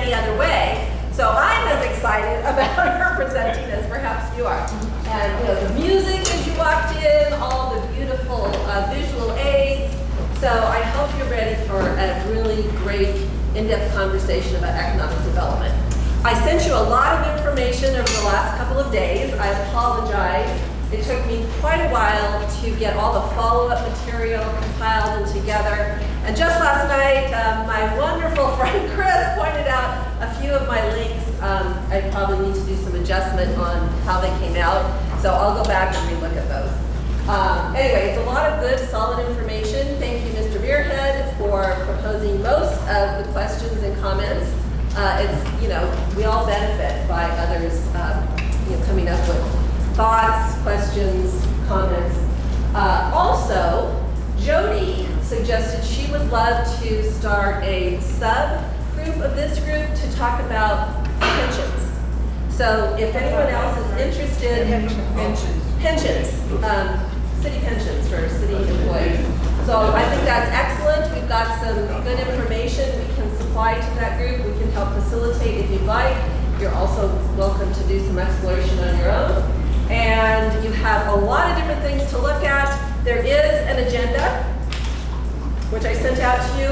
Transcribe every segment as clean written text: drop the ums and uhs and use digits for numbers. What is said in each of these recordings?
any other way. So I'm as excited about her presenting as perhaps you are. And you know, the music as you walked in, all the beautiful visual aids. So I hope you're ready for a really great in-depth conversation about economic development. I sent you a lot of information over the last couple of days. I apologize. It took me quite a while to get all the follow-up material compiled and together. And just last night, my wonderful friend Chris pointed out a few of my links. I probably need to do some adjustment on how they came out. So I'll go back and relook at those. Anyway, it's a lot of good, solid information. Thank you, Mr. Muirhead, for proposing most of the questions and comments. It's, you know, we all benefit by others you know, coming up with thoughts, questions, comments. Also, Jody suggested she would love to start a subgroup of this group to talk about pensions. So if anyone else is interested in pensions, city pensions for city employees. So I think that's excellent. We've got some good information we can supply to that group. We can help facilitate if you'd like. You're also welcome to do some exploration on your own. And you have a lot of different things to look at. There is an agenda, which I sent out to you.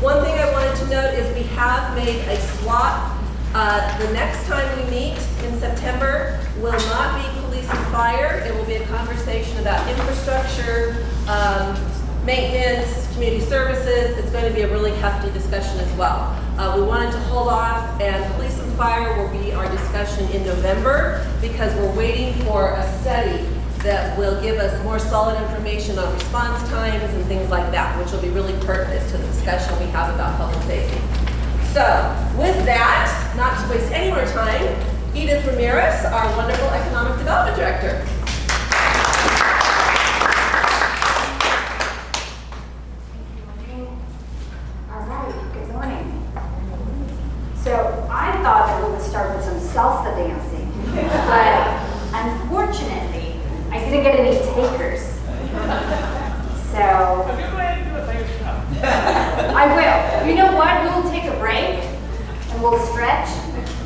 One thing I wanted to note is we have made a swap. The next time we meet in September will not be police and fire. It will be a conversation about infrastructure, maintenance, community services. It's going to be a really hefty discussion as well. We wanted to hold off, and police and fire will be our discussion in November because we're waiting for a study that will give us more solid information on response times and things like that, which will be really pertinent to the discussion we have about public safety. So with that, not to waste any more time, Edith Ramirez, our wonderful Economic Development Director. All right, good morning. So I thought that we would start with some salsa dancing, but unfortunately, I didn't get any takers. So If you're going to do it by yourself. I will. You know what? We'll take a break and we'll stretch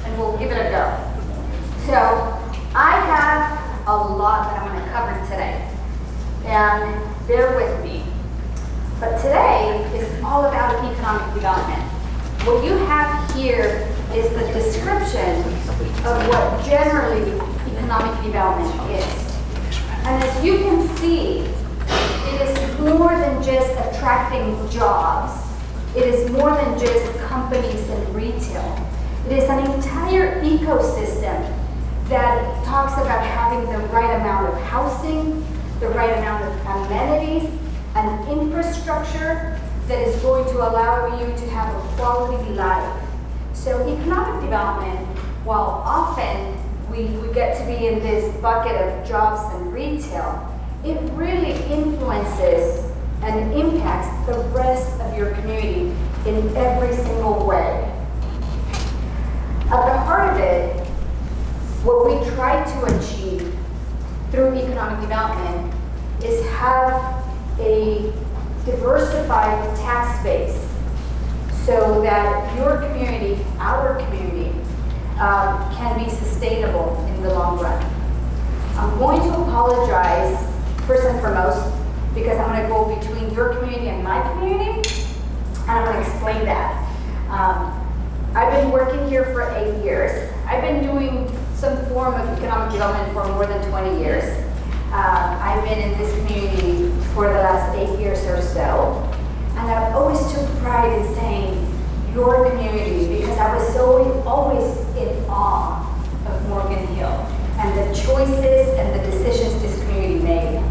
and we'll give it a go. So I have a lot that I'm going to cover today, and bear with me. But today is all about economic development. What you have here is the description of what generally economic development is. And as you can see, it is more than just attracting jobs. It is more than just companies and retail. It is an entire ecosystem that talks about having the right amount of housing, the right amount of amenities, and infrastructure that is going to allow you to have a quality life. So economic development, while often we get to be in this bucket of jobs and retail, it really influences and impacts the rest of your community in every single way. At the heart of it, what we try to achieve through economic development is have a diversified tax base so that your community, our community, can be sustainable in the long run. I'm going to apologize first and foremost because I'm going to go between your community and my community, and I'm going to explain that. I've been working here for 8 years. I've been doing some form of economic development for more than 20 years. I've been in this community for the last 8 years or so, and I've always took pride in saying your community because I was always in awe of Morgan Hill and the choices and the decisions this community made.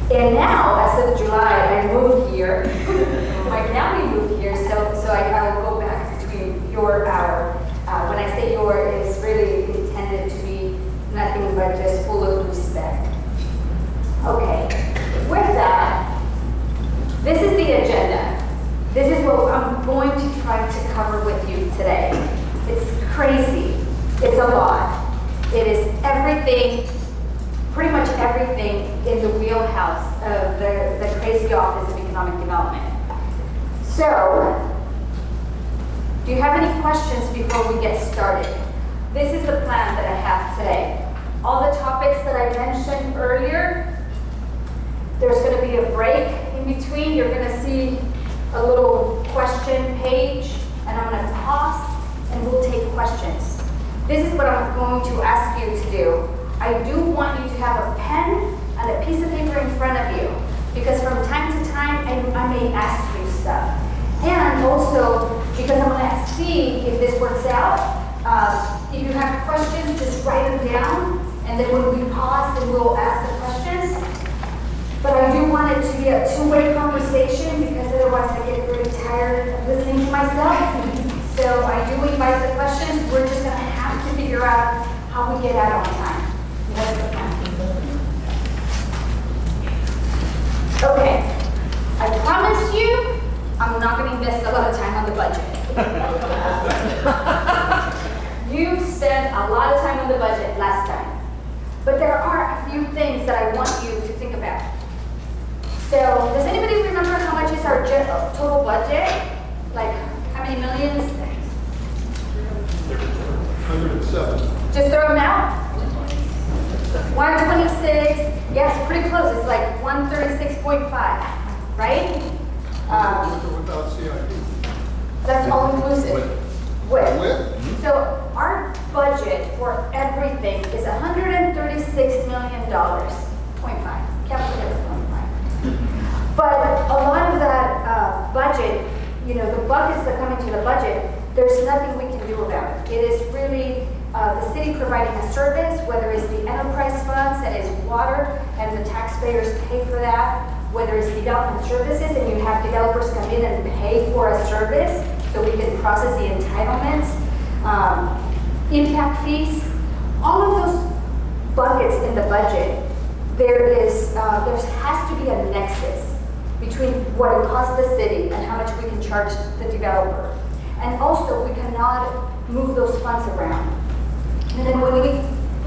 And now, as of July, I moved here. My family moved here, so I will go back between our. When I say your, it is really intended to be nothing but just full of respect. Okay, with that, this is the agenda. This is what I'm going to try to cover with you today. It's crazy. It's a lot. It is everything, pretty much everything in the wheelhouse of the crazy Office of Economic Development. So, Do you have any questions before we get started? This is the plan that I have today. All the topics that I mentioned earlier, there's going to be a break in between. You're going to see a little question page, and I'm going to pause and we'll take questions. This is what I'm going to ask you to do. I do want you to have a pen and a piece of paper in front of you, because from time to time I may ask you stuff. And also, because I'm going to see if this works out, if you have questions, just write them down, and then when we pause, then we'll ask the questions. But I do want it to be a two-way conversation, because otherwise I get really tired of listening to myself. So I do invite the questions. We're just going to have to figure out how we get out on time. That's the plan. Okay. I promise you, I'm not going to invest a lot of time on the budget. You spent a lot of time on the budget last time. But there are a few things that I want you to think about. So, does anybody remember how much is our total budget? Like, how many millions? 107. Just throw them out. 126. Yes, pretty close. It's like 136.5, right? Without CIP. That's all inclusive. With? So our budget for everything is $136 million. 0.5. Capital is 0.5. But a lot of that budget, you know, the buckets that come into the budget, there's nothing we can do about it. It is really the city providing a service, whether it's the enterprise funds that is water and the taxpayers pay for that, whether it's development services and you have developers come in and pay for a service so we can process the entitlements, impact fees, all of those buckets in the budget, there has to be a nexus between what it costs the city and how much we can charge the developer. And also, we cannot move those funds around. And then when we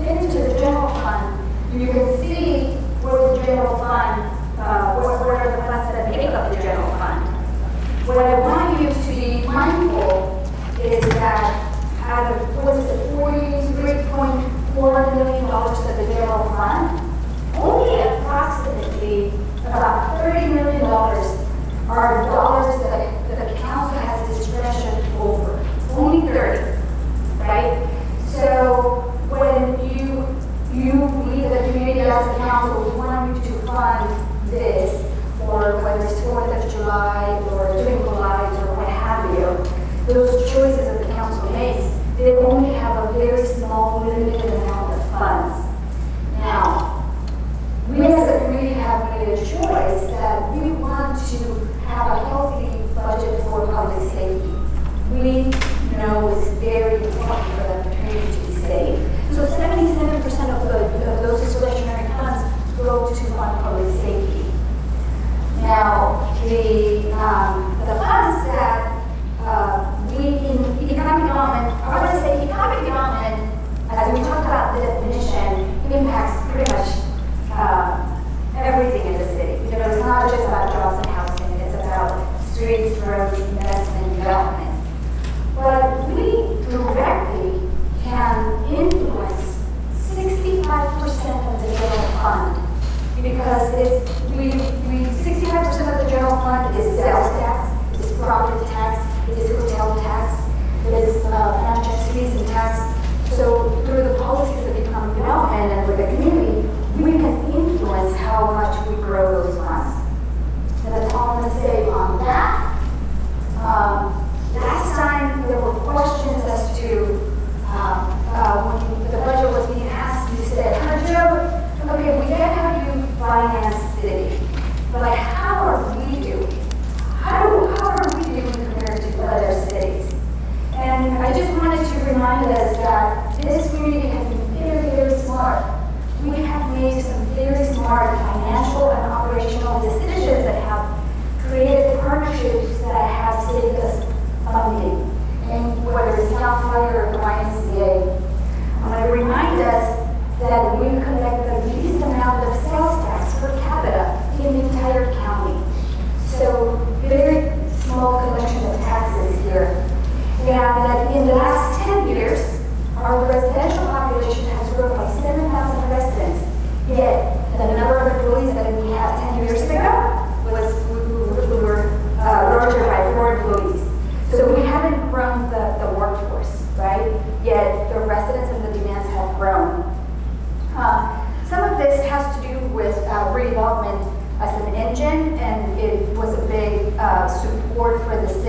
get into the general fund, you can see where the general fund, what are the funds that make up the general fund. What I want you to be mindful is that out of, $43.4 million of the general fund, only approximately about $30 million are dollars that the council has discretion over. Only 30, right? So when we, the community as a council, want you to fund this, or whether it's 4th of July or twinkle lights or what have you, those choices that the council makes, they only have a very small, limited amount of funds. Now, we as a community have made a choice that we want to have a healthy budget for public safety. We know it's very important for the community to be safe. So 77% of those discretionary funds go to fund public safety. Now, the funds that we in economic development, I want to say economic development, as we talked about the definition, impacts pretty much everything in the city. You know, it's not just about jobs and housing, it's about streets, roads, investment, development. But we directly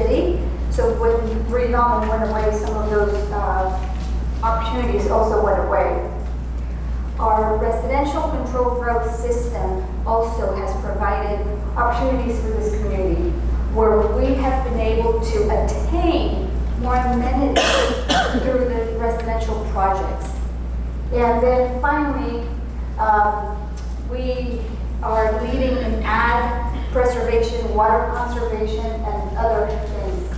city. So when redevelopment went away, some of those opportunities also went away. Our residential control growth system also has provided opportunities for this community where we have been able to attain more amenities through the residential projects. And then finally, we are leading in ag preservation, water conservation, and other things.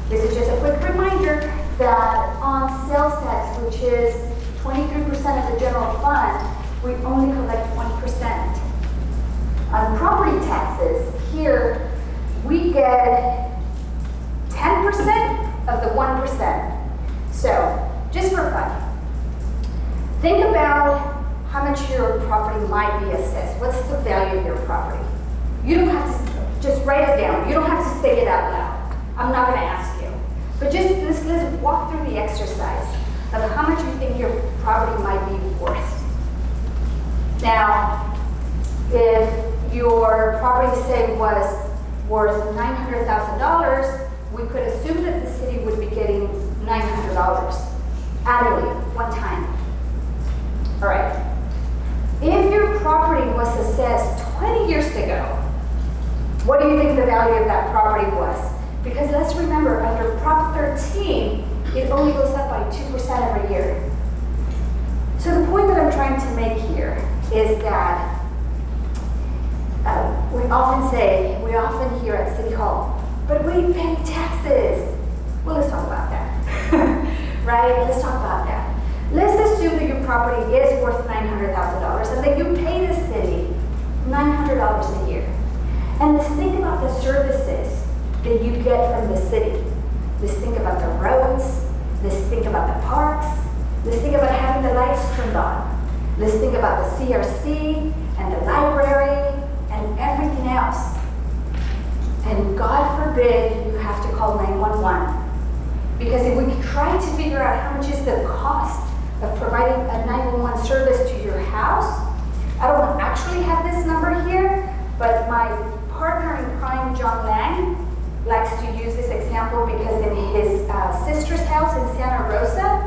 This is just a quick reminder that on sales tax, which is 23% of the general fund, we only collect 1%. On property taxes, here, we get 10% of the 1%. So, just for fun, think about how much your property might be assessed. What's the value of your property? You don't have to, just write it down. You don't have to say it out loud. I'm not gonna ask you. But just let's walk through the exercise of how much you think your property might be worth. Now, if your property, say, was worth $900,000, we could assume that the city would be getting $900 annually, one time. All right. If your property was assessed 20 years ago, what do you think the value of that property was? Because let's remember, under Prop 13, it only goes up by 2% every year. So the point that I'm trying to make here is that we often hear at City Hall, but we pay taxes. Well, let's talk about that, right? Let's talk about that. Let's assume that your property is worth $900,000 and that you pay the city $900 a year. And let's think about the services that you get from the city. Let's think about the roads. Let's think about the parks. Let's think about having the lights turned on. Let's think about the CRC and the library and everything else. And God forbid you have to call 911. Because if we try to figure out how much is the cost of providing a 911 service to your house, I don't actually have this number here, but my partner in crime, John Lang, likes to use this example because in his sister's house in Santa Rosa,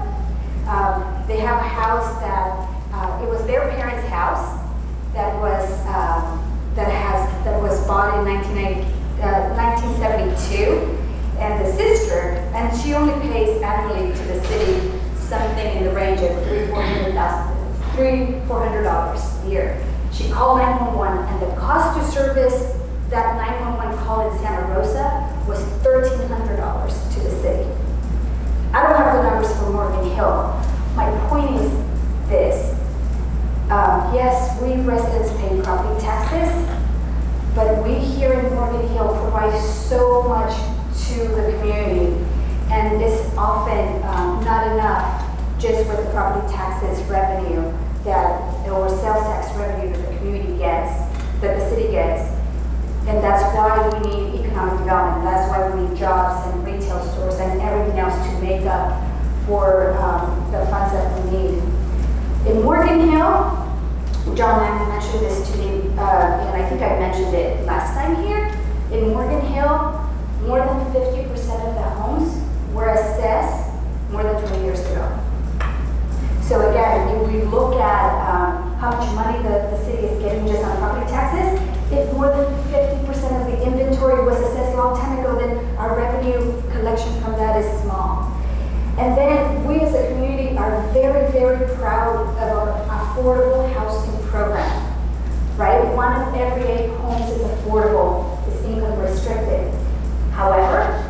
they have a house that it was their parents' house that was bought in 1972, and the sister, and she only pays annually to the city something in the range of $300-400 a year. She called 911, and the cost to service that 911 call in Santa Rosa was $1,300 to the city. I don't have the numbers for Morgan Hill. My point is this. Yes, we residents pay property taxes, but we here in Morgan Hill provide so much to the community, and it's often not enough just with the property taxes revenue or sales tax revenue that the community gets, that the city gets. And that's why we need economic development. That's why we need jobs and retail stores and everything else to make up for the funds that we need. In Morgan Hill, John Lang mentioned this to me, and I think I mentioned it last time here. In Morgan Hill, more than 50% of the homes were assessed more than 20 years ago. So again, if we look at how much money the city is getting just on property taxes, if more than 50% of the inventory was assessed a long time ago, then our revenue collection from that is small. And then we as a community are very, very proud of our affordable housing program, right? 1 of every 8 homes is affordable, is income restricted. However,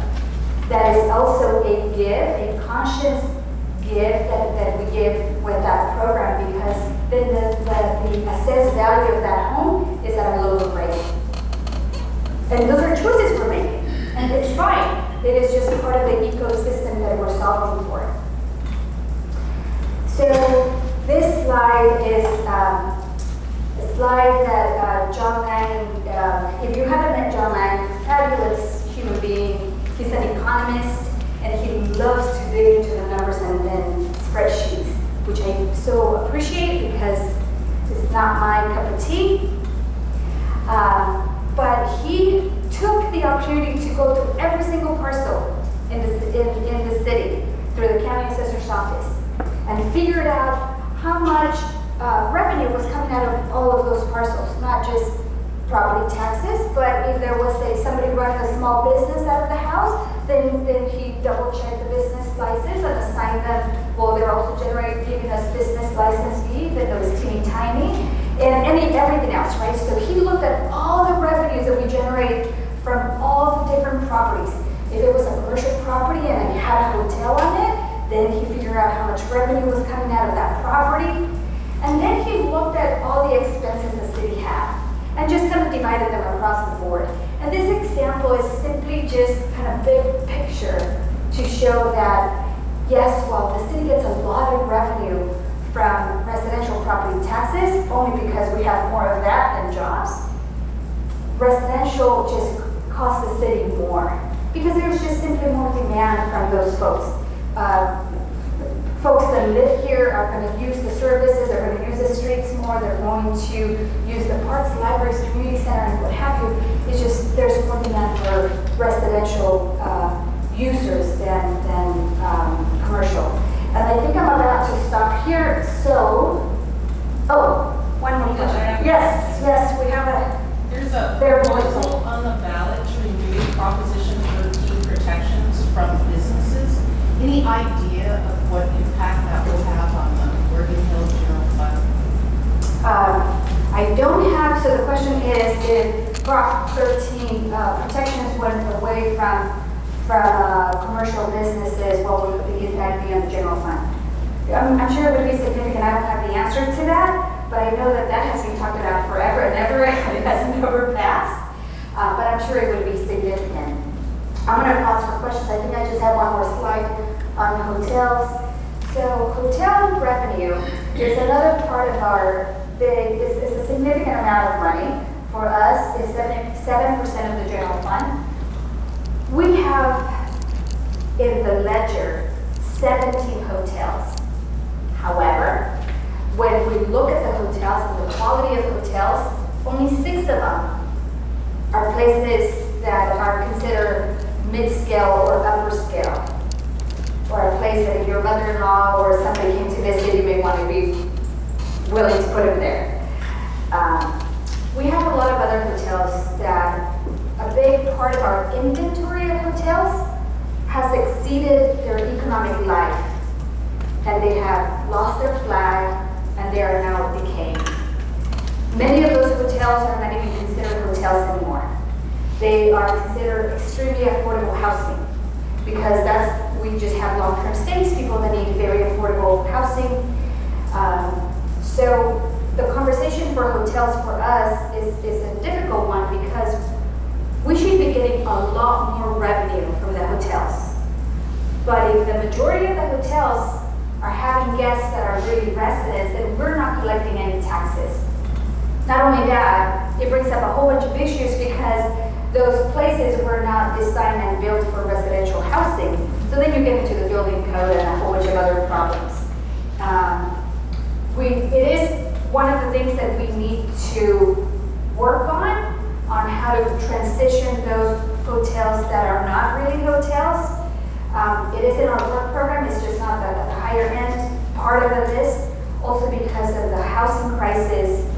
that is also a conscious gift that we give with that program, because then the assessed value of that home is at a lower rate. And those are choices we're making, and it's fine. It is just part of the ecosystem that we're solving for. So this slide is a slide that John Lang, if you haven't met John Lang, fabulous human being. He's an economist, and he loves to dig into the numbers and spreadsheets, which I so appreciate because it's not my cup of tea. But he took the opportunity to go through every single parcel in the city through the county assessor's office and figured out how much revenue was coming out of all of those parcels, not just property taxes, but if there was somebody running a small business out of the house, then he double checked the business license and assigned them. Well, they're also giving us business license fee, even though it's teeny tiny, and everything else, right? So he looked at all the revenues that we generate from all the different properties. If it was a commercial property and it had a hotel on it, then he figured out how much revenue was coming out of that property. And then he looked at all the expenses the city had and just kind of divided them across the board. And this example is simply just kind of big picture to show that, yes, while the city gets a lot of revenue from residential property taxes, only because we have more of that than jobs, residential just costs the city more because there's just simply more demand from those folks. Folks that live here are going to use the services, they're going to use the streets more, they're going to use the parks, libraries, community center, and what have you. It's just, there's more demand for residential users than commercial. And I think I'm about to stop here, so, one more question. Yes, we have There's a There proposal on the ballot to remove Proposition 13 protections from businesses. Any idea of what impact that will have on the Working Hills General Fund? I don't have, so the question is, if Prop 13 protections went away from commercial businesses, what would the impact be on the general fund? I'm sure it would be significant. I don't have the answer to that, but I know that has been talked about forever and ever, and it has never passed. But I'm sure it would be significant. I'm going to pause for questions. I think I just have one more slide on hotels. So hotel revenue is another part of our is a significant amount of money. For us, it's 7% of the general fund. We have in the ledger 17 hotels. However, when we look at the hotels and the quality of hotels, only 6 of them are places that are considered mid-scale or upper scale, or a place that if your mother-in-law or somebody came to visit, you may want to be willing to put them there. We have a lot of other hotels that a big part of our inventory of hotels has exceeded their economic life, and they have lost their flag and they are now decaying. Many of those hotels are not even considered hotels anymore. They are considered extremely affordable housing because we just have long-term stays, people that need very affordable housing. So the conversation for hotels for us is a difficult one because we should be getting a lot more revenue from the hotels. But if the majority of the hotels are having guests that are really residents, then we're not collecting any taxes. Not only that, it brings up a whole bunch of issues because those places were not designed and built for residential housing. So then you get into the building code and a whole bunch of other problems. It is one of the things that we need to work on how to transition those hotels that are not really hotels. It is in our work program, it's just not the higher end part of the list. Also because of the housing crisis,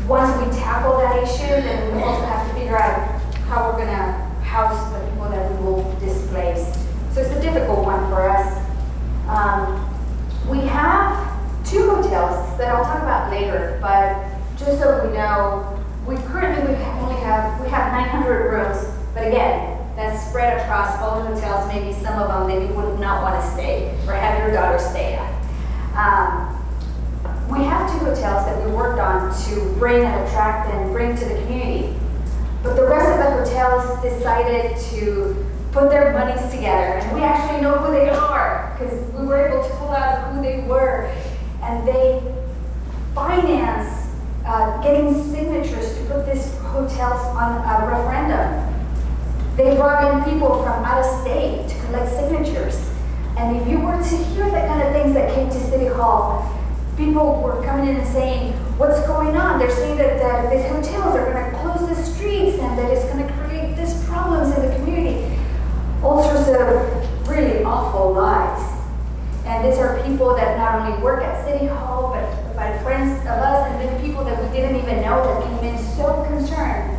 once we tackle that issue, then we also have to figure out how we're gonna house the people that we will displace. So it's a difficult one for us. We have 2 hotels that I'll talk about later, but just so we know, we have 900 rooms, but again, that's spread across all the hotels. Maybe some of them that you would not want to stay or have your daughter stay at. We have 2 hotels that we worked on to bring and attract and bring to the community, but the rest of the hotels decided to put their monies together, and we actually know who they are because we were able to pull out who they were, and they financed getting signatures to put these hotels on a referendum. They brought in people from out of state to collect signatures, and if you were to hear the kind of things that came to City Hall, people were coming in and saying, what's going on? They're saying that these hotels are going to close the streets and that it's going to create this problems in the community, all sorts of really awful lives. And these are people that not only work at City Hall, but friends of us, and then people that we didn't even know that came in so concerned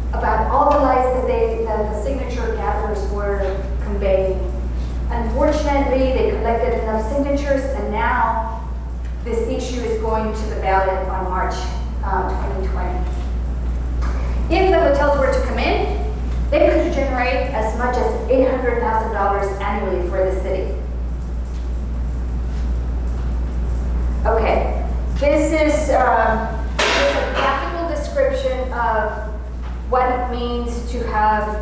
about all the lies that the signature gatherers were conveying. Unfortunately, they collected enough signatures, and now this issue is going to the ballot on March 2020. If the hotels were to come in, they could generate as much as $800,000 annually for the city. Okay, this is a graphical description of what it means to have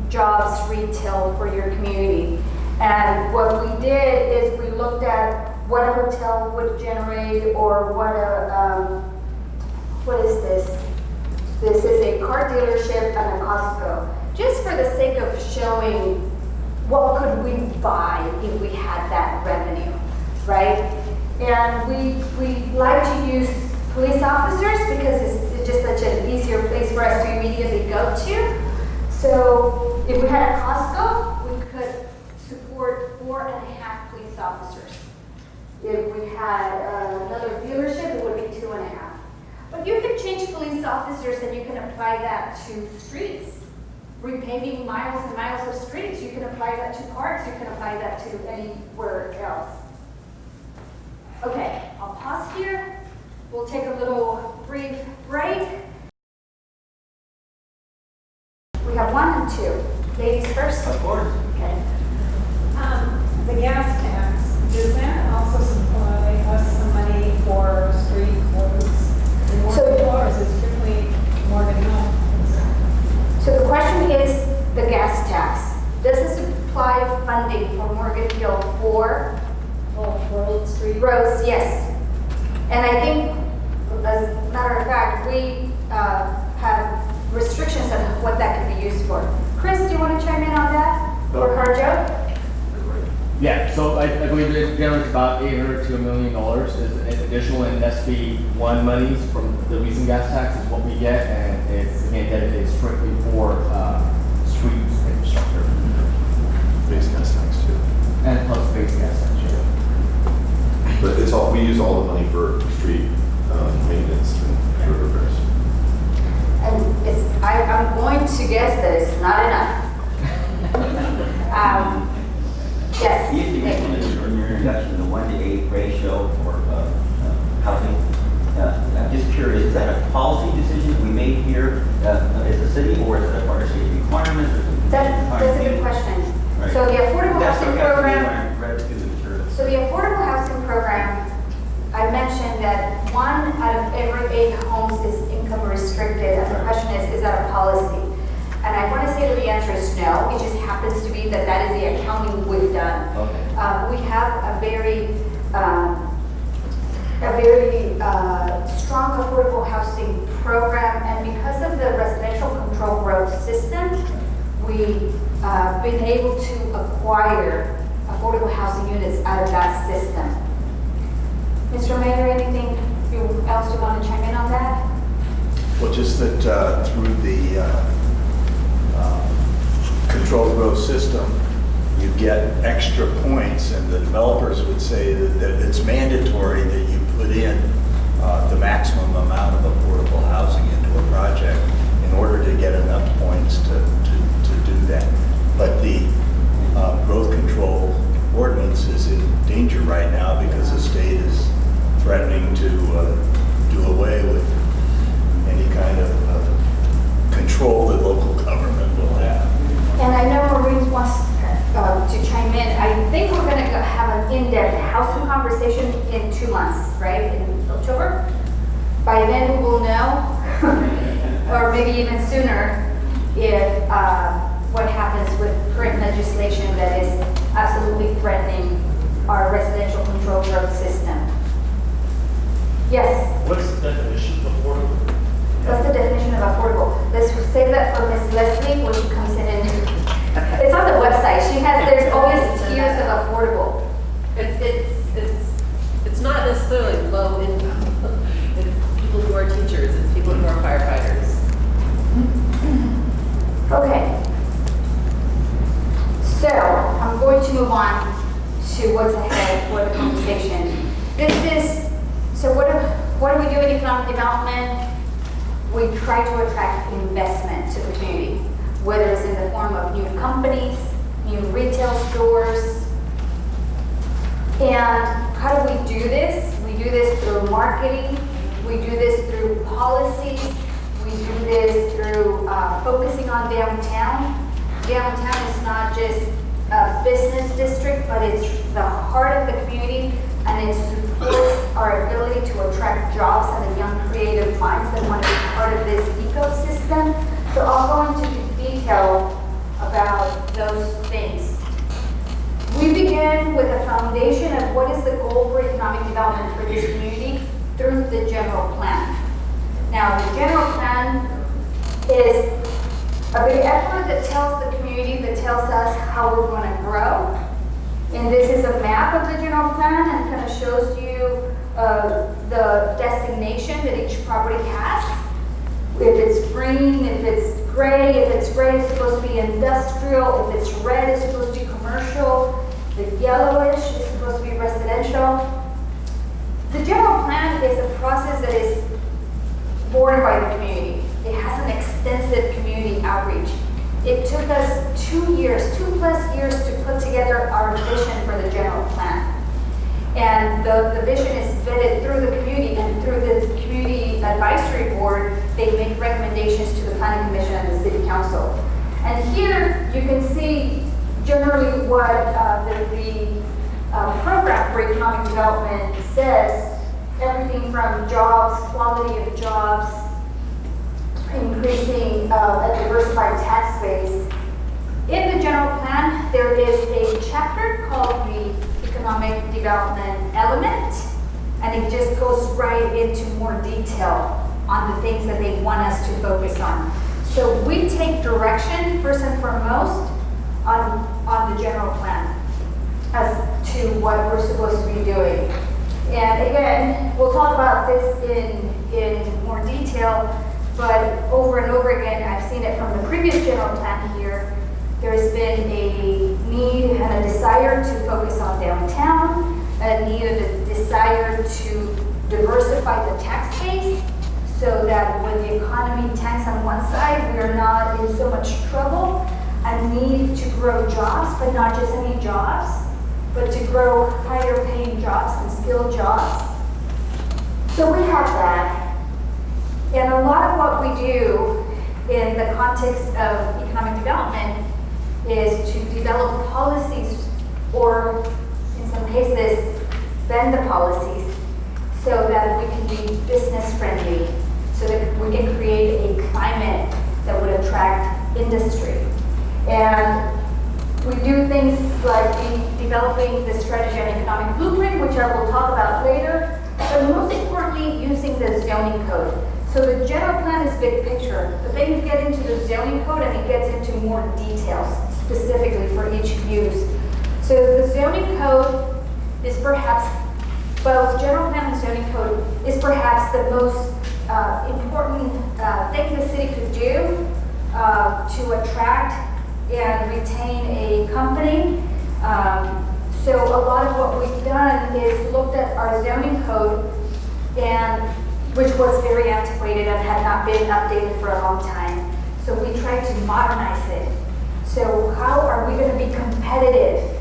jobs retail for your community. And what we did is we looked at what a hotel would generate, or what is this? This is a car dealership and a Costco. Just for the sake of showing what could we buy if we had that revenue, right? And we like to use police officers because it's just such an easier place for us to immediately go to. So if we had a Costco, we could support 4.5 police officers. If we had another dealership, it would be 2.5. But you can change police officers and you can apply that to streets. Repaving miles and miles of streets, you can apply that to parks, you can apply that to anywhere else. Okay, I'll pause here. We'll take a little brief break. We have 1 and 2. Ladies first. Of course. Okay. The gas tax, does that also supply us some money for street roads in Morganville, or is it strictly Morgan Hill? So the question is the gas tax. Does it supply funding for Morgan Hill for World Street? roads? Yes. And I think, as a matter of fact, we have restrictions on what that could be used for. Chris, do you want to chime in on that? Or Harjo? Yeah, so I believe it generates about $800 to $1 million is additional in SB1 monies from the recent gas tax is what we get, and it's again dedicated strictly for streets infrastructure Base gas tax too. and plus base gas tax. Yeah. But it's all, we use all the money for street maintenance and road repairs. And I'm going to guess that it's not enough. Yes. You used to mention in your introduction the 1-to-8 ratio for housing. I'm just curious, is that a policy decision we made here as a city, or is it a part of state requirements? Or something? That's a good question. Right. So the affordable That's housing what got to me program. when I read through the materials. So the affordable housing program, I mentioned that 1 out of every 8 homes is income restricted, and the question is that a policy? And I want to say that the answer is no. It just happens to be that that is the accounting we've done. Okay. We have a very strong affordable housing program, and because of the residential control growth system, we've been able to acquire affordable housing units out of that system. Mr. Mayor, anything else you want to chime in on that? Well, just that through the controlled growth system, you get extra points, and the developers would say that it's mandatory that you put in the maximum amount of affordable housing into a project in order to get enough points to do that. But the growth control ordinance is in danger right now because the state is threatening to do away with any kind of control that local government will have. And I know Maureen wants to chime in. I think we're going to have an in-depth housing conversation in 2 months, right? In October? By then we will know, or maybe even sooner, if what happens with current legislation that is absolutely threatening our residential control growth system. Yes? What's the definition of affordable? What's the definition of affordable? Let's save that for Ms. Leslie when she comes in. It's on the website. There's always tiers of affordable. It's not necessarily low income. It's people who are teachers, it's people who are firefighters. Okay, going to move on to what's ahead for the conversation. So what do we do in economic development? We try to attract investment to the community, whether it's in the form of new companies, new retail stores. And how do we do this? We do this through marketing. We do this through policies. We do this through focusing on downtown. Downtown is not just a business district, but it's the heart of the community, and it supports our ability to attract jobs and the young creative minds that want to be part of this ecosystem. So I'll go into detail about those things. We begin with a foundation of what is the goal for economic development for this community through the general plan. Now, the general plan is a big effort that tells the community, that tells us how we're going to grow. And this is a map of the general plan and kind of shows you the designation that each property has. If it's green, if it's gray, it's supposed to be industrial. If it's red, it's supposed to be commercial. The yellowish is supposed to be residential. The general plan is a process that is born by the community. It has an extensive community outreach. It took us 2 years, 2+ years to put together our vision for the general plan. And the vision is vetted through the community, and through the community advisory board, they make recommendations to the planning commission and the city council. And here you can see generally what the program for economic development says. Everything from jobs, quality of jobs, increasing a diversified tax base. In the general plan, there is a chapter called the economic development element, and it just goes right into more detail on the things that they want us to focus on. So we take direction, first and foremost, on the general plan as to what we're supposed to be doing. And again, we'll talk about this in more detail, but over and over again, I've seen it from the previous general plan here. There's been a need and a desire to focus on downtown, a need and a desire to diversify the tax base so that when the economy tanks on one side, we are not in so much trouble. A need to grow jobs, but not just any jobs, but to grow higher paying jobs and skilled jobs. So we have that. And a lot of what we do in the context of economic development is to develop policies, or in some cases, bend the policies so that we can be business friendly, so that we can create a climate that would attract industry. And we do things like developing the strategy and economic blueprint, which I will talk about later, but most importantly, using the zoning code. So the general plan is big picture, but then you get into the zoning code and it gets into more details specifically for each use. So the zoning code is perhaps, both general plan and zoning code is perhaps the most important thing the city could do to attract and retain a company. So a lot of what we've done is looked at our zoning code, and which was very antiquated and had not been updated for a long time. So we tried to modernize it. So how are we going to be competitive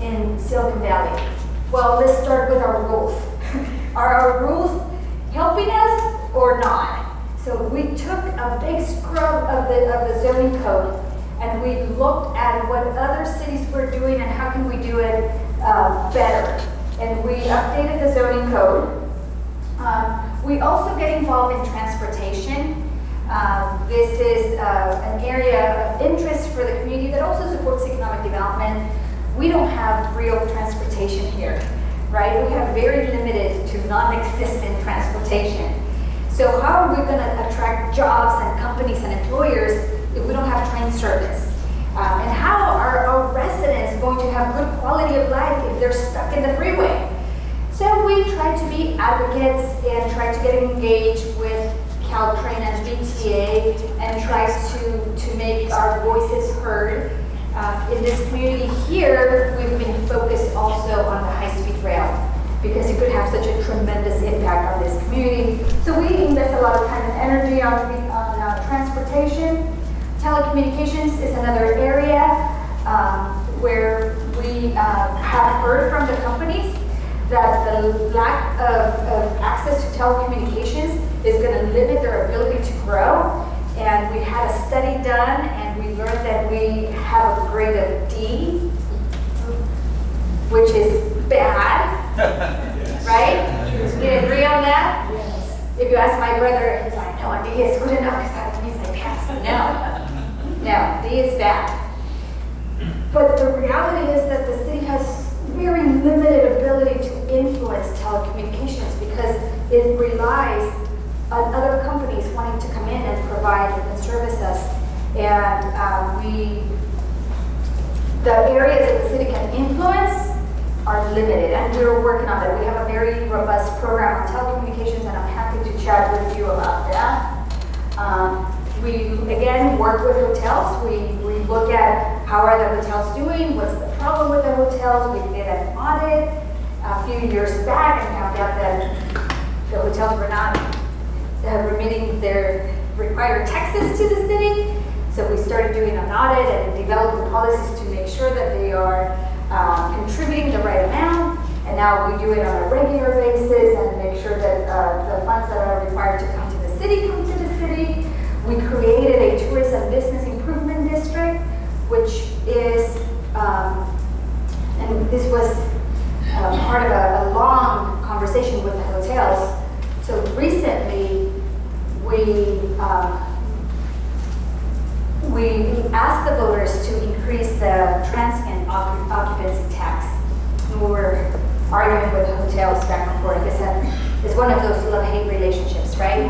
in Silicon Valley? Well, let's start with our rules. Are our rules helping us or not? So we took a big scrub of the zoning code, and we looked at what other cities were doing and how can we do it better. And we updated the zoning code. We also get involved in transportation. This is an area of interest for the community that also supports economic development. We don't have real transportation here, right? We have very limited to non-existent transportation. So how are we going to attract jobs and companies and employers if we don't have train service? And how are our residents going to have good quality of life if they're stuck in the freeway? So we try to be advocates and try to get engaged with Caltrain and VTA and try to make our voices heard. In this community here, we've been focused also on the high-speed rail because it could have such a tremendous impact on this community. So we invest a lot of time and energy on transportation. Telecommunications is another area where we have heard from the companies that the lack of access to telecommunications is going to limit their ability to grow. And we had a study done, and we learned that we have a grade of D, which is bad, right? You agree on that? Yes. If you ask my brother, he's like, no, D is good enough because that means I passed. No, D is bad. But the reality is that the city has very limited ability to influence telecommunications because it relies on other companies wanting to come in and provide and service us. And the areas that the city can influence are limited, and we're working on that. We have a very robust program on telecommunications, and I'm happy to chat with you about that. We, again, work with hotels. We look at how are the hotels doing, what's the problem with the hotels. We did an audit a few years back and found out that the hotels were not remitting their required taxes to the city. So we started doing an audit and developing policies to make sure that they are contributing the right amount. And now we do it on a regular basis and make sure that the funds that are required to come to the city come to the city. We created a tourism business improvement district, which is, and this was part of a long conversation with the hotels. So recently, we asked the voters to increase the transient occupancy tax. We were arguing with the hotels back and forth. It's one of those love-hate relationships, right?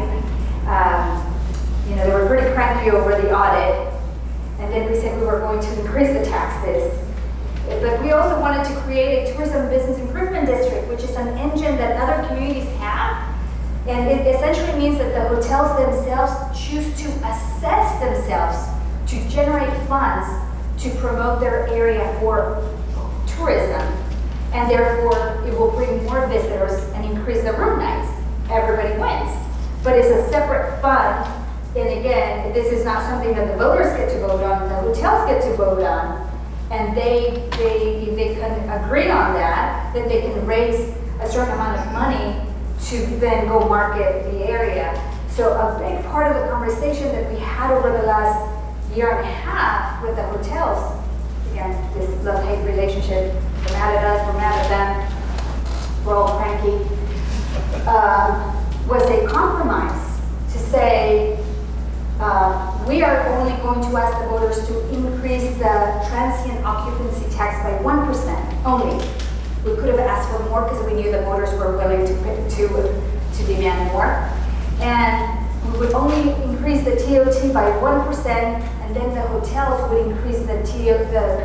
They were pretty cranky over the audit, and then we said we were going to increase the taxes. But we also wanted to create a tourism business improvement district, which is an engine that other communities have. And it essentially means that the hotels themselves choose to assess themselves to generate funds to promote their area for tourism. And therefore, it will bring more visitors and increase the room nights. Everybody wins. But it's a separate fund. And again, this is not something that the voters get to vote on, the hotels get to vote on. And if they can agree on that, then they can raise a certain amount of money to then go market the area. So a big part of the conversation that we had over the last year and a half with the hotels, again, this love-hate relationship, they're mad at us, we're mad at them, we're all cranky, was a compromise to say, we are only going to ask the voters to increase the transient occupancy tax by 1% only. We could have asked for more because we knew the voters were willing to demand more. And we would only increase the TOT by 1%, and then the hotels would increase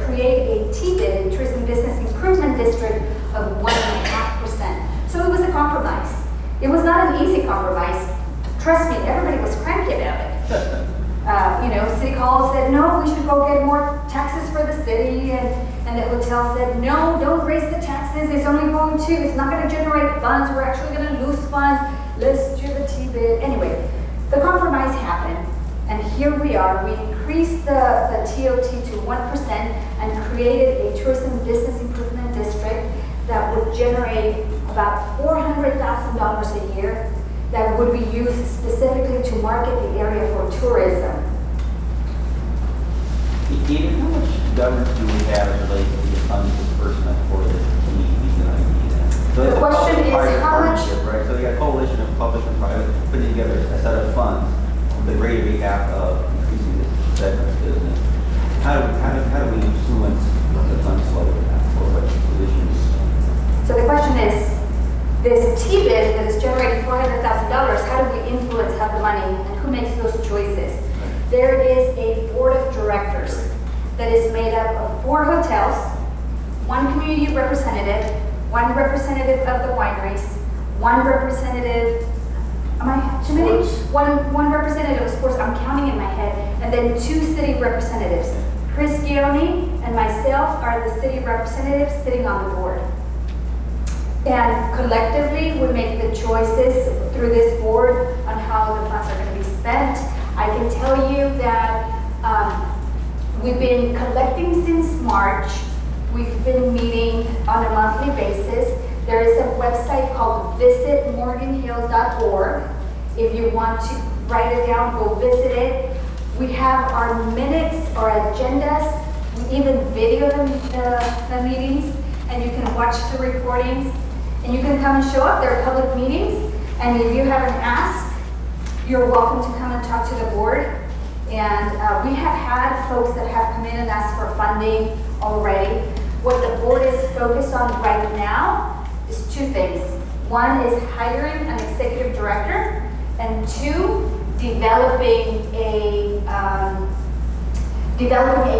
create a TBID, Tourism Business Improvement District, of 1.5%. So it was a compromise. It was not an easy compromise. Trust me, everybody was cranky about it. City Hall said, no, we should go get more taxes for the city, and the hotel said, no, don't raise the taxes, it's not going to generate funds, we're actually going to lose funds, let's do the TBID. Anyway, the compromise happened, and here we are. We increased the TOT to 1% and created a tourism business improvement district that would generate about $400,000 a year that would be used specifically to market the area for tourism. David, how much governance do we have related to the fund disbursement for the community? So The question is private how much- partnership, right? So you got a coalition of public and private putting together a set of funds on the greater behalf of increasing this segment of business. How do we influence the fund flow with that, or what positions? So the question is, this TBID that is generating $400,000, how do we influence how the money, and who makes those choices? There is a board of directors that is made up of 4 hotels, 1 community representative, 1 representative of the wineries, 1 representative, am I too many? Sports. One representative of sports, I'm counting in my head, and then 2 city representatives. Chris Gioni and myself are the city representatives sitting on the board. And collectively, we make the choices through this board on how the funds are going to be spent. I can tell you that we've been collecting since March. We've been meeting on a monthly basis. There is a website called visitmorganhill.org. If you want to write it down, go visit it. We have our minutes, our agendas. We even video the meetings, and you can watch the recordings. And you can come and show up. They're public meetings. And if you have an ask, you're welcome to come and talk to the board. And we have had folks that have come in and asked for funding already. What the board is focused on right now is two things. One is hiring an executive director, and two, developing a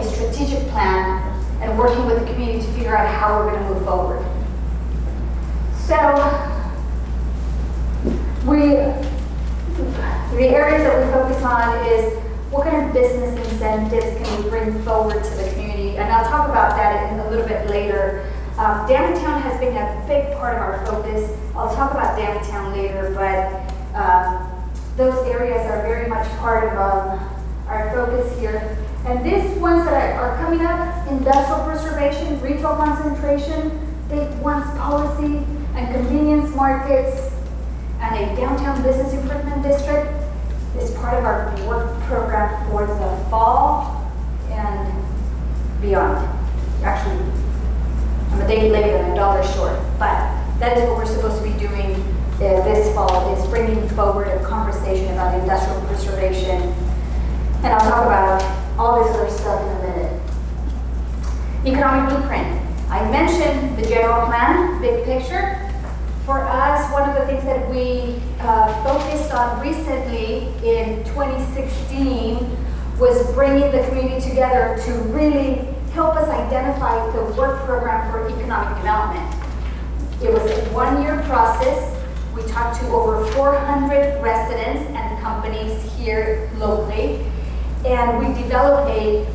strategic plan and working with the community to figure out how we're going to move forward. So, the areas that we focus on is what kind of business incentives can we bring forward to the community, and I'll talk about that in a little bit later. Downtown has been a big part of our focus. I'll talk about downtown later, but those areas are very much part of our focus here. And these ones that are coming up, industrial preservation, retail concentration, big ones policy, and convenience markets, and a downtown business improvement district is part of our work program for the fall and beyond. Actually, I'm a day late and $1 short, but that is what we're supposed to be doing this fall, is bringing forward a conversation about industrial preservation. And I'll talk about all this other stuff in a minute. Economic blueprint. I mentioned the general plan, big picture. For us, one of the things that we focused on recently in 2016 was bringing the community together to really help us identify the work program for economic development. It was a one-year process. We talked to over 400 residents and companies here locally, and we developed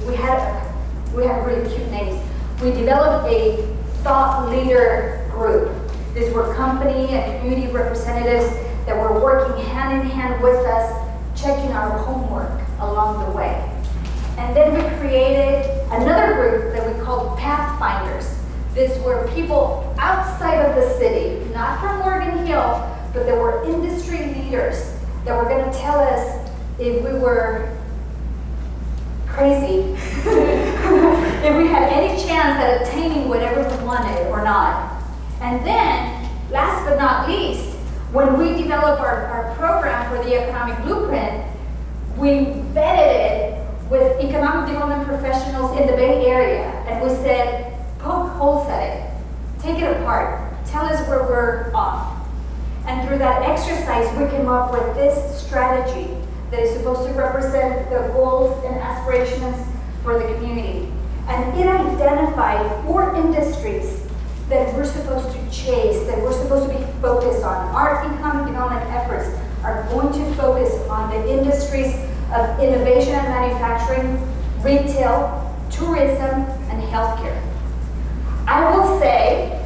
we had really cute names. We developed a thought leader group. These were company and community representatives that were working hand in hand with us, checking our homework along the way. And then we created another group that we called Pathfinders. These were people outside of the city, not from Morgan Hill, but they were industry leaders that were going to tell us if we were crazy, if we had any chance at attaining whatever we wanted or not. And then, last but not least, when we developed our program for the economic blueprint, we vetted it with economic development professionals in the Bay Area, and we said, poke holes at it, take it apart, tell us where we're off. And through that exercise, we came up with this strategy that is supposed to represent the goals and aspirations for the community. And it identified 4 industries that we're supposed to chase, that we're supposed to be focused on. Our economic development efforts are going to focus on the industries of innovation and manufacturing, retail, tourism, and healthcare. I will say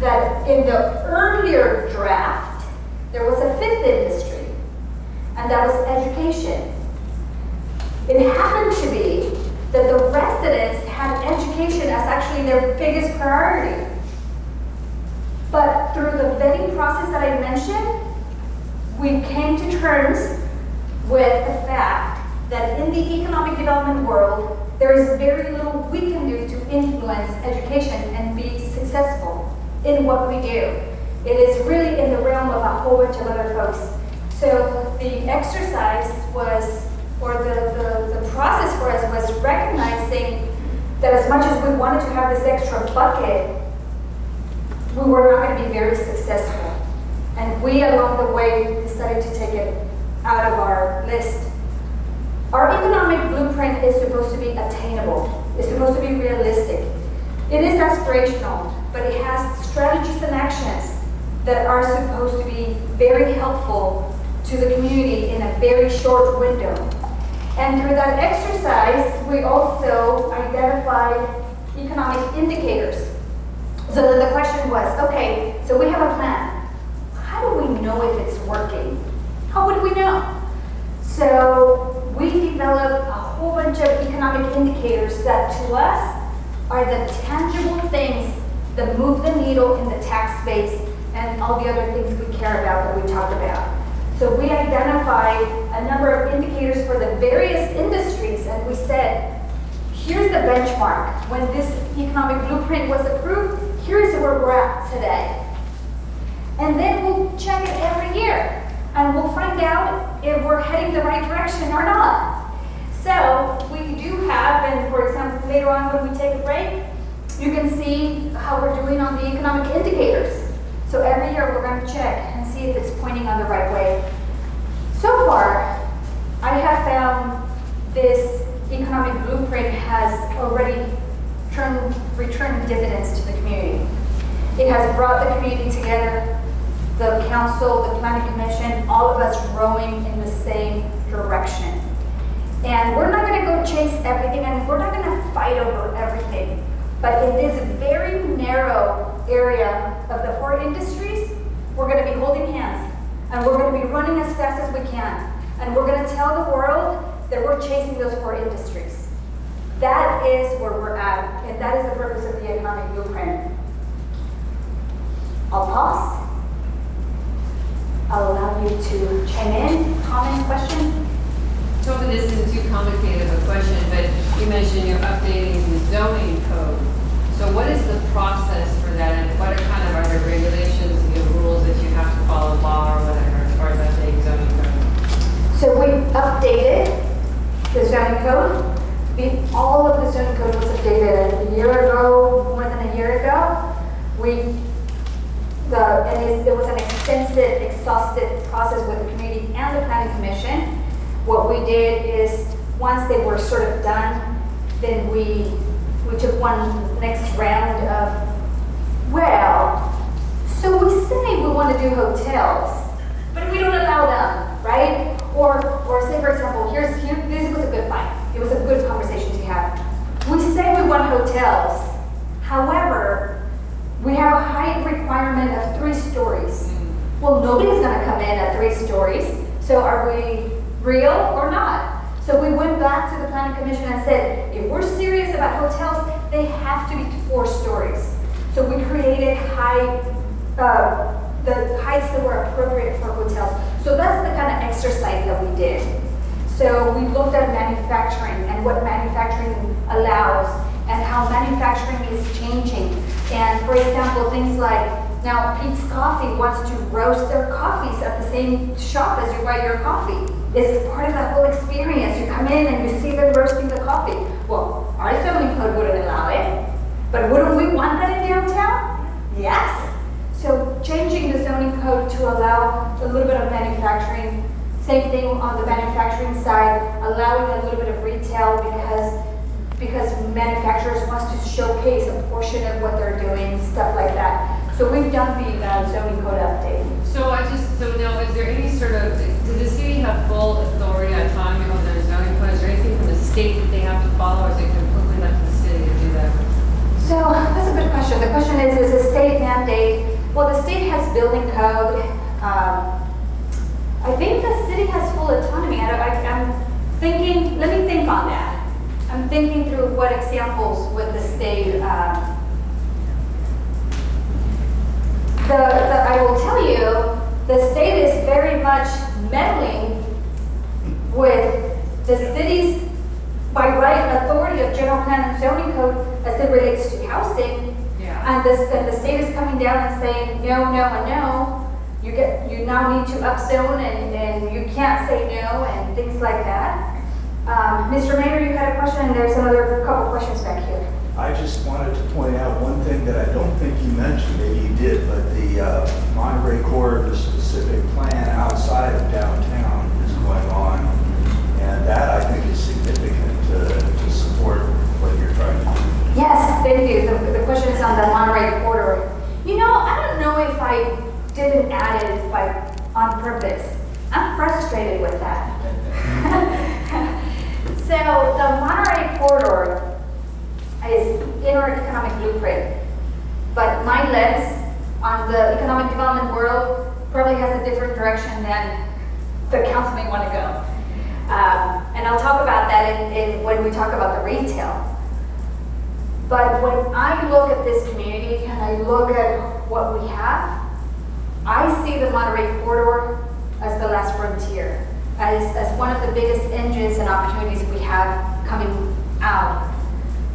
that in the earlier draft, there was a 5th industry, and that was education. It happened to be that the residents had education as actually their biggest priority. But through the vetting process that I mentioned, we came to terms with the fact that in the economic development world, there is very little we can do to influence education and be successful in what we do. It is really in the realm of a whole bunch of other folks. So the exercise was, or the process for us was recognizing that as much as we wanted to have this extra bucket, we were not going to be very successful. And we, along the way, decided to take it out of our list. Our economic blueprint is supposed to be attainable. It's supposed to be realistic. It is aspirational, but it has strategies and actions that are supposed to be very helpful to the community in a very short window. And through that exercise, we also identified economic indicators. So then the question was, okay, so we have a plan. How do we know if it's working? How would we know? So we developed a whole bunch of economic indicators that to us are the tangible things that move the needle in the tax base and all the other things we care about that we talked about. So we identified a number of indicators for the various industries, and we said, here's the benchmark. When this economic blueprint was approved, here's where we're at today. And then we'll check it every year, and we'll find out if we're heading the right direction or not. So we do have, and for example, later on when we take a break, you can see how we're doing on the economic indicators. So every year we're going to check and see if it's pointing on the right way. So far, I have found this economic blueprint has already returned dividends to the community. It has brought the community together, the council, the planning commission, all of us rowing in the same direction. And we're not going to go chase everything, and we're not going to fight over everything. But in this very narrow area of the 4 industries, we're going to be holding hands, and we're going to be running as fast as we can. And we're going to tell the world that we're chasing those 4 industries. That is where we're at, and that is the purpose of the economic blueprint. I'll pause. I'll allow you to chime in, comment, questions. So hopefully this isn't too complicated of a question, but you mentioned you're updating the zoning code. So what is the process for that, and what are there regulations, rules that you have to follow, law or whatever, as far as updating zoning code? So we updated the zoning code. All of the zoning code was updated a year ago, more than a year ago. It was an extensive, exhaustive process with the community and the planning commission. What we did is, once they were sort of done, then we took one next round of, well, so we say we want to do hotels, but we don't allow them, right? Or say, for example, this was a good fight. It was a good conversation to have. We say we want hotels. However, we have a height requirement of 3 stories. Well, nobody's going to come in at 3 stories. So are we real or not? So we went back to the planning commission and said, if we're serious about hotels, they have to be 4 stories. So we created the heights that were appropriate for hotels. So that's the kind of exercise that we did. So we looked at manufacturing and what manufacturing allows and how manufacturing is changing. And for example, things like now Pete's Coffee wants to roast their coffees at the same shop as you buy your coffee. It's part of the whole experience. You come in and you see them roasting the coffee. Well, our zoning code wouldn't allow it, but wouldn't we want that in downtown? Yes. So changing the zoning code to allow a little bit of manufacturing. Same thing on the manufacturing side, allowing a little bit of retail because manufacturers want to showcase a portion of what they're doing, stuff like that. So we've done the zoning code update. So now, is there any sort of, does the city have full authority, autonomy over their zoning code? Is there anything from the state that they have to follow, or is it completely up to the city to do that? So that's a good question. The question is a state mandate? Well, the state has building code. I think the city has full autonomy. I'm thinking, let me think on that. I'm thinking through what examples would the state, I will tell you, the state is very much meddling with the city's, by right, authority of general plan and zoning code as it relates to housing. Yeah. And the state is coming down and saying, no, no, and no. You now need to upzone and you can't say no and things like that. Mr. Mayor, you had a question, and there's another couple questions back here. I just wanted to point out one thing that I don't think you mentioned, maybe you did, but the Monterey Corridor specific plan outside of downtown is going on. And that I think is significant to support what you're trying to do. Yes, thank you. The question is on the Monterey Corridor. You know, I don't know if I didn't add it on purpose. I'm frustrated with that. So the Monterey corridor is in our economic blueprint, but my lens on the economic development world probably has a different direction than the council may want to go. And I'll talk about that when we talk about the retail. But when I look at this community and I look at what we have, I see the Monterey corridor as the last frontier, as one of the biggest engines and opportunities we have coming out,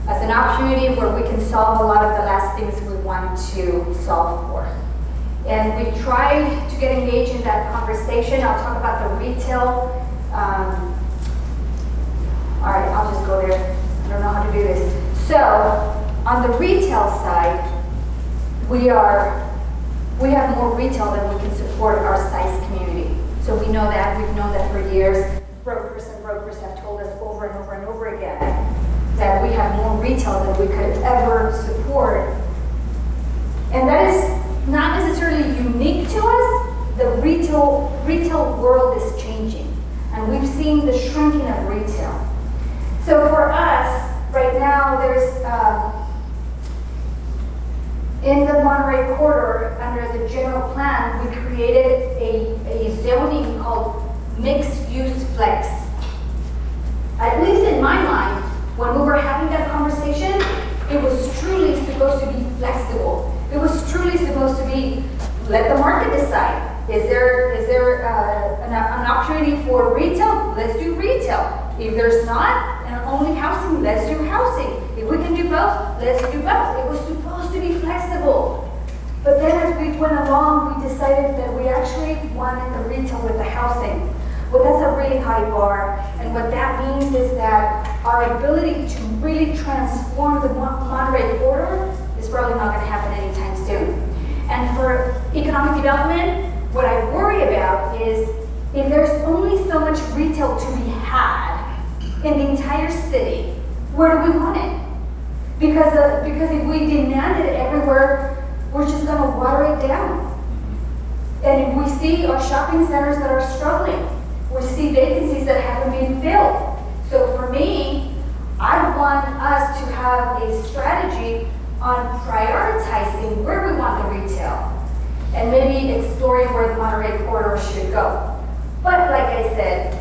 as an opportunity where we can solve a lot of the last things we want to solve for. And we try to get engaged in that conversation. I'll talk about the retail. All right, I'll just go there. I don't know how to do this. So, on the retail side, we have more retail than we can support our size community. So we know that, we've known that for years. Brokers have told us over and over and over again that we have more retail than we could ever support. And that is not necessarily unique to us. The retail world is changing, and we've seen the shrinking of retail. So for us, right now, there's, in the Monterey corridor, under the general plan, we created a zoning called mixed-use flex. At least in my mind, when we were having that conversation, it was truly supposed to be flexible. It was truly supposed to be, let the market decide. Is there an opportunity for retail? Let's do retail. If there's not, and only housing, let's do housing. If we can do both, let's do both. It was supposed to be flexible. But then as we went along, we decided that we actually wanted the retail with the housing. Well, that's a really high bar. And what that means is that our ability to really transform the Monterey corridor is probably not going to happen anytime soon. And for economic development, what I worry about is if there's only so much retail to be had in the entire city, where do we want it? Because if we demand it everywhere, we're just going to water it down. And we see our shopping centers that are struggling. We see vacancies that haven't been filled. So for me, I want us to have a strategy on prioritizing where we want the retail and maybe exploring where the Monterey corridor should go. But like I said,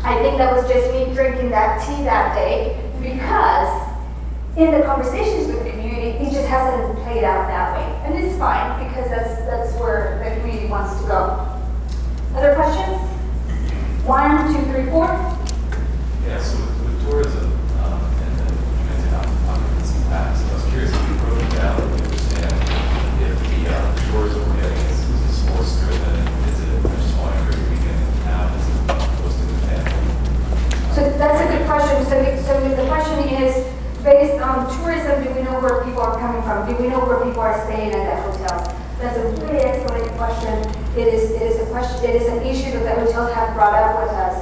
I think that was just me drinking that tea that day because in the conversations with the community, it just hasn't played out that way. And it's fine because that's where the community wants to go. Other questions? 1, 2, 3, 4. Yeah, so with tourism and then transit occupancy tax, I was curious if you broke it down to understand if the tourism we're getting is sports driven, is it just one every weekend in town, is it opposed to the family? So that's a good question. So the question is, based on tourism, do we know where people are coming from? Do we know where people are staying at that hotel? That's a really excellent question. It is a question. It is an issue that the hotels have brought up with us.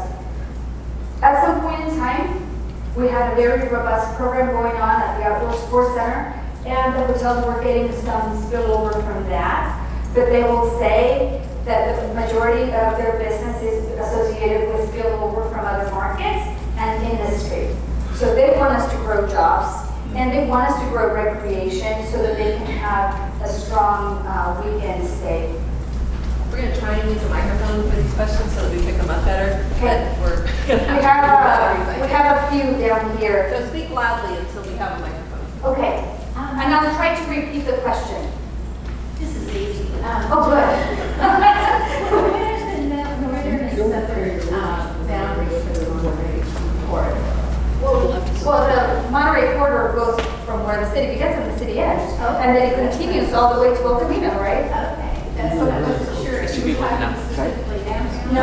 At some point in time, we had a very robust program going on at the Outdoor Sports Center, and the hotels were getting some spillover from that. But they will say that the majority of their business is associated with spillover from other markets and industry. So they want us to grow jobs, and they want us to grow recreation so that they can have a strong weekend stay. We're going to try and use a microphone for these questions so that we pick them up better. Okay. But we're going to have We have a few down here. So speak loudly until we have a microphone. Okay, and I'll try to repeat the question. This is easy. Oh, good. Where's the northern and southern boundaries for the Monterey corridor? Well, the Monterey corridor goes from where the city begins and the city ends, and then it continues all the way to El Camino, right? Okay, that's what I wasn't sure. If you were talking specifically downtown.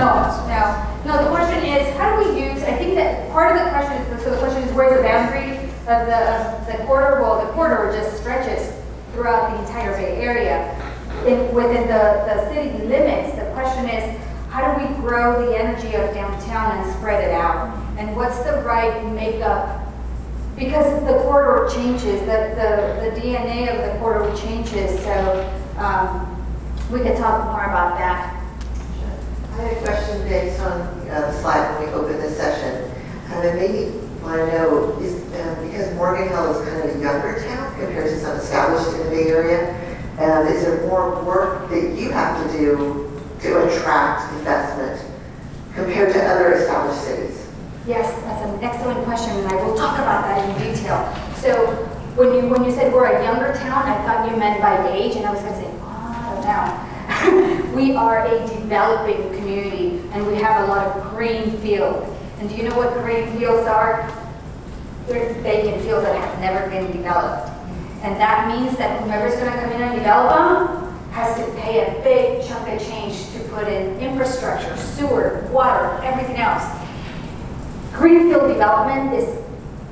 No, the question is, how do we use, I think that part of the question is, so the question is, where's the boundary of the corridor? Well, the corridor just stretches throughout the entire Bay Area. Within the city limits, the question is, how do we grow the energy of downtown and spread it out? And what's the right makeup? Because the corridor changes, the DNA of the corridor changes, so we could talk more about that. I had a question based on the slide when we opened the session. And then maybe want to know, is, because Morgan Hill is kind of a younger town compared to some established in the Bay Area, is there more work that you have to do to attract investment compared to other established cities? Yes, that's an excellent question, and I will talk about that in detail. So when you said we're a younger town, I thought you meant by age, and I was going to say, oh, no. We are a developing community, and we have a lot of green field. And do you know what green fields are? They're vacant fields that have never been developed. And that means that whoever's going to come in and develop them has to pay a big chunk of change to put in infrastructure, sewer, water, everything else. Greenfield development is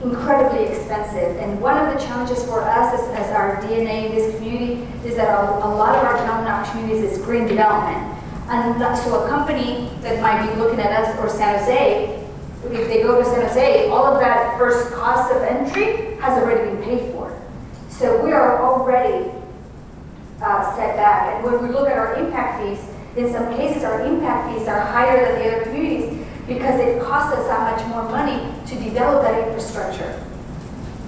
incredibly expensive, and one of the challenges for us as our DNA in this community is that a lot of our development communities is green development. And so a company that might be looking at us or San Jose, if they go to San Jose, all of that first cost of entry has already been paid for. So we are already set back. And when we look at our impact fees, in some cases our impact fees are higher than the other communities because it costs us that much more money to develop that infrastructure,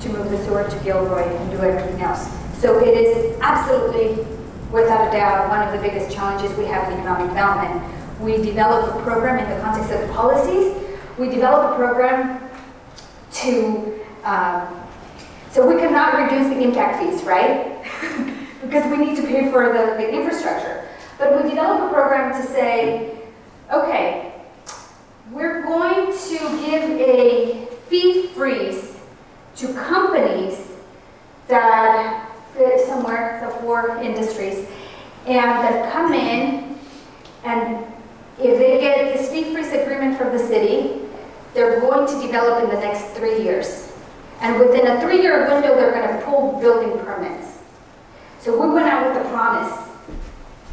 to move the sewer to Gilroy and do everything else. So it is absolutely, without a doubt, one of the biggest challenges we have in economic development. We develop a program in the context of policies. We develop a program to, so we cannot reduce the impact fees, right? Because we need to pay for the infrastructure. But we develop a program to say, okay, we're going to give a fee freeze to companies that fit somewhere, the 4 industries, and that come in, and if they get this fee freeze agreement from the city, they're going to develop in the next 3 years. And within a 3-year window, they're going to pull building permits. So we went out with a promise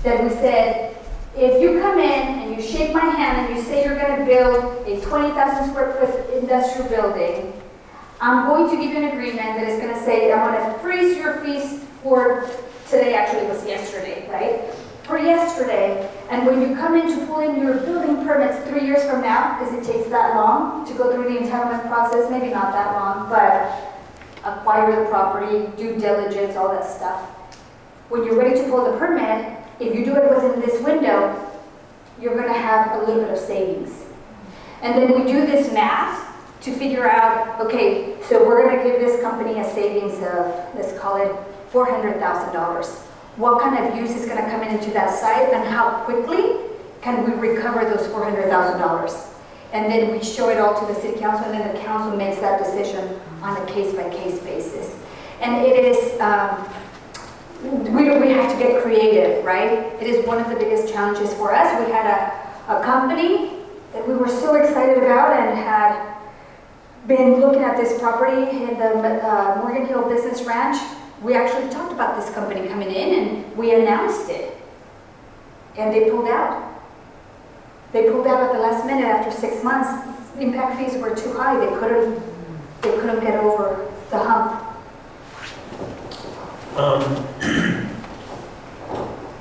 that we said, if you come in and you shake my hand and you say you're going to build a 20,000 square foot industrial building, I'm going to give you an agreement that is going to say, I'm going to freeze your fees for today, actually it was yesterday, right? For yesterday, and when you come in to pull in your building permits 3 years from now, because it takes that long to go through the entitlement process, maybe not that long, but acquire the property, due diligence, all that stuff. When you're ready to pull the permit, if you do it within this window, you're going to have a little bit of savings. And then we do this math to figure out, okay, so we're going to give this company a savings of, let's call it $400,000. What kind of use is going to come into that site, and how quickly can we recover those $400,000? And then we show it all to the city council, and then the council makes that decision on a case-by-case basis. And it is, we have to get creative, right? It is one of the biggest challenges for us. We had a company that we were so excited about and had been looking at this property in the Morgan Hill Business Ranch. We actually talked about this company coming in and we announced it. And they pulled out. They pulled out at the last minute after 6 months. Impact fees were too high. They couldn't get over the hump.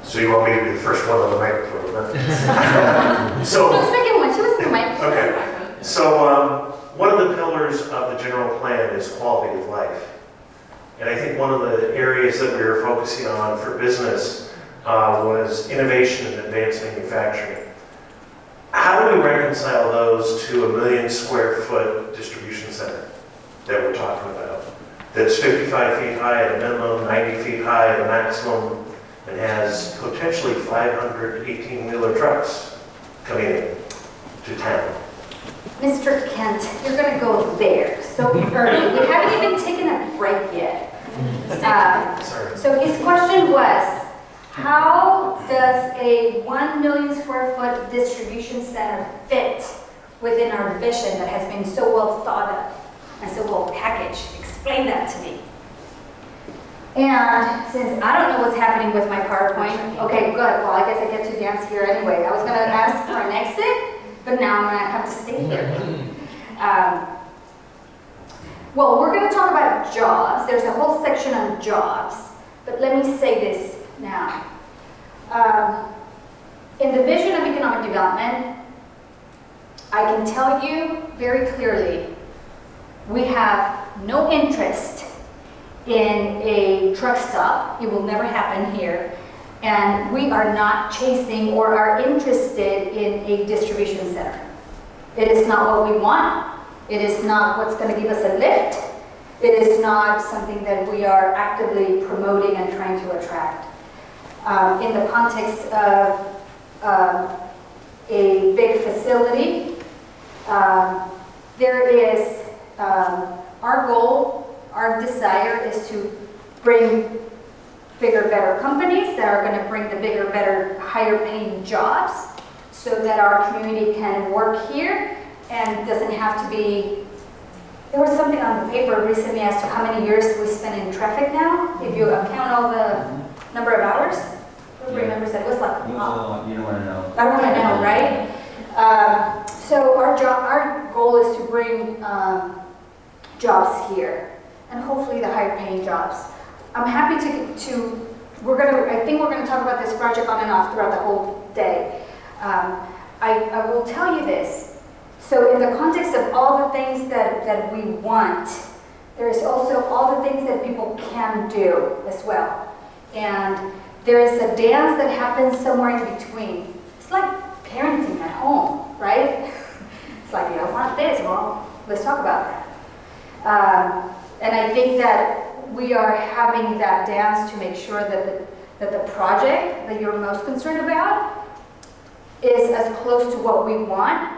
So you want me to be the first one on the microphone, huh? So, The second one, she was in the mic. okay. So one of the pillars of the general plan is quality of life. And I think one of the areas that we were focusing on for business was innovation and advanced manufacturing. How do we reconcile those to a 1 million square foot distribution center that we're talking about? That's 55 feet high at a minimum, 90 feet high at a maximum, and has potentially 500 18-wheeler trucks coming in to town. Mr. Kent, you're going to go there so early. We haven't even taken a break yet. Sorry. So his question was, how does a 1 million square foot distribution center fit within our vision that has been so well thought of and so well packaged? Explain that to me. And since I don't know what's happening with my PowerPoint, okay, good. Well, I guess I get to dance here anyway. I was going to ask for an exit, but now I'm going to have to stay here. Well, we're going to talk about jobs. There's a whole section on jobs, but let me say this now. In the vision of economic development, I can tell you very clearly, we have no interest in a truck stop. It will never happen here. And we are not chasing or are interested in a distribution center. It is not what we want. It is not what's going to give us a lift. It is not something that we are actively promoting and trying to attract. In the context of a big facility, there is our goal, our desire is to bring bigger, better companies that are going to bring the bigger, better, higher paying jobs so that our community can work here and doesn't have to be. There was something on the paper recently as to how many years we spend in traffic now, if you count all the number of hours. Who remembers that? It was like, You don't want to know. I don't want to know, right? So our goal is to bring jobs here, and hopefully the higher paying jobs. I'm happy I think we're gonna talk about this project on and off throughout the whole day. I will tell you this. So in the context of all the things that we want, there's also all the things that people can do as well. And there is a dance that happens somewhere in between. It's like parenting at home, right? It's like, you don't want this, well, let's talk about that. And I think that we are having that dance to make sure that the project that you're most concerned about is as close to what we want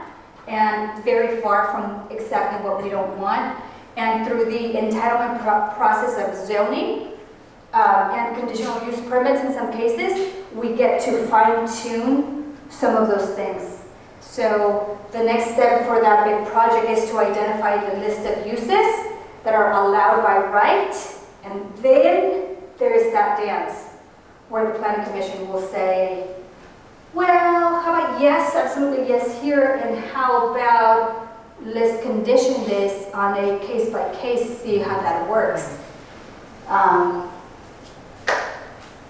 and very far from exactly what we don't want. And through the entitlement process of zoning and conditional use permits in some cases, we get to fine-tune some of those things. So the next step for that big project is to identify the list of uses that are allowed by right, and then there is that dance where the planning commission will say, well, how about yes, absolutely yes here, and how about let's condition this on a case-by-case, see how that works. I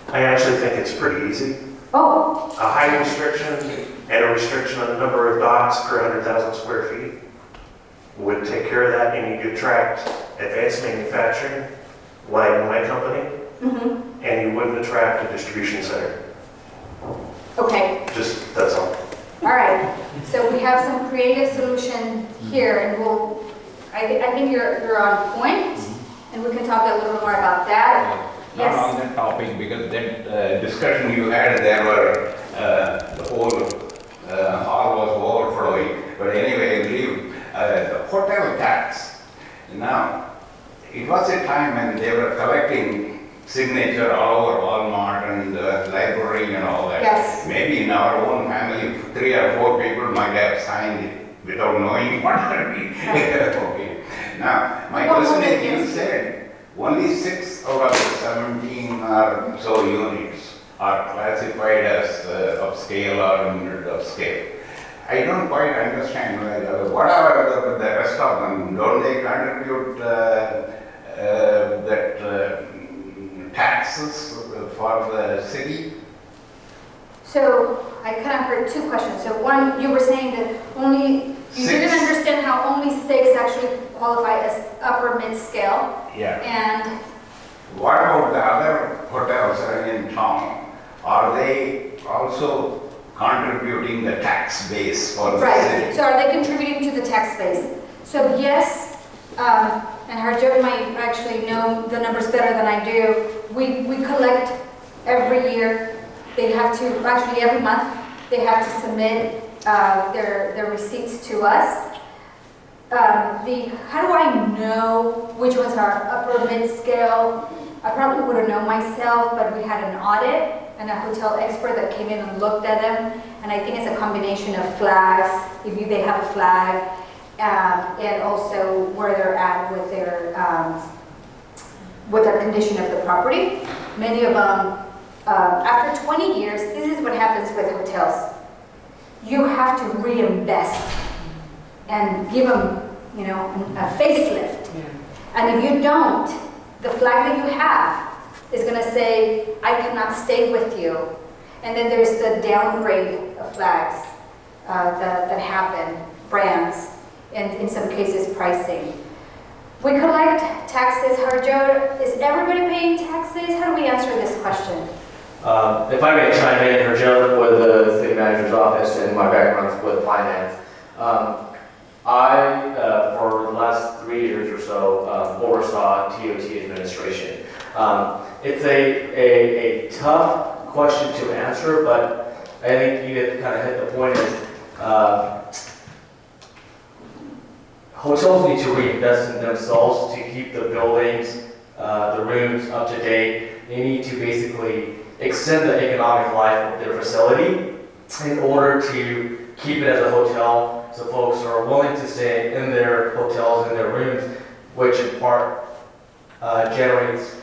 actually think it's pretty easy. Oh. A height restriction and a restriction on the number of docks per 100,000 square feet would take care of that, and you could attract advanced manufacturing like my company, and you wouldn't attract a distribution center. Okay. Just, that's all. All right. So we have some creative solution here, and I think you're on point, and we can talk a little bit more about that. Not on that topic, because that discussion you had, there were, the whole hall was overflowing. But anyway, I believe the hotel tax. Now, it was a time when they were collecting signature all over Walmart and the library and all that. Yes. Maybe in our own family, 3 or 4 people might have signed it without knowing what it means. Okay. Now, my question is, you said only 6 out of the 17 or so units are classified as upscale or mid-upscale. I don't quite understand what are the rest of them. Don't they contribute that taxes for the city? So I kind of heard 2 questions. So one, you were saying that you didn't understand how only 6 actually qualify as upper mid-scale. Yeah. And what about the other hotels in town? Are they also contributing the tax base for the right. city? So are they contributing to the tax base? So yes, and Harjot might actually know the numbers better than I do. We collect every year. They have to, actually every month, they have to submit their receipts to us. How do I know which ones are upper mid-scale? I probably would have known myself, but we had an audit and a hotel expert that came in and looked at them. And I think it's a combination of flags, they have a flag, and also where they're at with their condition of the property. Many of them, after 20 years, this is what happens with hotels. You have to reinvest and give them, a facelift. And if you don't, the flag that you have is going to say, I cannot stay with you. And then there's the downgrade of flags that happen. brands, and in some cases pricing. We collect taxes, Joe, is everybody paying taxes? How do we answer this question? If I may chime in for Joe with the city manager's office and my background with finance. I, for the last 3 years or so, oversaw TOT administration. It's a tough question to answer, but I think you kind of hit the point is, hotels need to reinvest in themselves to keep the buildings, the rooms up to date. They need to basically extend the economic life of their facility in order to keep it as a hotel, so folks are willing to stay in their hotels, in their rooms, which in part generates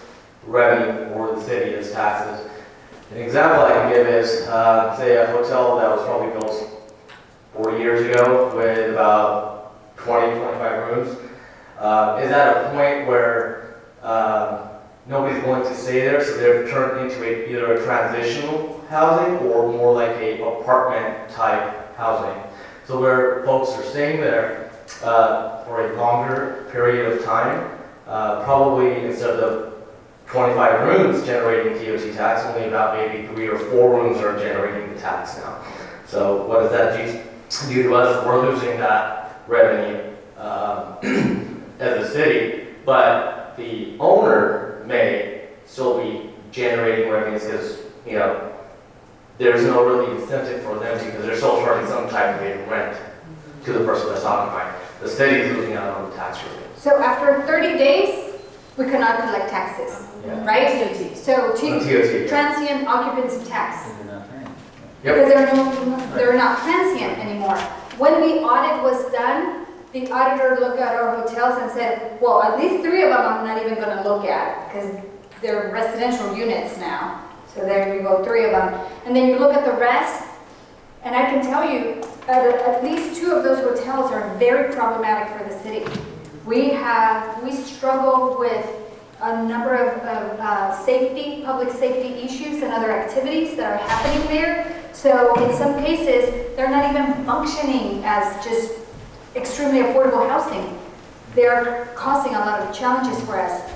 revenue for the city as taxes. An example I can give is, say a hotel that was probably built 40 years ago with about 20, 25 rooms, is at a point where nobody's willing to stay there, so they've turned into either a transitional housing or more like a apartment type housing. So where folks are staying there for a longer period of time, probably instead of 25 rooms generating TOT tax, only about maybe 3 or 4 rooms are generating the tax now. So what does that do to us? We're losing that revenue as a city, but the owner may still be generating revenues because, you know, there's no really incentive for them to, because they're still charging some type of a rent to the person that's occupying. The city is losing out on the tax rate. So after 30 days, we cannot collect taxes, right? TOT. So TOT. transient occupancy tax. Yep. Because they're not transient anymore. When the audit was done, the auditor looked at our hotels and said, well, at least 3 of them I'm not even going to look at because they're residential units now. So there you go, 3 of them. And then you look at the rest, and I can tell you, at least 2 of those hotels are very problematic for the city. We struggle with a number of public safety issues and other activities that are happening there. So in some cases, they're not even functioning as just extremely affordable housing. They're causing a lot of challenges for us.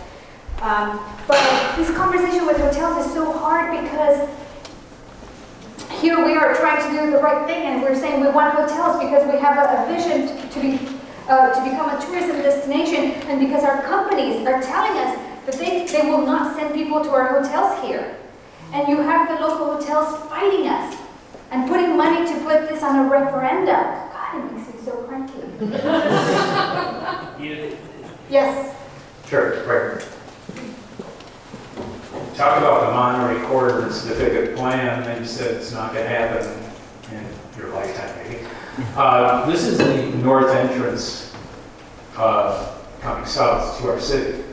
But this conversation with hotels is so hard because here we are trying to do the right thing and we're saying we want hotels because we have a vision to become a tourism destination and because our companies are telling us that they will not send people to our hotels here. And you have the local hotels fighting us and putting money to put this on a referendum. God, it makes me so cranky. Yes. Sure, right. Talk about the Monterey Corridor and specific plan, and you said it's not going to happen in your lifetime, maybe. This is the north entrance coming south to our city,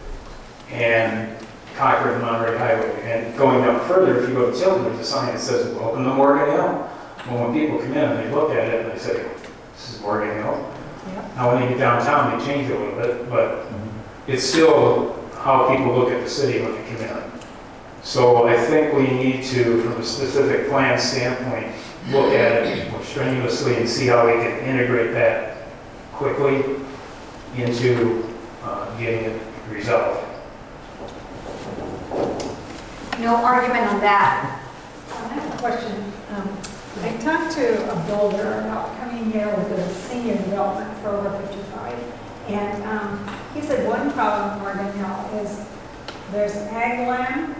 and Concord and Monterey Highway. And going down further, if you go to Tilton, there's a sign that says, welcome to Morgan Hill. Well, when people come in and they look at it and they say, this is Morgan Hill. Yeah. Now when they get downtown, they change it a little bit, but it's still how people look at the city when they come in. So I think we need to, from a specific plan standpoint, look at it more strenuously and see how we can integrate that quickly into getting it resolved. No argument on that. I have a question. I talked to a builder about coming here with a senior development for over 55, and he said one problem with Morgan Hill is there's ag land,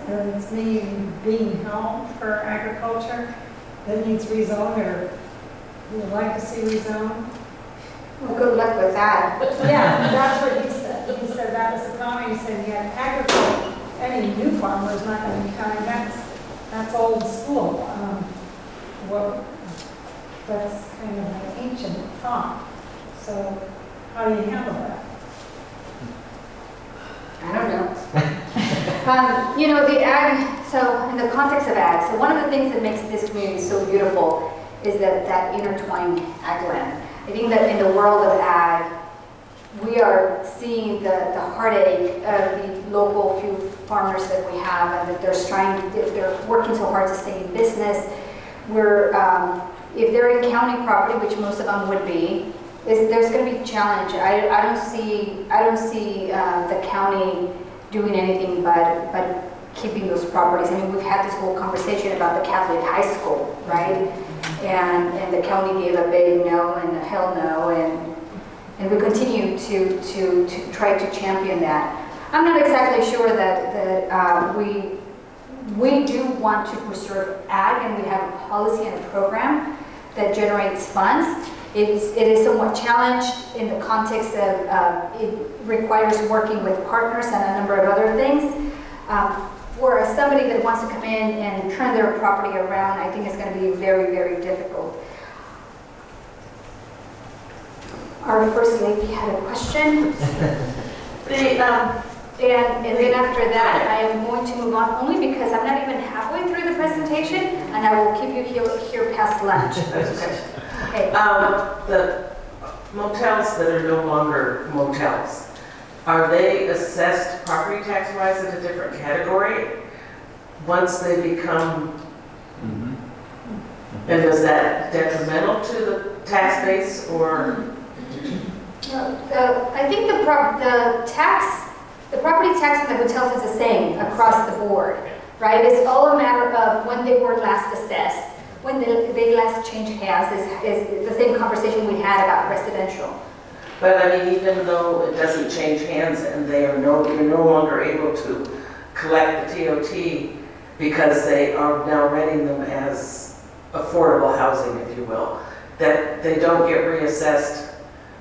and it's being held for agriculture that needs rezoned, or would like to see rezoned. Well, good luck with that. Yeah, that's what he said. He said that was the comment. He said, yeah, agriculture, any new farmer is not going to be counted. That's old school. Well, that's kind of an ancient thought. So how do you handle that? I don't know. You know, the ag, so in the context of ag, so one of the things that makes this community so beautiful is that intertwined ag land. I think that in the world of ag, we are seeing the heartache of the local few farmers that we have, and that they're working so hard to stay in business. We're if they're in county property, which most of them would be, there's going to be a challenge. I don't see the county doing anything but keeping those properties. I mean, we've had this whole conversation about the Catholic high school, right? And the county gave a big no and a hell no, and we continue to try to champion that. I'm not exactly sure that we do want to preserve ag, and we have a policy and a program that generates funds. It is somewhat challenged in the context of it requires working with partners and a number of other things. For somebody that wants to come in and turn their property around, I think it's going to be very, very difficult. Our first lady had a question. And then after that, I am going to move on only because I'm not even halfway through the presentation, and I will keep you here past lunch. Okay. The motels that are no longer motels, are they assessed property tax wise in a different category once they become, and is that detrimental to the tax base or? I think the property tax on the hotels is the same across the board, right? It's all a matter of when they were last assessed. When they last changed hands is the same conversation we had about residential. But I mean, even though it doesn't change hands and you're no longer able to collect the TOT because they are now renting them as affordable housing, if you will, that they don't get reassessed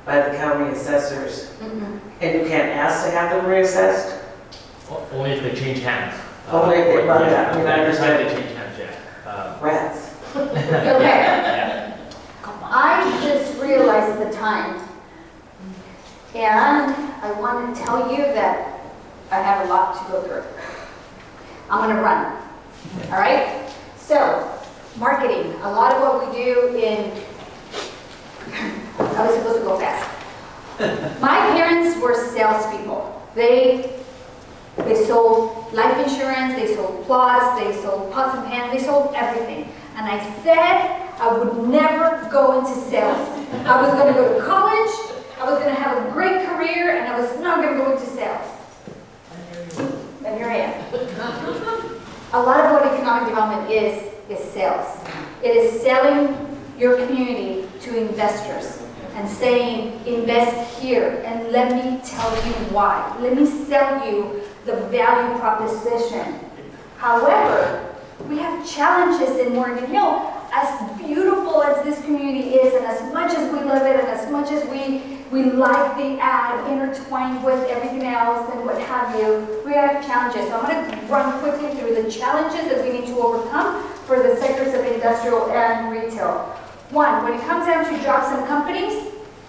by the county assessors. And you can't ask to have them reassessed? Only if they change hands. Only if they, well, yeah, I mean, I every time understand. they change hands, yeah. Rats. Okay. I just realized the time. And I want to tell you that I have a lot to go through. I'm going to run. All right? So, marketing. A lot of what we do in... I was supposed to go fast. My parents were salespeople. They sold life insurance, they sold plots, they sold pots and pans, they sold everything. And I said I would never go into sales. I was going to go to college, I was going to have a great career, and I was not going to go into sales. And here I am. A lot of what economic development is sales. It is selling your community to investors and saying, invest here, and let me tell you why. Let me sell you the value proposition. However, we have challenges in Morgan Hill. As beautiful as this community is, and as much as we love it, and as much as we like the ag intertwined with everything else and what have you, we have challenges. So I'm going to run quickly through the challenges that we need to overcome for the sectors of industrial and retail. One, when it comes down to jobs and companies,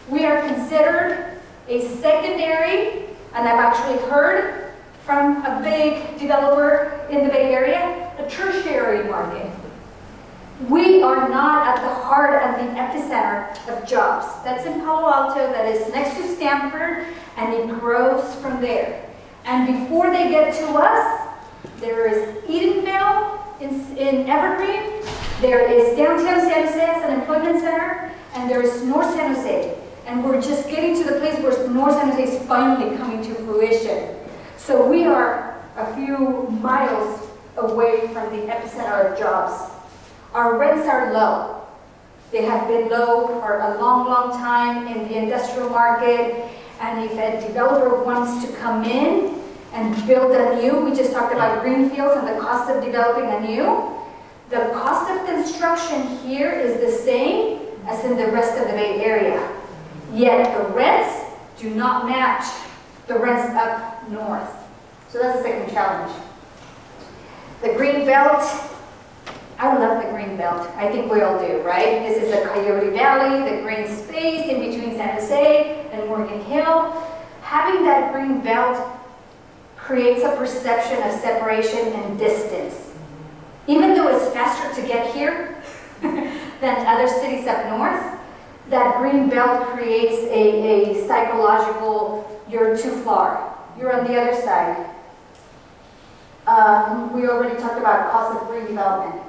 we are considered a secondary, and I've actually heard from a big developer in the Bay Area, a tertiary market. We are not at the heart and the epicenter of jobs. That's in Palo Alto, that is next to Stanford, and it grows from there. And before they get to us, there is Edenville in Evergreen, there is downtown San Jose as an employment center, and there is North San Jose. And we're just getting to the place where North San Jose is finally coming to fruition. So we are a few miles away from the epicenter of jobs. Our rents are low. They have been low for a long, long time in the industrial market. And if a developer wants to come in and build anew, we just talked about greenfields and the cost of developing anew. The cost of construction here is the same as in the rest of the Bay Area. Yet the rents do not match the rents up north. So that's the second challenge. The green belt. I love the green belt. I think we all do, right? This is the Coyote Valley, the green space in between San Jose and Morgan Hill. Having that green belt creates a perception of separation and distance. Even though it's faster to get here than other cities up north, that green belt creates a psychological, you're too far. You're on the other side. We already talked about cost of green development.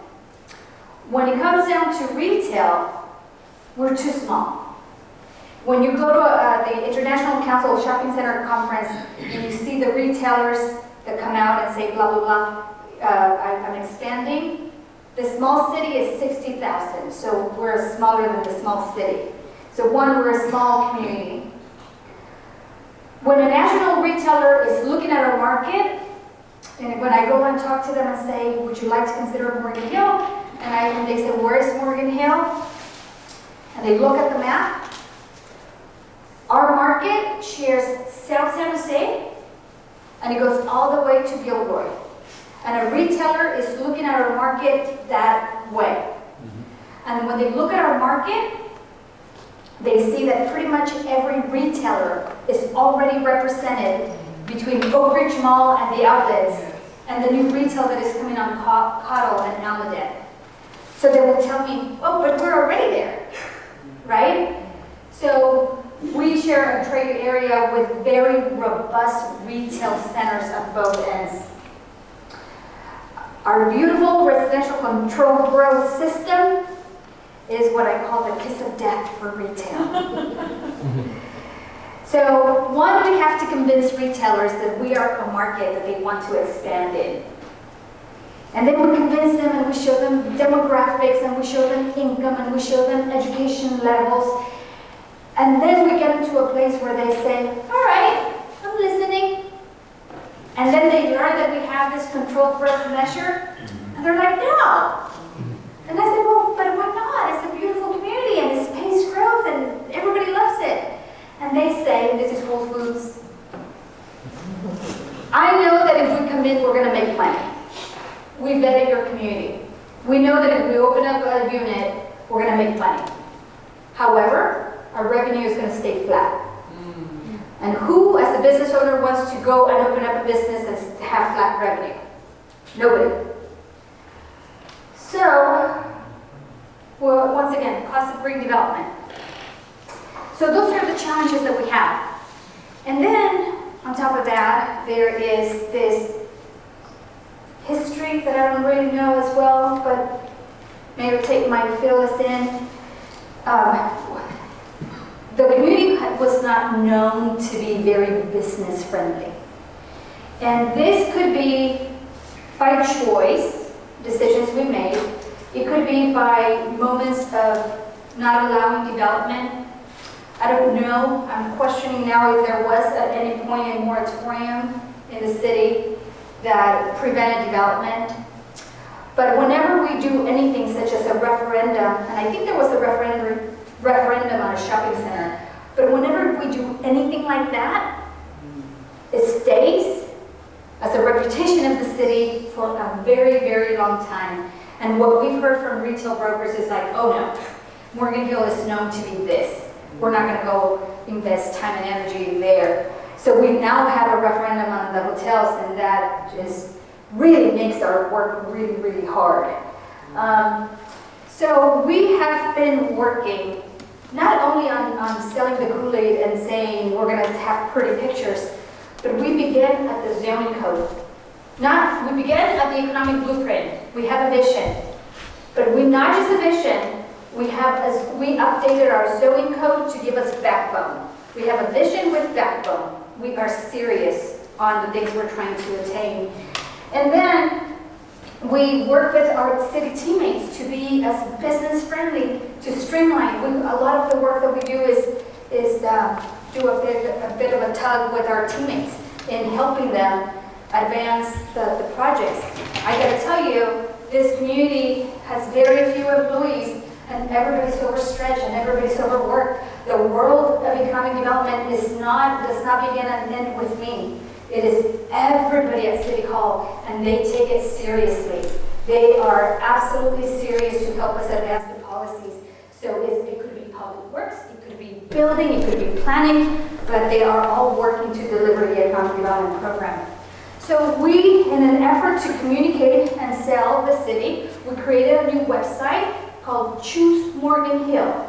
When it comes down to retail, we're too small. When you go to the International Council of Shopping Center Conference and you see the retailers that come out and say blah, blah, blah, I'm expanding, the small city is 60,000, so we're smaller than the small city. So one, we're a small community. When a national retailer is looking at our market, and when I go and talk to them and say, would you like to consider Morgan Hill? And they say, where is Morgan Hill? And they look at the map. Our market shares South San Jose, and it goes all the way to Gilroy. And a retailer is looking at our market that way. And when they look at our market, they see that pretty much every retailer is already represented between Oak Ridge Mall and the outlets and the new retail that is coming on Cottle and Almaden. So they will tell me, oh, but we're already there, right? So we share a trade area with very robust retail centers at both ends. Our beautiful residential control growth system is what I call the kiss of death for retail. So one, we have to convince retailers that we are a market that they want to expand in. And then we convince them and we show them demographics and we show them income and we show them education levels. And then we get them to a place where they say, all right, I'm listening. And then they learn that we have this controlled growth measure. And they're like, no. And I said, well, but why not? It's a beautiful community and it's paced growth and everybody loves it. And they say, this is Whole Foods. I know that if we come in, we're going to make money. We vetted your community. We know that if we open up a unit, we're going to make money. However, our revenue is going to stay flat. And who, as a business owner, wants to go and open up a business and have flat revenue? Nobody. So, well, once again, cost of redevelopment. So those are the challenges that we have. And then, on top of that, there is this history that I don't really know as well, but Mayor Tate might fill us in. The community was not known to be very business friendly. And this could be by choice, decisions we made. It could be by moments of not allowing development. I don't know. I'm questioning now if there was at any point a moratorium in the city that prevented development. But whenever we do anything such as a referendum, and I think there was a referendum on a shopping center, but whenever we do anything like that, it stays as a reputation of the city for a very, very long time. And what we've heard from retail brokers is like, oh no, Morgan Hill is known to be this. We're not going to go invest time and energy there. So we now have a referendum on the hotels, and that just really makes our work really, really hard. So we have been working not only on selling the Kool-Aid and saying we're going to have pretty pictures, but we begin at the zoning code. We begin at the economic blueprint. We have a vision, but we not just a vision. We updated our zoning code to give us backbone. We have a vision with backbone. We are serious on the things we're trying to attain. And then we work with our city teammates to be as business friendly, to streamline. A lot of the work that we do is do a bit of a tug with our teammates in helping them advance the projects. I gotta tell you, this community has very few employees and everybody's overstretched and everybody's overworked. The world of economic development does not begin and end with me. It is everybody at City Hall, and they take it seriously. They are absolutely serious to help us advance the policies. So it could be public works, it could be building, it could be planning, but they are all working to deliver the economic development program. So we, in an effort to communicate and sell the city, we created a new website called Choose Morgan Hill.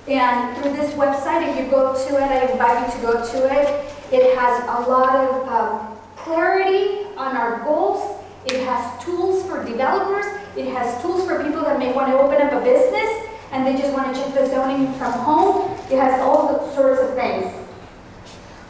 And through this website, if you go to it, I invite you to go to it. It has a lot of clarity on our goals It has tools for developers. It has tools for people that may want to open up a business and they just want to check the zoning from home. It has all the sorts of things.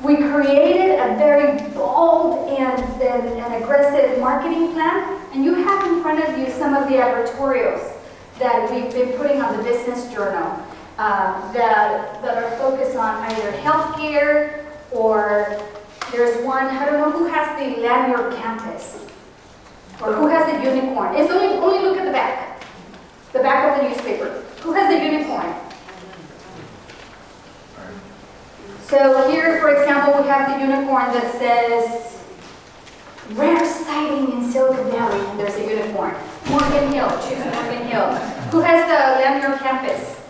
We created a very bold and aggressive marketing plan, and you have in front of you some of the advertorials that we've been putting on the Business Journal that are focused on either healthcare or there's one, I don't know who has the Lanyard Campus or who has the unicorn. It's only look at the back of the newspaper. Who has the unicorn? So here, for example, we have the unicorn that says, rare sighting in Silicon Valley, and there's a unicorn. Morgan Hill, choose Morgan Hill. Who has the Lanyard Campus?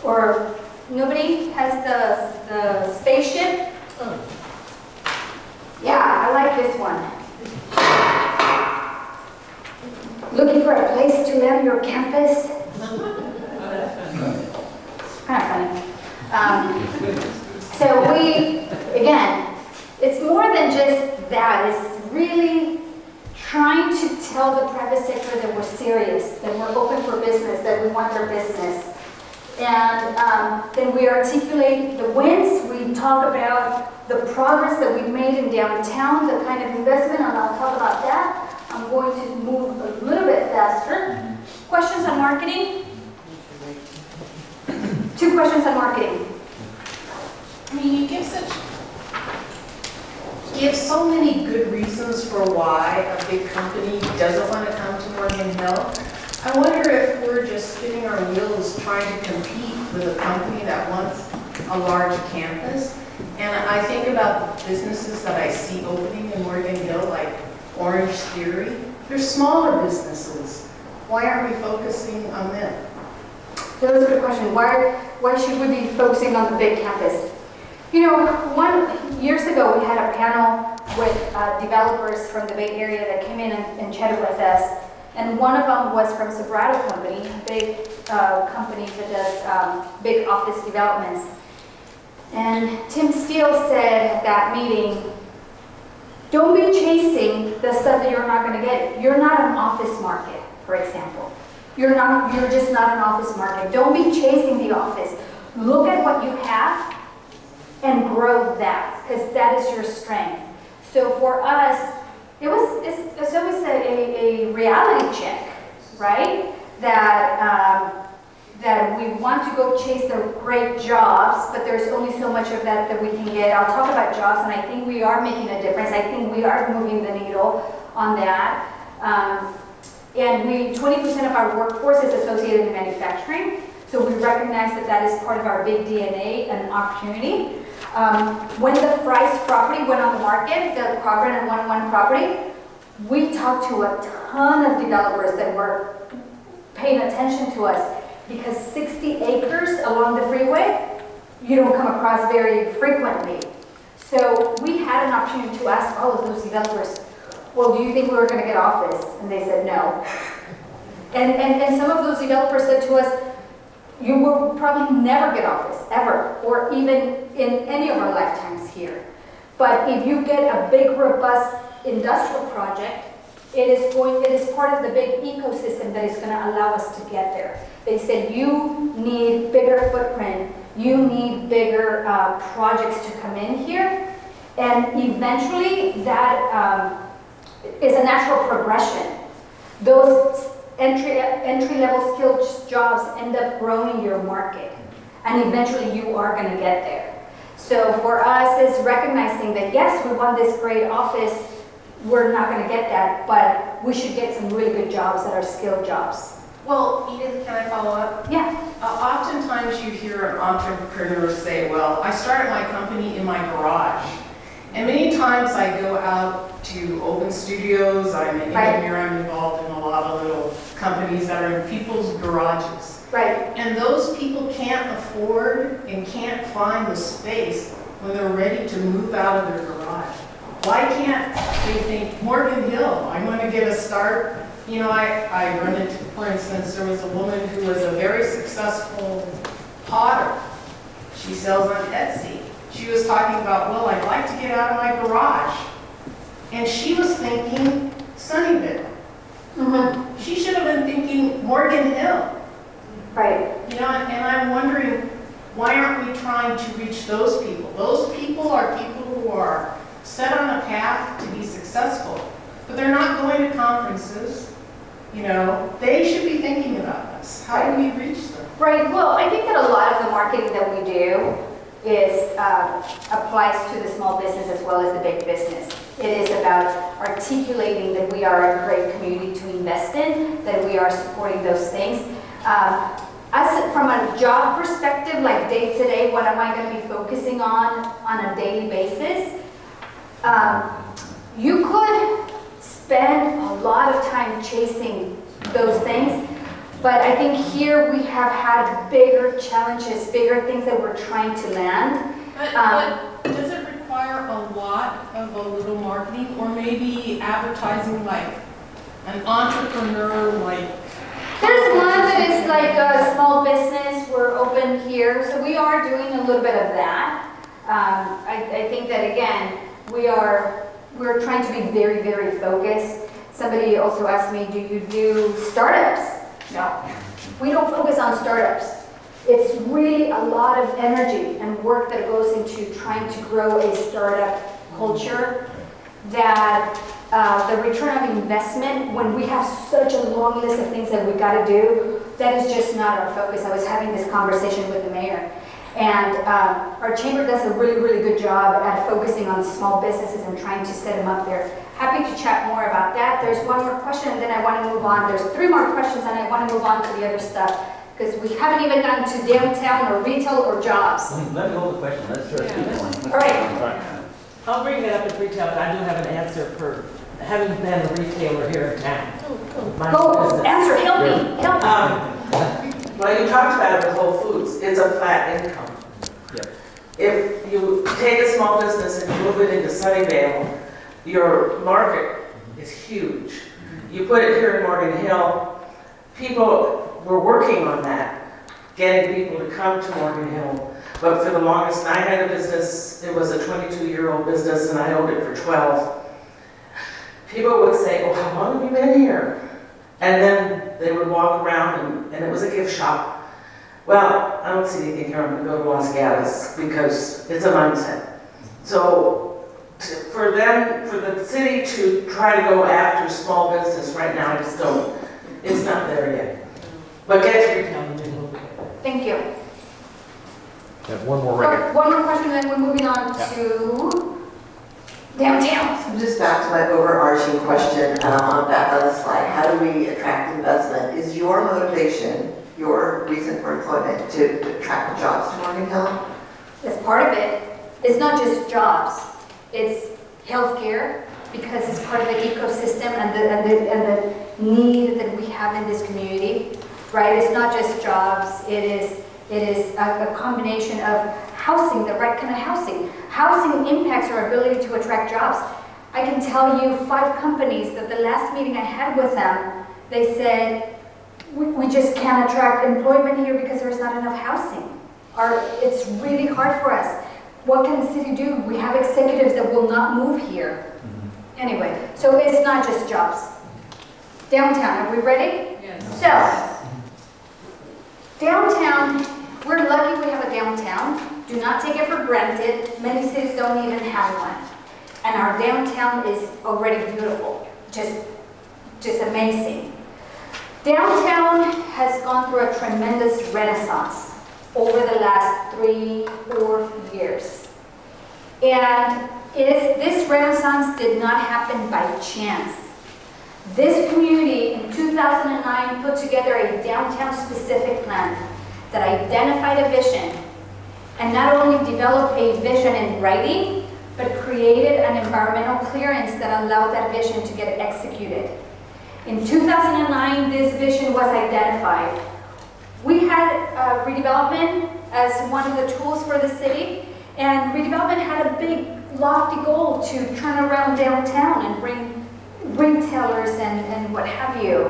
Or nobody has the spaceship? Yeah, I like this one. Looking for a place to land your campus? Kind of funny. So again, it's more than just that. It's really trying to tell the private sector that we're serious, that we're open for business, that we want their business. And then we articulate the wins. We talk about the progress that we've made in downtown, the kind of investment, and I'll talk about that. I'm going to move a little bit faster. Questions on marketing? 2 questions on marketing. I mean, you give so many good reasons for why a big company doesn't want to come to Morgan Hill. I wonder if we're just spinning our wheels trying to compete with a company that wants a large campus. And I think about the businesses that I see opening in Morgan Hill, like Orange Theory. They're smaller businesses. Why aren't we focusing on them? So that's a good question. Why should we be focusing on the big campus? You know, years ago we had a panel with developers from the Bay Area that came in and chatted with us. And one of them was from Sobrato Company, a big company that does big office developments. And Tim Steele said at that meeting, don't be chasing the stuff that you're not going to get. You're not an office market, for example. You're just not an office market. Don't be chasing the office. Look at what you have and grow that, because that is your strength. So for us, it's always a reality check, right? That we want to go chase the great jobs, but there's only so much of that we can get. I'll talk about jobs, and I think we are making a difference. I think we are moving the needle on that. And 20% of our workforce is associated in manufacturing, so we recognize that is part of our big DNA and opportunity. When the Fry's property went on the market, the Cochrane and 101 property, we talked to a ton of developers that were paying attention to us, because 60 acres along the freeway, you don't come across very frequently. So we had an opportunity to ask all of those developers, well, do you think we were going to get office? And they said no. And some of those developers said to us, you will probably never get office, ever, or even in any of our lifetimes here. But if you get a big, robust industrial project, it is part of the big ecosystem that is going to allow us to get there. They said you need bigger footprint, you need bigger projects to come in here, and eventually that is a natural progression. Those entry-level skilled jobs end up growing your market, and eventually you are going to get there. So for us, it's recognizing that yes, we want this great office, we're not going to get that, but we should get some really good jobs that are skilled jobs. Well, Edith, can I follow up? Yeah. Oftentimes you hear an entrepreneur say, well, I started my company in my garage. And many times I go out to open studios, I'm an engineer, I'm involved in a lot of little companies that are in people's garages. Right. And those people can't afford and can't find the space when they're ready to move out of their garage. Why can't they think, Morgan Hill, I want to get a start? You know, I run into, for instance, there was a woman who was a very successful potter. She sells on Etsy. She was talking about, well, I'd like to get out of my garage. and she was thinking Sunnyvale. Mm-hmm. She should have been thinking Morgan Hill. Right. You know, and I'm wondering, why aren't we trying to reach those people? Those people are people who are set on a path to be successful, but they're not going to conferences. You know, they should be thinking about us. How do we reach them? Right, well, I think that a lot of the marketing that we do is, applies to the small business as well as the big business. It is about articulating that we are a great community to invest in, that we are supporting those things. From a job perspective, like day to day, what am I going to be focusing on a daily basis? You could spend a lot of time chasing those things, but I think here we have had bigger challenges, bigger things that we're trying to land. But does it require a lot of a little marketing, or maybe advertising like an entrepreneur, like? There's one that is like a small business, we're open here, so we are doing a little bit of that. I think that again, we're trying to be very, very focused. Somebody also asked me, do you do startups? No, we don't focus on startups. It's really a lot of energy and work that goes into trying to grow a startup culture that the return of investment, when we have such a long list of things that we got to do, that is just not our focus. I was having this conversation with the mayor, and our chamber does a really, really good job at focusing on small businesses and trying to set them up there. Happy to chat more about that. There's one more question, and then I want to move on. There's 3 more questions, and I want to move on to the other stuff, because we haven't even gotten to downtown or retail or jobs. Let me hold the question, let's start keep going. All right. I'll bring it up at retail, but I do have an answer for having been a retailer here in town. Go, answer, help me, help me. Well, you talked about it with Whole Foods, it's a flat income. Yep. If you take a small business and move it into Sunnyvale, your market is huge. You put it here in Morgan Hill, people were working on that, getting people to come to Morgan Hill. But for the longest, I had a business, it was a 22-year-old business, and I owned it for 12. People would say, oh, how long have you been here? And then they would walk around, and it was a gift shop. Well, I don't see anything here, I'm gonna go to Los Gatos, because it's a mindset. So, for the city to try to go after small business right now, I just don't, it's not there yet. But get to retail and then we'll be there. Thank you. One more record. One more question, then we're moving on to downtown. Just back to my overarching question on back on the slide. How do we attract investment? Is your motivation, your reason for employment, to attract jobs to Morgan Hill? As part of it, it's not just jobs. It's healthcare, because it's part of the ecosystem and the need that we have in this community, right? It's not just jobs. It is a combination of housing, the right kind of housing. Housing impacts our ability to attract jobs. I can tell you 5 companies that the last meeting I had with them, they said, we just can't attract employment here because there's not enough housing. It's really hard for us. What can the city do? We have executives that will not move here. Anyway, so it's not just jobs. Downtown, are we ready? Yes. So, downtown, we're lucky we have a downtown. Do not take it for granted. Many cities don't even have one. And our downtown is already beautiful, just amazing. Downtown has gone through a tremendous renaissance over the last 3-4 years. And this renaissance did not happen by chance. This community in 2009 put together a downtown specific plan that identified a vision and not only developed a vision in writing, but created an environmental clearance that allowed that vision to get executed. In 2009, this vision was identified. We had redevelopment as one of the tools for the city, and redevelopment had a big, lofty goal to turn around downtown and bring retailers and what have you.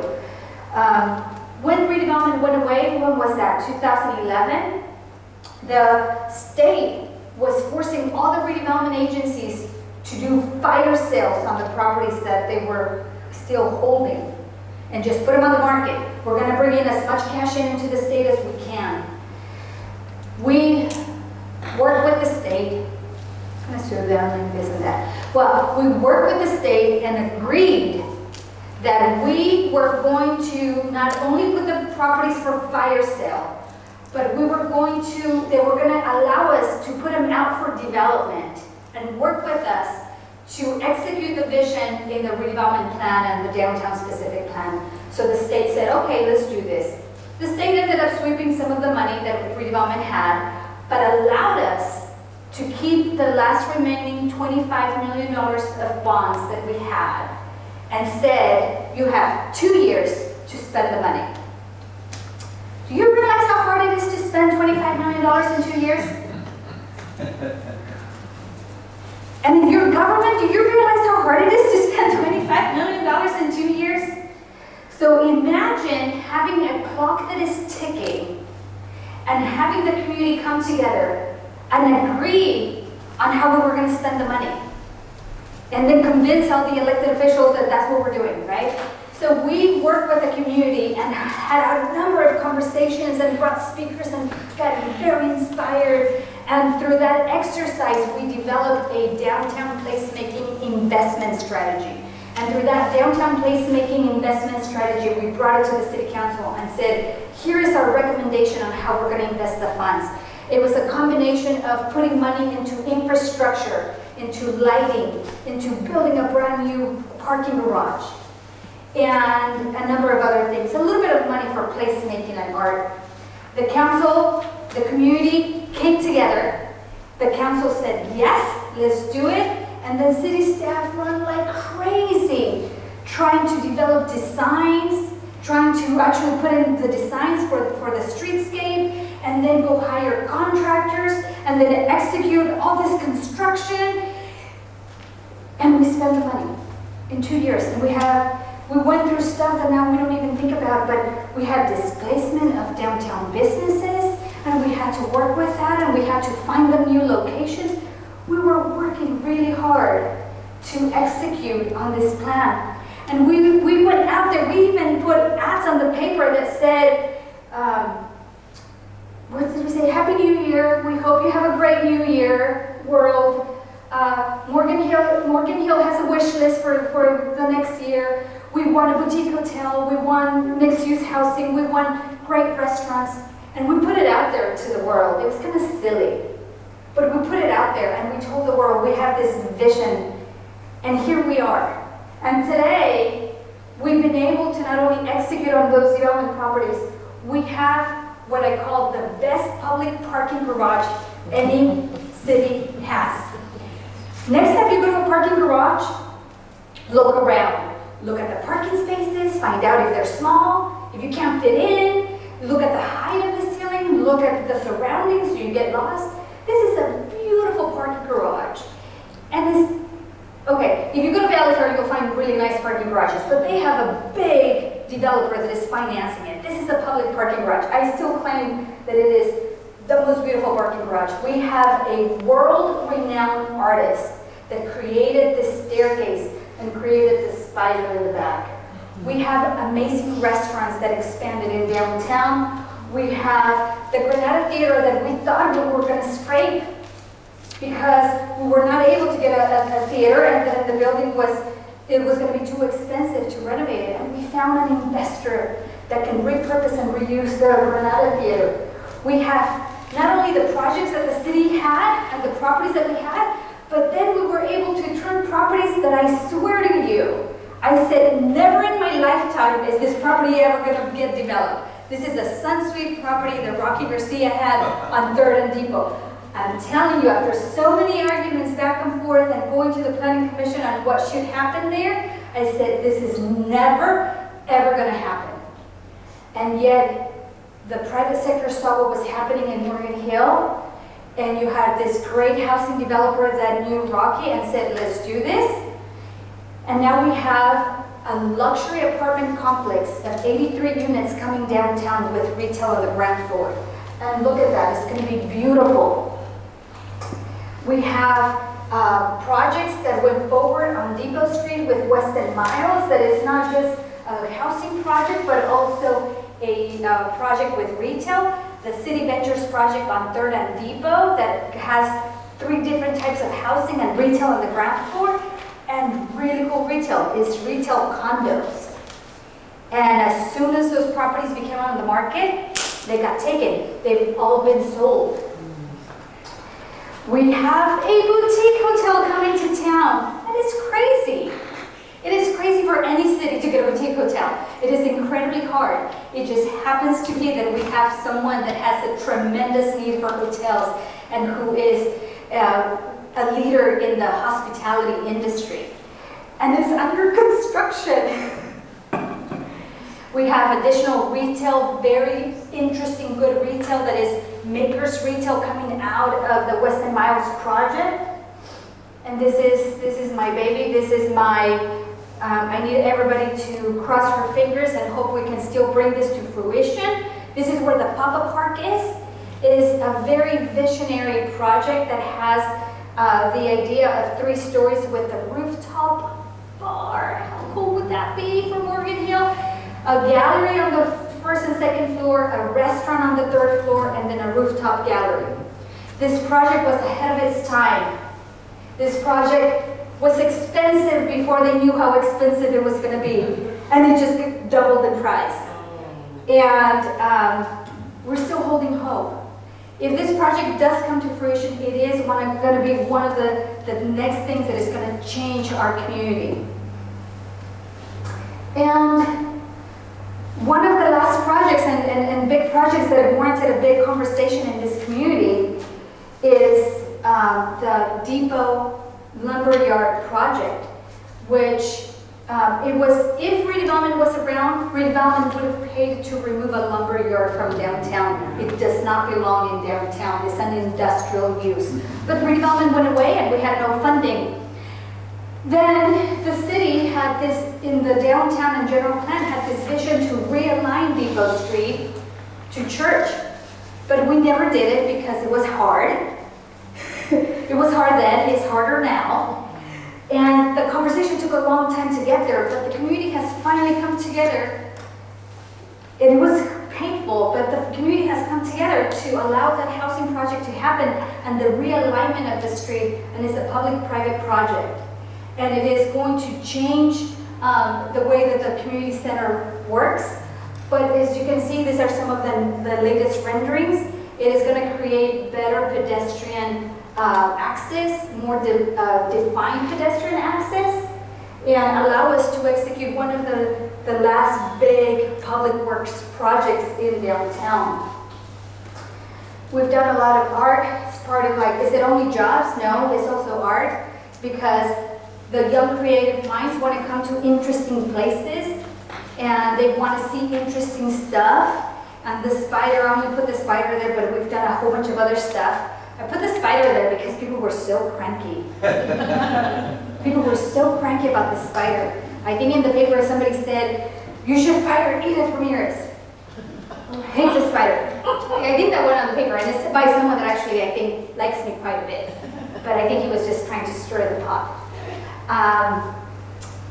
When redevelopment went away, when was that? 2011? The state was forcing all the redevelopment agencies to do fire sales on the properties that they were still holding and just put them on the market. We're going to bring in as much cash into the state as we can. We work with the state. I'm going to sue them and this and that. Well, we worked with the state and agreed that we were going to not only put the properties for fire sale, but they were going to allow us to put them out for development and work with us to execute the vision in the redevelopment plan and the downtown specific plan. So the state said, okay, let's do this. The state ended up sweeping some of the money that redevelopment had, but allowed us to keep the last remaining $25 million of bonds that we had, and said, you have 2 years to spend the money. Do you realize how hard it is to spend $25 million in 2 years? And in your government, do you realize how hard it is to spend $25 million in 2 years? So imagine having a clock that is ticking and having the community come together and agree on how we were going to spend the money. And then convince all the elected officials that that's what we're doing, right? So we worked with the community and had a number of conversations and brought speakers and got very inspired. And through that exercise, we developed a downtown placemaking investment strategy. And through that downtown placemaking investment strategy, we brought it to the city council and said, here is our recommendation on how we're going to invest the funds. It was a combination of putting money into infrastructure, into lighting, into building a brand new parking garage, and a number of other things. A little bit of money for placemaking and art. The council, the community came together. The council said, yes, let's do it. And then city staff run like crazy, trying to develop designs, trying to actually put in the designs for the streetscape, and then go hire contractors, and then execute all this construction. And we spent the money in 2 years. And we went through stuff that now we don't even think about, but we had displacement of downtown businesses, and we had to work with that, and we had to find them new locations. We were working really hard to execute on this plan. And we went out there, we even put ads on the paper that said, what did we say? Happy New Year. We hope you have a great New Year, world. Morgan Hill has a wish list for the next year. We want a boutique hotel. We want mixed-use housing. We want great restaurants. And we put it out there to the world. It was kind of silly. But we put it out there and we told the world we have this vision. And here we are. And today, we've been able to not only execute on those development properties, we have what I call the best public parking garage any city has. Next time you go to a parking garage, look around. Look at the parking spaces, find out if they're small, if you can't fit in, look at the height of the ceiling, look at the surroundings so you get lost. This is a beautiful parking garage. And this, okay, if you go to Valley Fair, you'll find really nice parking garages, but they have a big developer that is financing it. This is a public parking garage. I still claim that it is the most beautiful parking garage. We have a world-renowned artist that created this staircase and created this spider in the back. We have amazing restaurants that expanded in downtown. We have the Granada Theater that we thought we were going to scrape because we were not able to get a theater, and then the building was going to be too expensive to renovate it. And we found an investor that can repurpose and reuse the Granada Theater. We have not only the projects that the city had and the properties that we had, but then we were able to turn properties that I swear to you, I said, never in my lifetime is this property ever going to get developed. This is a SunSuite property that Rocky Garcia had on 3rd and Depot. I'm telling you, after so many arguments back and forth and going to the Planning Commission on what should happen there, I said, this is never, ever going to happen. And yet, the private sector saw what was happening in Morgan Hill, and you had this great housing developer that knew Rocky and said, let's do this. And now we have a luxury apartment complex of 83 units coming downtown with retail on the ground floor. And look at that, it's going to be beautiful. We have projects that went forward on Depot Street with Weston Miles, that is not just a housing project, but also a project with retail. The City Ventures project on 3rd and Depot that has 3 different types of housing and retail on the ground floor. And really cool retail is retail condos. And as soon as those properties became on the market, they got taken. They've all been sold. We have a boutique hotel coming to town. That is crazy. It is crazy for any city to get a boutique hotel. It is incredibly hard. It just happens to be that we have someone that has a tremendous need for hotels and who is a leader in the hospitality industry. And it's under construction. We have additional retail, very interesting, good retail that is Makers Retail coming out of the Weston Miles project. And this is my baby. This is my, I need everybody to cross her fingers and hope we can still bring this to fruition. This is where the Papa Park is. It is a very visionary project that has the idea of 3 stories with a rooftop bar. How cool would that be for Morgan Hill? A gallery on the 1st and 2nd floor, a restaurant on the 3rd floor, and then a rooftop gallery. This project was ahead of its time. This project was expensive before they knew how expensive it was going to be. And it just doubled in price. And we're still holding hope. If this project does come to fruition, it is going to be one of the next things that is going to change our community. And one of the last projects and big projects that have warranted a big conversation in this community is the Depot Lumberyard project, which it was, if redevelopment was around, redevelopment would have paid to remove a lumberyard from downtown. It does not belong in downtown. It's an industrial use. But redevelopment went away and we had no funding. Then the city had this, in the downtown and general plan, had this vision to realign Depot Street to Church. But we never did it because it was hard. It was hard then, it's harder now. And the conversation took a long time to get there, but the community has finally come together. And it was painful, but the community has come together to allow that housing project to happen and the realignment of the street, and it's a public-private project. And it is going to change the way that the community center works. But as you can see, these are some of the latest renderings. It is going to create better pedestrian access, more defined pedestrian access, and allow us to execute one of the last big public works projects in downtown. We've done a lot of art. It's part of like, is it only jobs? No, it's also art, because the young creative minds want to come to interesting places and they want to see interesting stuff. And the spider, I only put the spider there, but we've done a whole bunch of other stuff. I put the spider there because people were so cranky. People were so cranky about the spider. I think in the paper somebody said, you should fire Edith Ramirez. I hate the spider. I think that went on the paper, and it's by someone that actually I think likes me quite a bit. But I think he was just trying to stir the pot.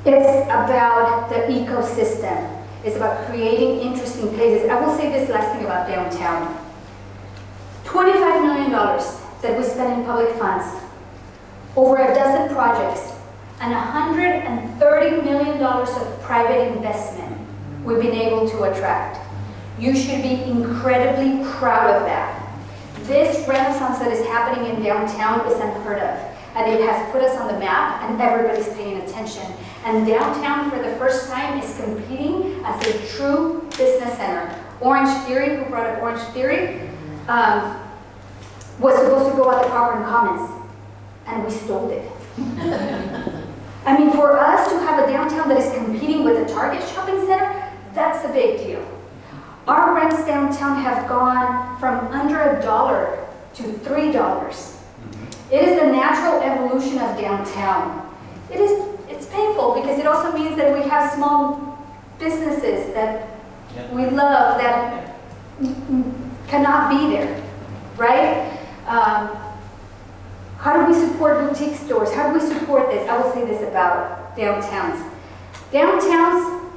It's about the ecosystem. It's about creating interesting places. I will say this last thing about downtown. $25 million that we spend in public funds, over a dozen projects, and $130 million of private investment we've been able to attract. You should be incredibly proud of that. This renaissance that is happening in downtown is unheard of, and it has put us on the map, and everybody's paying attention. And downtown, for the first time, is competing as a true business center. Orange Theory, who brought up Orange Theory, was supposed to go at the Cochrane Commons, and we stole it. I mean, for us to have a downtown that is competing with the Target shopping center, that's a big deal. Our rents downtown have gone from under $1 to $3. It is the natural evolution of downtown. It's painful because it also means that we have small businesses that we love that cannot be there, right? How do we support boutique stores? How do we support this? I will say this about downtowns. Downtowns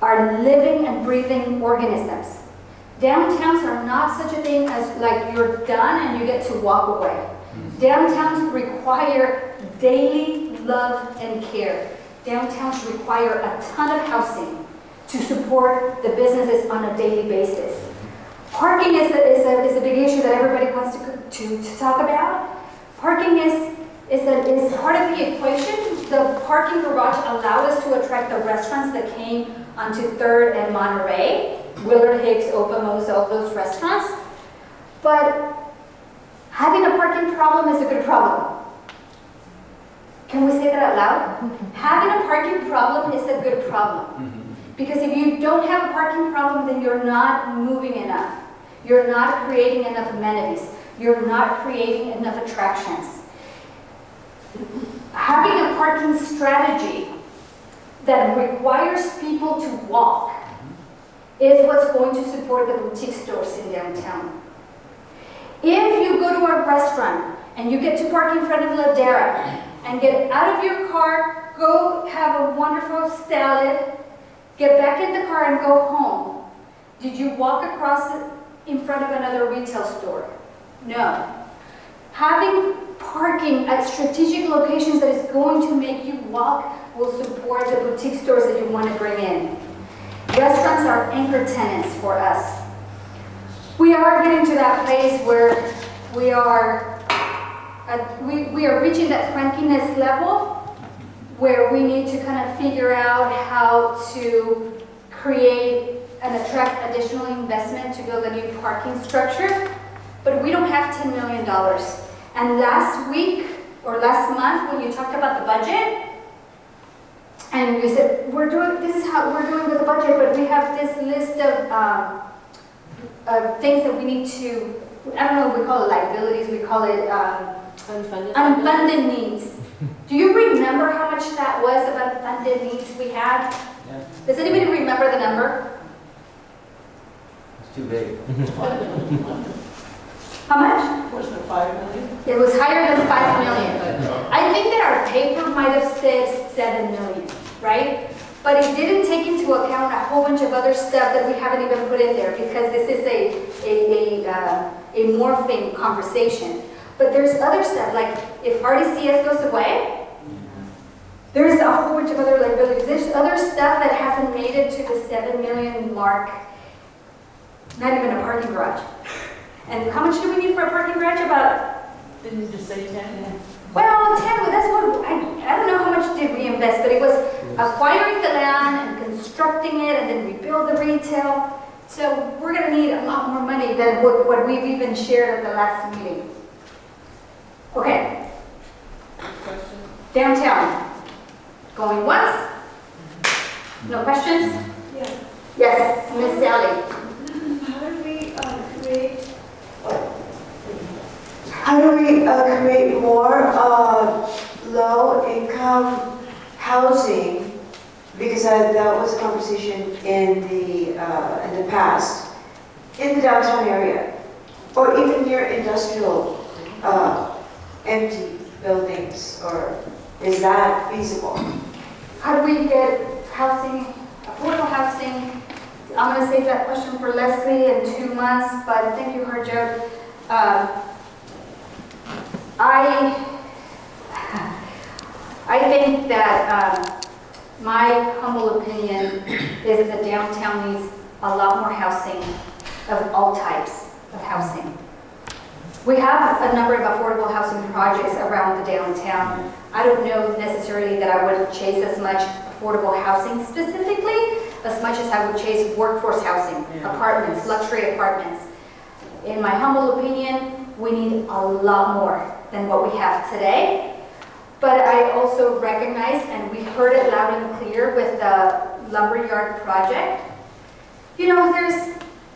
are living and breathing organisms. Downtowns are not such a thing as like you're done and you get to walk away. Downtowns require daily love and care. Downtowns require a ton of housing to support the businesses on a daily basis. Parking is a big issue that everybody wants to talk about. Parking is part of the equation. The parking garage allowed us to attract the restaurants that came onto 3rd and Monterey, Willard Hicks, Opamos, all those restaurants. But having a parking problem is a good problem. Can we say that out loud? Having a parking problem is a good problem. Because if you don't have a parking problem, then you're not moving enough. You're not creating enough amenities. You're not creating enough attractions. Having a parking strategy that requires people to walk is what's going to support the boutique stores in downtown. If you go to a restaurant and you get to park in front of Ladera and get out of your car, go have a wonderful salad, get back in the car and go home, did you walk across in front of another retail store? No. Having parking at strategic locations that is going to make you walk will support the boutique stores that you want to bring in. Restaurants are anchor tenants for us. We are getting to that place where we are reaching that crankiness level where we need to kind of figure out how to create and attract additional investment to build a new parking structure. But we don't have $10 million. And last week or last month when you talked about the budget, and you said, this is how we're doing with the budget, but we have this list of things that we need to, I don't know what we call it, liabilities, we call it unfunded needs. Do you remember how much that was of unfunded needs we had? Yeah. Does anybody remember the number? It's too big. How much? Wasn't it 5 million? It was higher than 5 million. I think that our paper might have said 7 million, right? But it didn't take into account a whole bunch of other stuff that we haven't even put in there because this is a morphing conversation. But there's other stuff, like if RDCS goes away, there's a whole bunch of other liabilities. There's other stuff that hasn't made it to the 7 million mark, not even a parking garage. And how much do we need for a parking garage? About, Didn't you just say 10? well, 10, that's what, I don't know how much did we invest, but it was acquiring the land and constructing it and then rebuild the retail. So we're gonna need a lot more money than what we've even shared at the last meeting. Okay. Downtown. Going once? No questions? Yeah. Yes, Miss Sally. How do we create more low-income housing? Because that was a conversation in the past, in the downtown area, or even near industrial empty buildings, or is that feasible? How do we get housing, affordable housing? I'm going to save that question for Leslie in 2 months, but thank you, Harjot. I think that my humble opinion is that downtown needs a lot more housing of all types of housing. We have a number of affordable housing projects around the downtown. I don't know necessarily that I would chase as much affordable housing specifically, as much as I would chase workforce housing, apartments, luxury apartments. In my humble opinion, we need a lot more than what we have today. But I also recognize, and we heard it loud and clear with the lumberyard project, you know, there's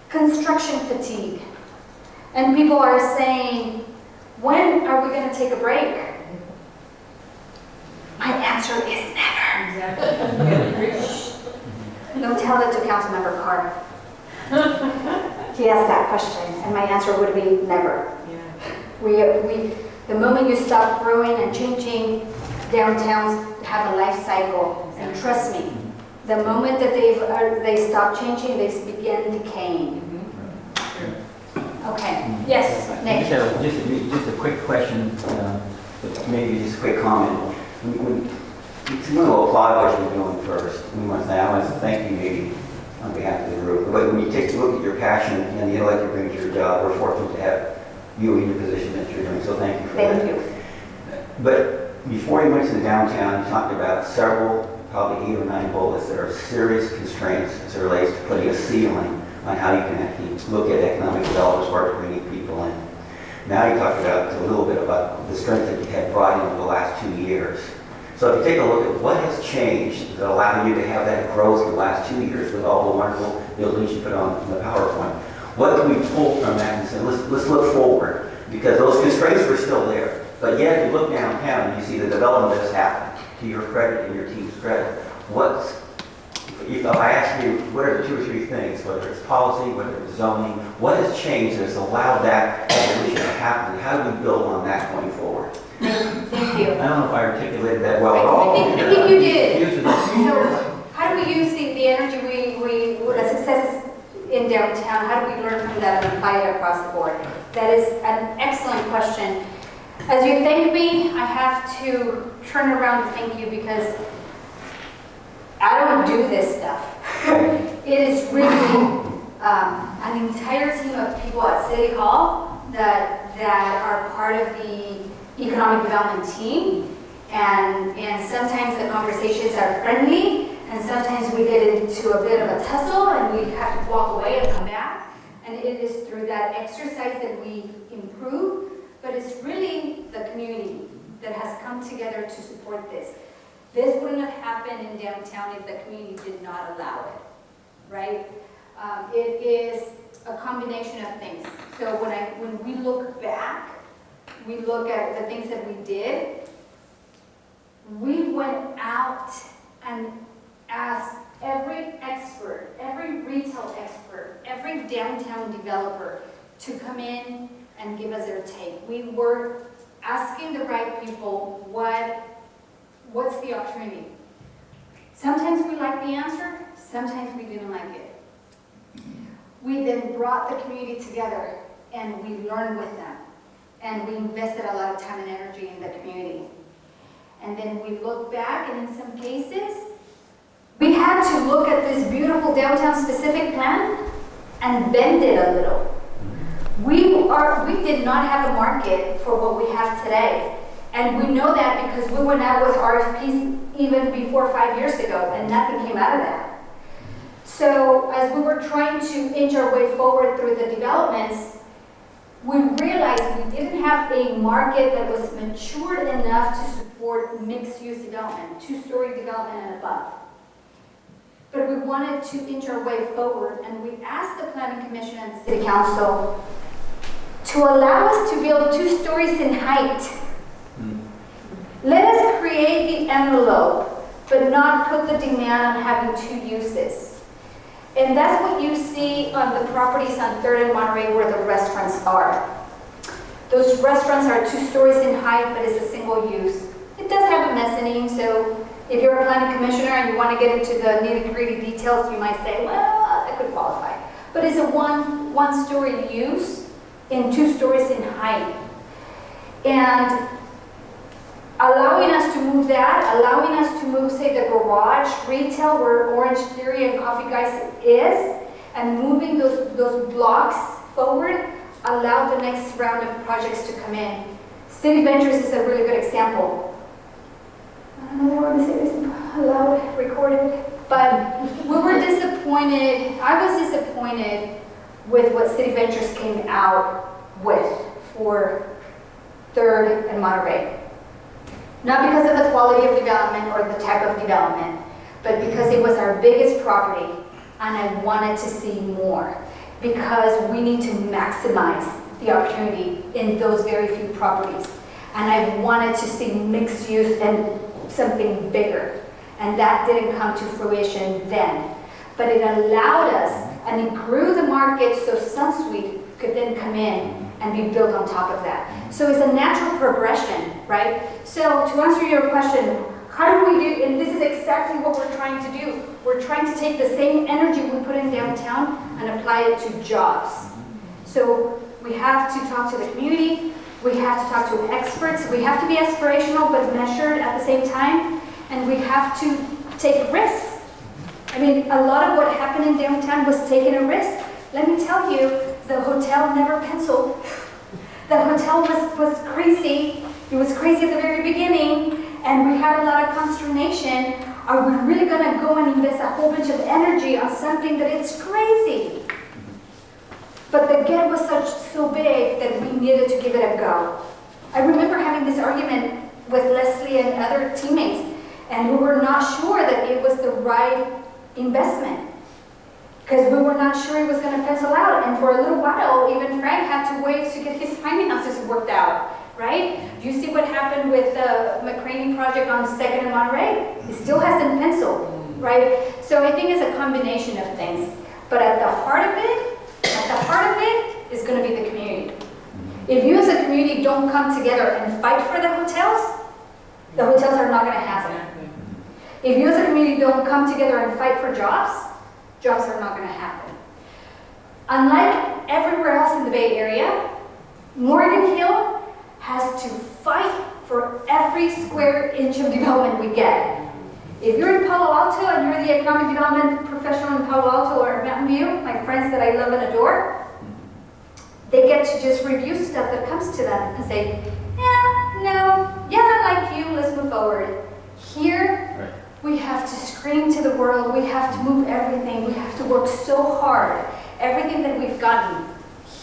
construction fatigue. And people are saying, when are we going to take a break? My answer is never. Exactly. Don't tell that to Councilmember Carter. He asked that question, and my answer would be never. We The moment you stop growing and changing, downtowns have a life cycle. And trust me, the moment that they stop changing, they begin decaying. Okay, yes, Nick. Just a quick question, maybe just a quick comment. We want to applaud what you're doing first. I want to thank you maybe on behalf of the group. But when you take a look at your passion and the intellect you bring to your job, we're fortunate to have you in your position that you're doing. So thank you for that. Thank you. But before you went to the downtown, you talked about several, probably 8 or 9 bullets that are serious constraints as it relates to putting a ceiling on how you can actually look at economic development where to bring people in. Now you talked about a little bit about the strength that you had brought in over the last 2 years. So if you take a look at what has changed that allowed you to have that growth in the last 2 years with all the wonderful buildings you put on the PowerPoint, what can we pull from that and say, let's look forward? Because those constraints were still there. But yet, if you look downtown and you see the development that has happened, to your credit and your team's credit, if I ask you, what are the 2 or 3 things, whether it's policy, whether it's zoning, what has changed that has allowed that evolution to happen? How do we build on that going forward? Thank you. I don't know if I articulated that well at all. I think you did. So, how do we use the energy the successes in downtown, how do we learn from that and apply it across the board? That is an excellent question. As you thank me, I have to turn around and thank you because I don't do this stuff. It is really an entire team of people at City Hall that are part of the economic development team, and sometimes the conversations are friendly, and sometimes we get into a bit of a tussle, and we have to walk away and come back. And it is through that exercise that we improve, but it's really the community that has come together to support this. This wouldn't have happened in downtown if the community did not allow it, right? It is a combination of things. So when we look back, we look at the things that we did. We went out and asked every expert, every retail expert, every downtown developer to come in and give us their take. We were asking the right people what's the opportunity. Sometimes we liked the answer, sometimes we didn't like it. We then brought the community together and we learned with them. And we invested a lot of time and energy in the community. And then we look back, and in some cases, we had to look at this beautiful downtown specific plan and bend it a little. We did not have a market for what we have today. And we know that because we went out with RFPs even before 5 years ago, and nothing came out of that. So as we were trying to inch our way forward through the developments, we realized we didn't have a market that was matured enough to support mixed-use development, 2-story development and above. But we wanted to inch our way forward, and we asked the Planning Commission and the City Council to allow us to build 2 stories in height. Let us create the envelope, but not put the demand on having 2 uses. And that's what you see on the properties on 3rd and Monterey where the restaurants are. Those restaurants are 2 stories in height, but it's a single use. It does have a mezzanine, so if you're a planning commissioner and you want to get into the nitty-gritty details, you might say, well, that could qualify. But it's a one-story use in 2 stories in height. And allowing us to move that, allowing us to move, say, the garage retail where Orange Theory and Coffee Guys is, and moving those blocks forward, allow the next round of projects to come in. City Ventures is a really good example. I don't know if I want to say this aloud, recorded, but we were disappointed. I was disappointed with what City Ventures came out with for 3rd and Monterey. Not because of the quality of development or the type of development, but because it was our biggest property and I wanted to see more. Because we need to maximize the opportunity in those very few properties. And I wanted to see mixed use and something bigger. And that didn't come to fruition then. But it allowed us, and it grew the market so SunSuite could then come in and be built on top of that. So it's a natural progression, right? So to answer your question, how do we do, and this is exactly what we're trying to do. We're trying to take the same energy we put in downtown and apply it to jobs. So we have to talk to the community, we have to talk to experts, we have to be aspirational but measured at the same time, and we have to take risks. I mean, a lot of what happened in downtown was taking a risk. Let me tell you, the hotel never penciled. The hotel was crazy. It was crazy at the very beginning, and we had a lot of consternation. Are we really gonna go and invest a whole bunch of energy on something that it's crazy? But the get was so big that we needed to give it a go. I remember having this argument with Leslie and other teammates, and we were not sure that it was the right investment, because we were not sure it was going to pencil out. And for a little while, even Frank had to wait to get his finances worked out, right? You see what happened with the McCraney project on 2nd and Monterey? It still hasn't penciled, right? So I think it's a combination of things. But at the heart of it is going to be the community. If you as a community don't come together and fight for the hotels are not going to happen. If you as a community don't come together and fight for jobs are not going to happen. Unlike everywhere else in the Bay Area, Morgan Hill has to fight for every square inch of development we get. If you're in Palo Alto and you're the economic development professional in Palo Alto or Mountain View, my friends that I love and adore, they get to just review stuff that comes to them and say, yeah, no, yeah, I like you, let's move forward. Here, we have to scream to the world, we have to move everything, we have to work so hard. Everything that we've gotten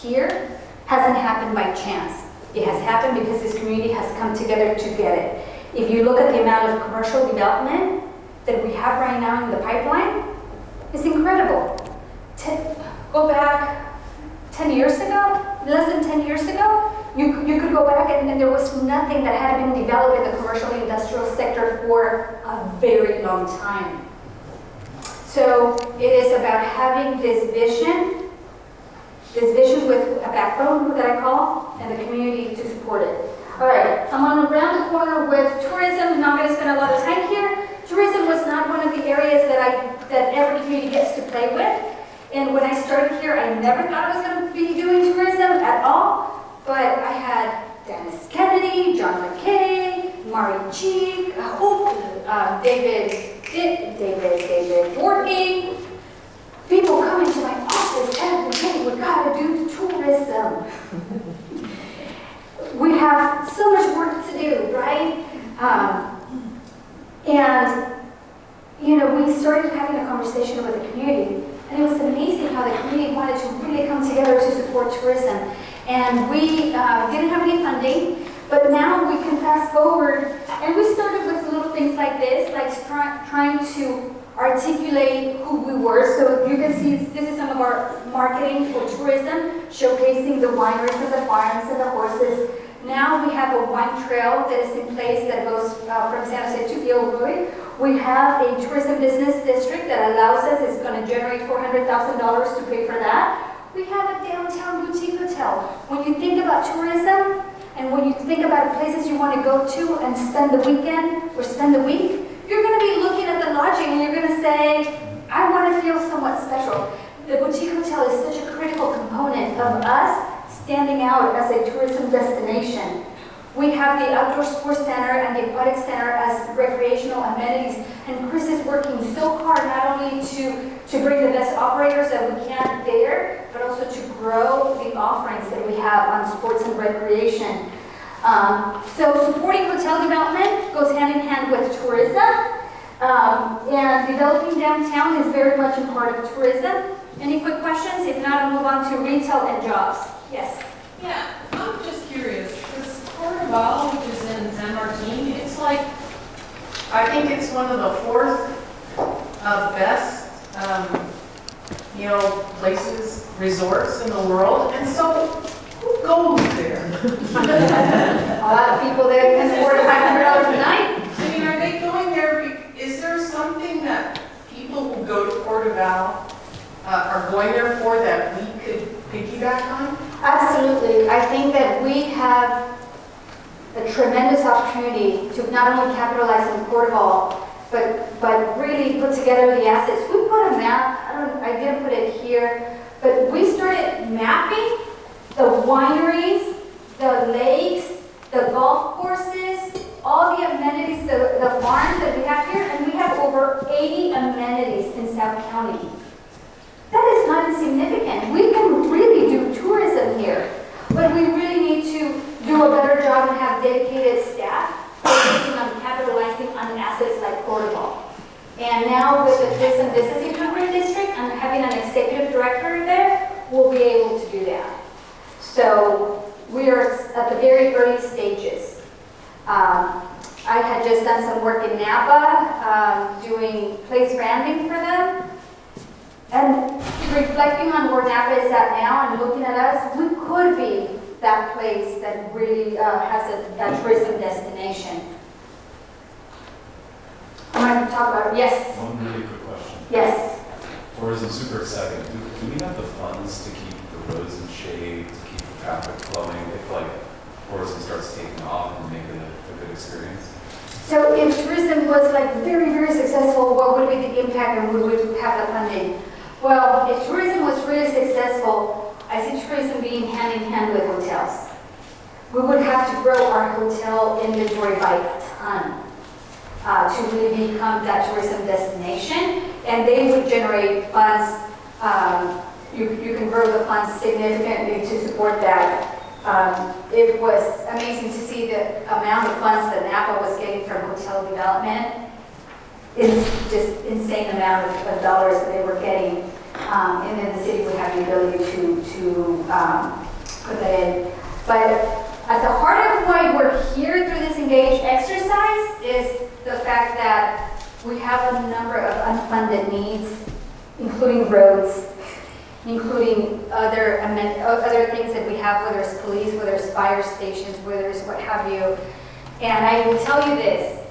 here hasn't happened by chance. It has happened because this community has come together to get it. If you look at the amount of commercial development that we have right now in the pipeline, it's incredible. Go back 10 years ago, less than 10 years ago, you could go back and there was nothing that had been developed in the commercial industrial sector for a very long time. So it is about having this vision with a backbone that I call, and the community to support it. All right, I'm on around the corner with tourism. I'm not going to spend a lot of time here. Tourism was not one of the areas that every community gets to play with. And when I started here, I never thought I was going to be doing tourism at all. But I had Dennis Kennedy, John McKay, Mari Cheek, David Dorothy. People come into my office every day. We got to do tourism. We have so much work to do, right? And, we started having a conversation with the community, and it was amazing how the community wanted to really come together to support tourism. And we didn't have any funding, but now we can fast forward, and we started with little things like this, like trying to articulate who we were. So you can see this is some of our marketing for tourism, showcasing the wineries and the farms and the horses. Now we have a wine trail that is in place that goes from San Jose to Gilroy. We have a tourism business district that allows us, it's going to generate $400,000 to pay for that. We have a downtown boutique hotel. When you think about tourism, and when you think about places you want to go to and spend the weekend or spend the week, you're going to be looking at the lodging and you're going to say, I want to feel somewhat special. The boutique hotel is such a critical component of us standing out as a tourism destination. We have the outdoor sports center and the aquatic center as recreational amenities, and Chris is working so hard not only to bring the best operators that we can there, but also to grow the offerings that we have on sports and recreation. So supporting hotel development goes hand in hand with tourism, and developing downtown is very much a part of tourism. Any quick questions? If not, I'll move on to retail and jobs. Yes? Yeah, I'm just curious, because Cordoval, which is in San Martin, it's like, I think it's one of the fourth best, places, resorts in the world, and so who goes there? A lot of people that can afford $500 a night. I mean, are they going there, is there something that people who go to Cordoval are going there for that we could piggyback on? Absolutely. I think that we have a tremendous opportunity to not only capitalize on Port of All, but really put together the assets. We put a map, I didn't put it here, but we started mapping the wineries, the lakes, the golf courses, all the amenities, the farms that we have here, and we have over 80 amenities in South County. That is not insignificant. We can really do tourism here, but we really need to do a better job and have dedicated staff focusing on capitalizing on assets like Port of All. And now with the Tourism Business Improvement District and having an executive director there, we'll be able to do that. So we are at the very early stages. I had just done some work in Napa, doing place branding for them. And reflecting on where Napa is at now and looking at us, we could be that place that really has a tourism destination. I'm going to talk about, yes. One really quick question. Yes. Tourism super exciting. Do we have the funds to keep the roads in shape, to keep the traffic flowing, if like tourism starts taking off and making it a good experience? So if tourism was like very, very successful, what would be the impact and would we have the funding? Well, if tourism was really successful, I see tourism being hand in hand with hotels. We would have to grow our hotel inventory by a ton to really become that tourism destination, and they would generate funds. You can grow the funds significantly to support that. It was amazing to see the amount of funds that Napa was getting from hotel development. It's just insane amount of dollars that they were getting, and then the city would have the ability to put that in. But at the heart of why we're here through this Engage exercise is the fact that we have a number of unfunded needs, including roads, including other things that we have, whether it's police, whether it's fire stations, whether it's what have you. And I will tell you this.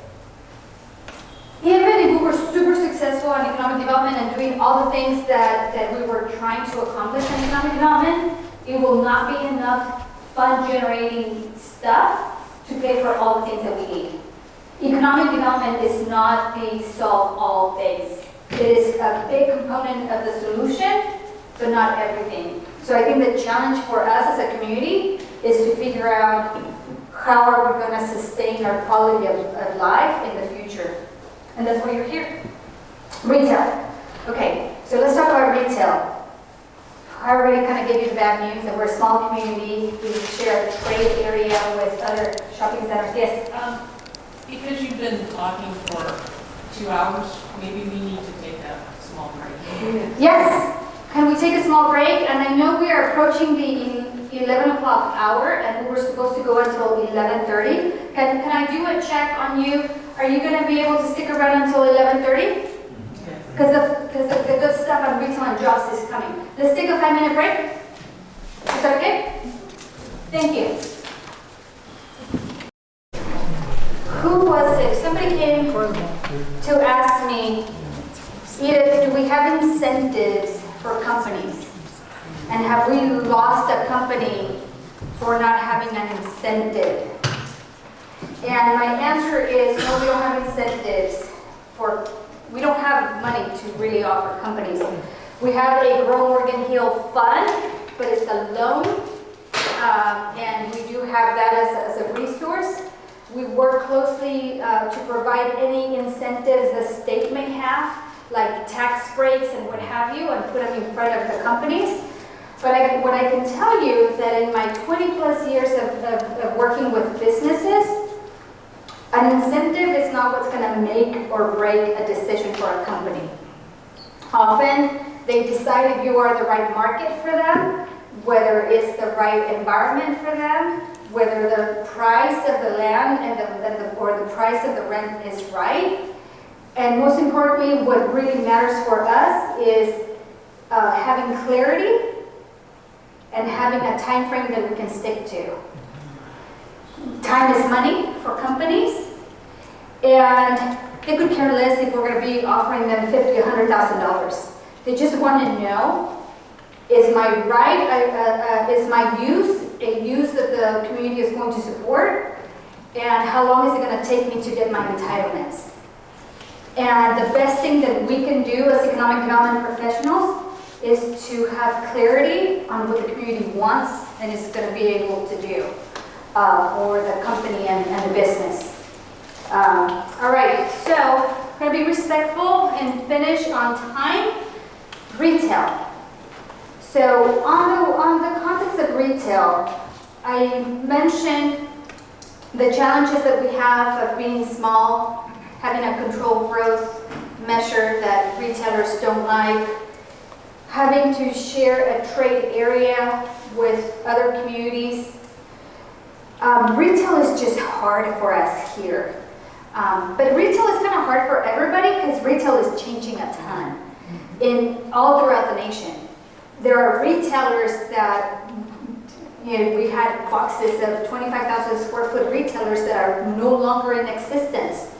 Even if we were super successful in economic development and doing all the things that we were trying to accomplish in economic development, it will not be enough fund-generating stuff to pay for all the things that we need. Economic development is not the solve-all things. It is a big component of the solution, but not everything. So I think the challenge for us as a community is to figure out how are we going to sustain our quality of life in the future. And that's why you're here. Retail. Okay, so let's talk about retail. I already kind of gave you the bad news that we're a small community. We share a trade area with other shopping centers. Yes? Because you've been talking for 2 hours, maybe we need to take a small break. Yes. Can we take a small break? And I know we are approaching the 11 o'clock hour, and we were supposed to go until 11:30. Can I do a check on you? Are you going to be able to stick around until 11:30? Because the good stuff on retail and jobs is coming. Let's take a 5-minute break. Is that okay? Thank you. Who was it? Somebody came to ask me, Edith, do we have incentives for companies? And have we lost a company for not having an incentive? And my answer is, no, we don't have incentives we don't have money to really offer companies. We have a Grow Morgan Hill fund, but it's a loan, and we do have that as a resource. We work closely to provide any incentives the state may have, like tax breaks and what have you, and put them in front of the companies. But what I can tell you is that in my 20 plus years of working with businesses, an incentive is not what's going to make or break a decision for a company. Often, they decide if you are the right market for them, whether it's the right environment for them, whether the price of the land or the price of the rent is right. And most importantly, what really matters for us is having clarity and having a time frame that we can stick to. Time is money for companies, and they could care less if we're going to be offering them $50,000, $100,000. They just want to know Is my right, is my use a use that the community is going to support? And how long is it going to take me to get my entitlements? And the best thing that we can do as economic development professionals is to have clarity on what the community wants and is going to be able to do for the company and the business. All right, so I'm going to be respectful and finish on time. Retail. So on the context of retail, I mentioned the challenges that we have of being small, having a controlled growth measure that retailers don't like, having to share a trade area with other communities. Retail is just hard for us here. But retail is kind of hard for everybody because retail is changing a ton all throughout the nation. There are retailers that, we had boxes of 25,000 square foot retailers that are no longer in existence.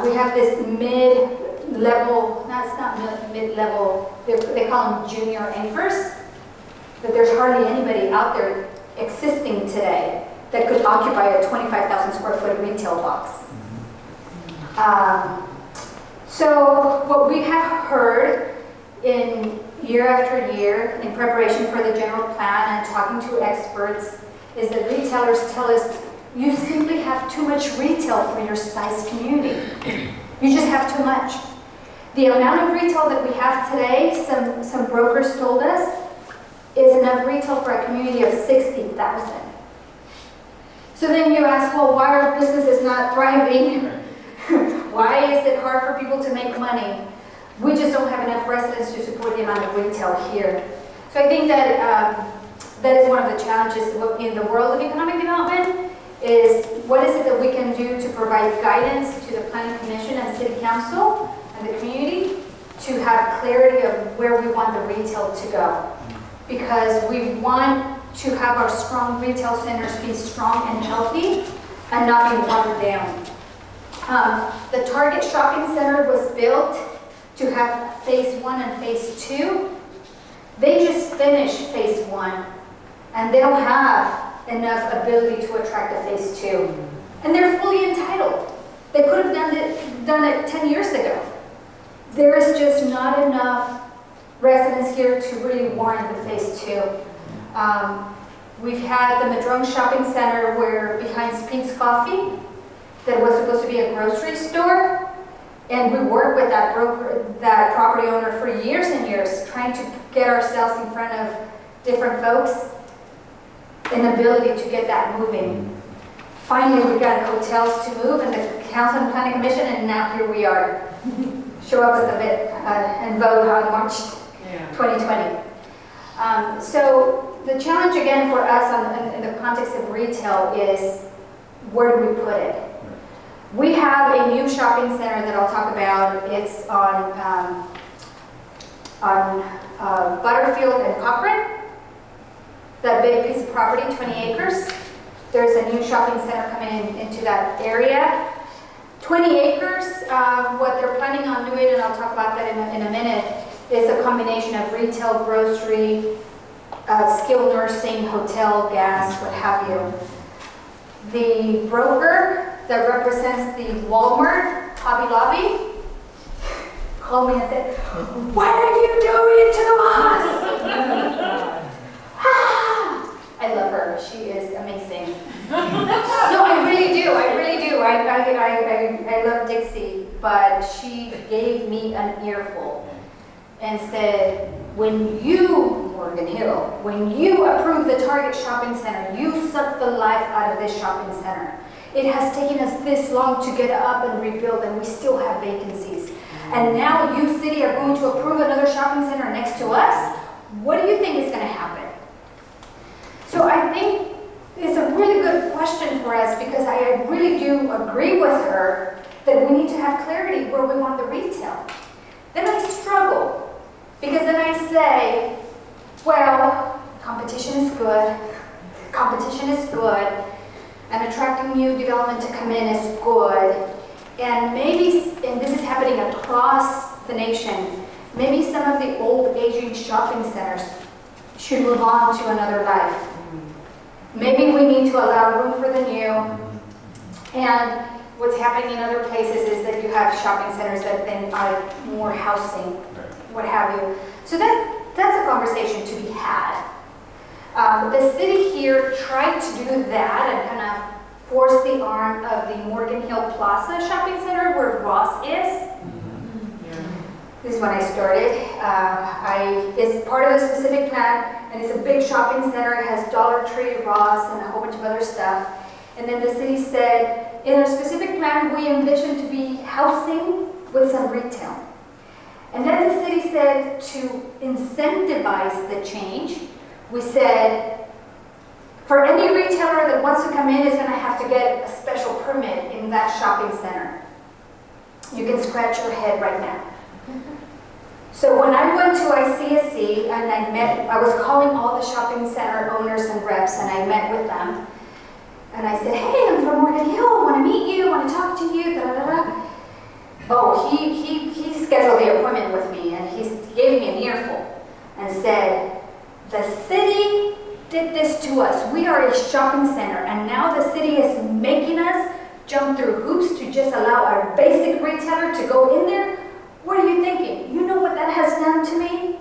We have this mid-level, no, it's not mid-level, they call them junior anchors, that there's hardly anybody out there existing today that could occupy a 25,000 square foot retail box. So what we have heard in year after year in preparation for the general plan and talking to experts is that retailers tell us you simply have too much retail for your size community. You just have too much. The amount of retail that we have today, some brokers told us, is enough retail for a community of 60,000. So then you ask, well, why are businesses not thriving? Why is it hard for people to make money? We just don't have enough residents to support the amount of retail here. So I think that that is one of the challenges in the world of economic development is what is it that we can do to provide guidance to the Planning Commission and City Council and the community to have clarity of where we want the retail to go. Because we want to have our strong retail centers be strong and healthy and not be watered down. The Target Shopping Center was built to have phase 1 and phase 2. They just finished phase 1 and they don't have enough ability to attract a phase 2. And they're fully entitled. They could have done it 10 years ago. There is just not enough residents here to really warrant the phase 2. We've had the Madrone Shopping Center where behind Spink's Coffee, that was supposed to be a grocery store, and we worked with that property owner for years and years, trying to get ourselves in front of different folks, an ability to get that moving. Finally, we got hotels to move, and the Council and Planning Commission, and now here we are. Show up at the bit and vote on March 2020. So the challenge again for us in the context of retail is where do we put it? We have a new shopping center that I'll talk about. It's on Butterfield and Cochrane. That big piece of property, 20 acres. There's a new shopping center coming into that area. 20 acres, what they're planning on doing, and I'll talk about that in a minute, is a combination of retail, grocery, skilled nursing, hotel, gas, what have you. The broker that represents the Walmart Hobby Lobby called me and said, "What are you doing to us?" I love her. She is amazing. No, I really do. I really do. I love Dixie, but she gave me an earful and said, when you, Morgan Hill, when you approve the Target Shopping Center, you suck the life out of this shopping center. It has taken us this long to get up and rebuild, and we still have vacancies. And now you, city, are going to approve another shopping center next to us? What do you think is going to happen? So I think it's a really good question for us because I really do agree with her that we need to have clarity where we want the retail. Then I struggle because then I say, well, competition is good, and attracting new development to come in is good, and maybe, and this is happening across the nation, maybe some of the old aging shopping centers should move on to another life. Maybe we need to allow room for the new. And what's happening in other places is that you have shopping centers that then are more housing, what have you. So that's a conversation to be had. The city here tried to do that and kind of force the arm of the Morgan Hill Plaza Shopping Center where Ross is. This is when I started. It's part of a specific plan, and it's a big shopping center. It has Dollar Tree, Ross, and a whole bunch of other stuff. And then the city said, in our specific plan, we envision to be housing with some retail. And then the city said to incentivize the change, we said, for any retailer that wants to come in is going to have to get a special permit in that shopping center. You can scratch your head right now. So when I went to ICSC and I was calling all the shopping center owners and reps, and I met with them. And I said, hey, I'm from Morgan Hill, I want to meet you, I want to talk to you, da da da. Oh, he scheduled the appointment with me, and he gave me an earful and said, the city did this to us. We are a shopping center, and now the city is making us jump through hoops to just allow our basic retailer to go in there. What are you thinking? You know what that has done to me?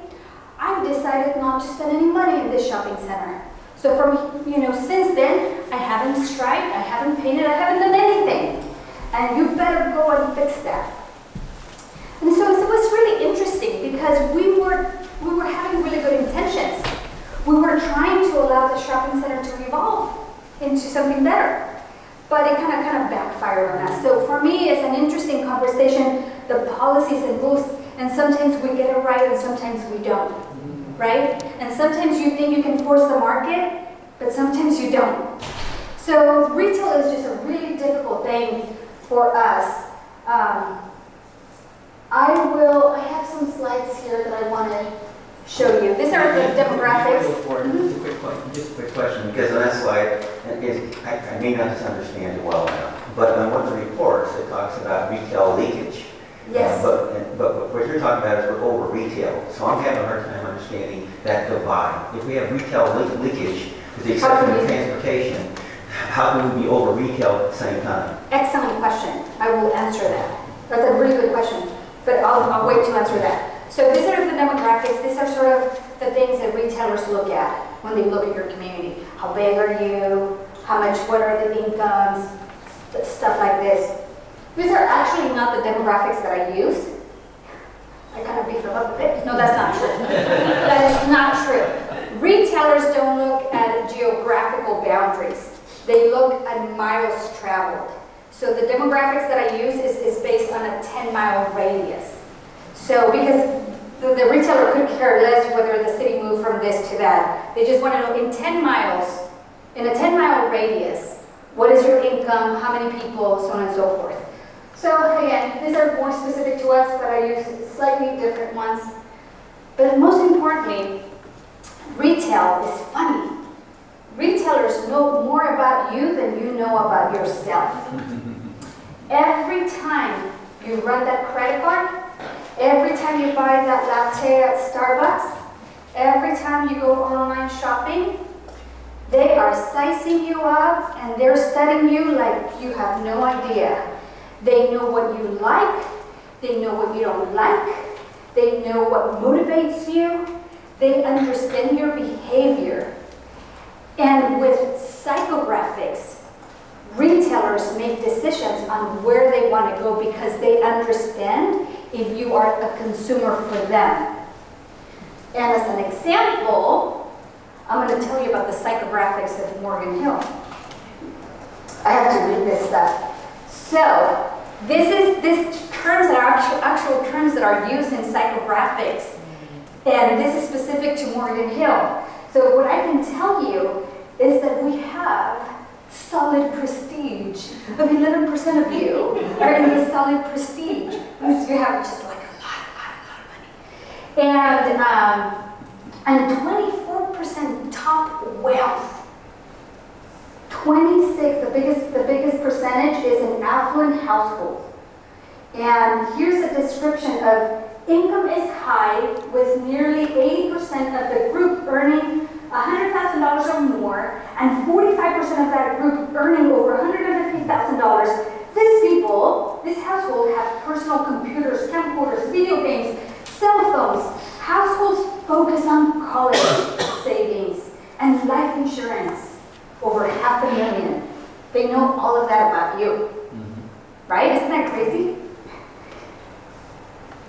I've decided not to spend any money in this shopping center. So since then, I haven't striped, I haven't painted, I haven't done anything. And you better go and fix that. And so it was really interesting because we were having really good intentions. We were trying to allow the shopping center to evolve into something better. But it kind of backfired on us. So for me, it's an interesting conversation, the policies and rules, and sometimes we get it right and sometimes we don't, right? And sometimes you think you can force the market, but sometimes you don't. So retail is just a really difficult thing for us. I have some slides here that I want to show you. These are the demographics. Just a quick question, because on that slide, I may not understand it well enough, but on one of the reports, it talks about retail leakage. Yes. But what you're talking about is we're over retail, so I'm having a hard time understanding that divide. If we have retail leakage, with the exception of transportation, how can we be over retail at the same time? Excellent question. I will answer that. That's a really good question, but I'll wait to answer that. So these are the demographics. These are sort of the things that retailers look at when they look at your community. How big are you? What are the incomes? Stuff like this. These are actually not the demographics that I use. I kind of beef them up a bit. No, that's not true. That is not true. Retailers don't look at geographical boundaries. They look at miles traveled. So the demographics that I use is based on a 10-mile radius. So because the retailer could care less whether the city moved from this to that. They just want to know in 10 miles, in a 10-mile radius, what is your income, how many people, so on and so forth. So again, these are more specific to us, but I use slightly different ones. But most importantly, retail is funny. Retailers know more about you than you know about yourself. Every time you run that credit card, every time you buy that latte at Starbucks, every time you go online shopping, they are sizing you up and they're studying you like you have no idea. They know what you like, they know what you don't like, they know what motivates you, they understand your behavior. And with psychographics, retailers make decisions on where they want to go because they understand if you are a consumer for them. And as an example, I'm going to tell you about the psychographics of Morgan Hill. I have to read this stuff. So, these terms that are actual terms that are used in psychographics, and this is specific to Morgan Hill. So what I can tell you is that we have solid prestige. I mean, 11% of you are in the solid prestige. You have just like a lot of money. And 24% top wealth. 26, the biggest percentage is in affluent households. And here's a description of income is high high, with nearly 80% of the group earning $100,000 or more, and 45% of that group earning over $150,000. These people, this household, have personal computers, camcorders, video games, cell phones. Households focus on college savings and life insurance. Over 500,000. They know all of that about you. Right? Isn't that crazy?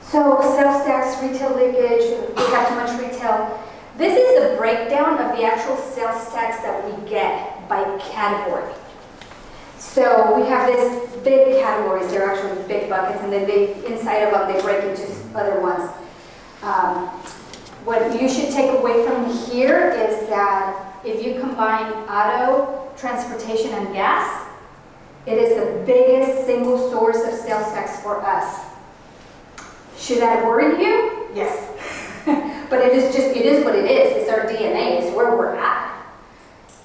So sales tax, retail leakage, we have too much retail. This is a breakdown of the actual sales tax that we get by category. So we have this big categories, they're actually big buckets, and then inside of them they break into other ones. What you should take away from here is that if you combine auto, transportation, and gas, it is the biggest single source of sales tax for us. Should that worry you? Yes. But it is what it is. It's our DNA. It's where we're at.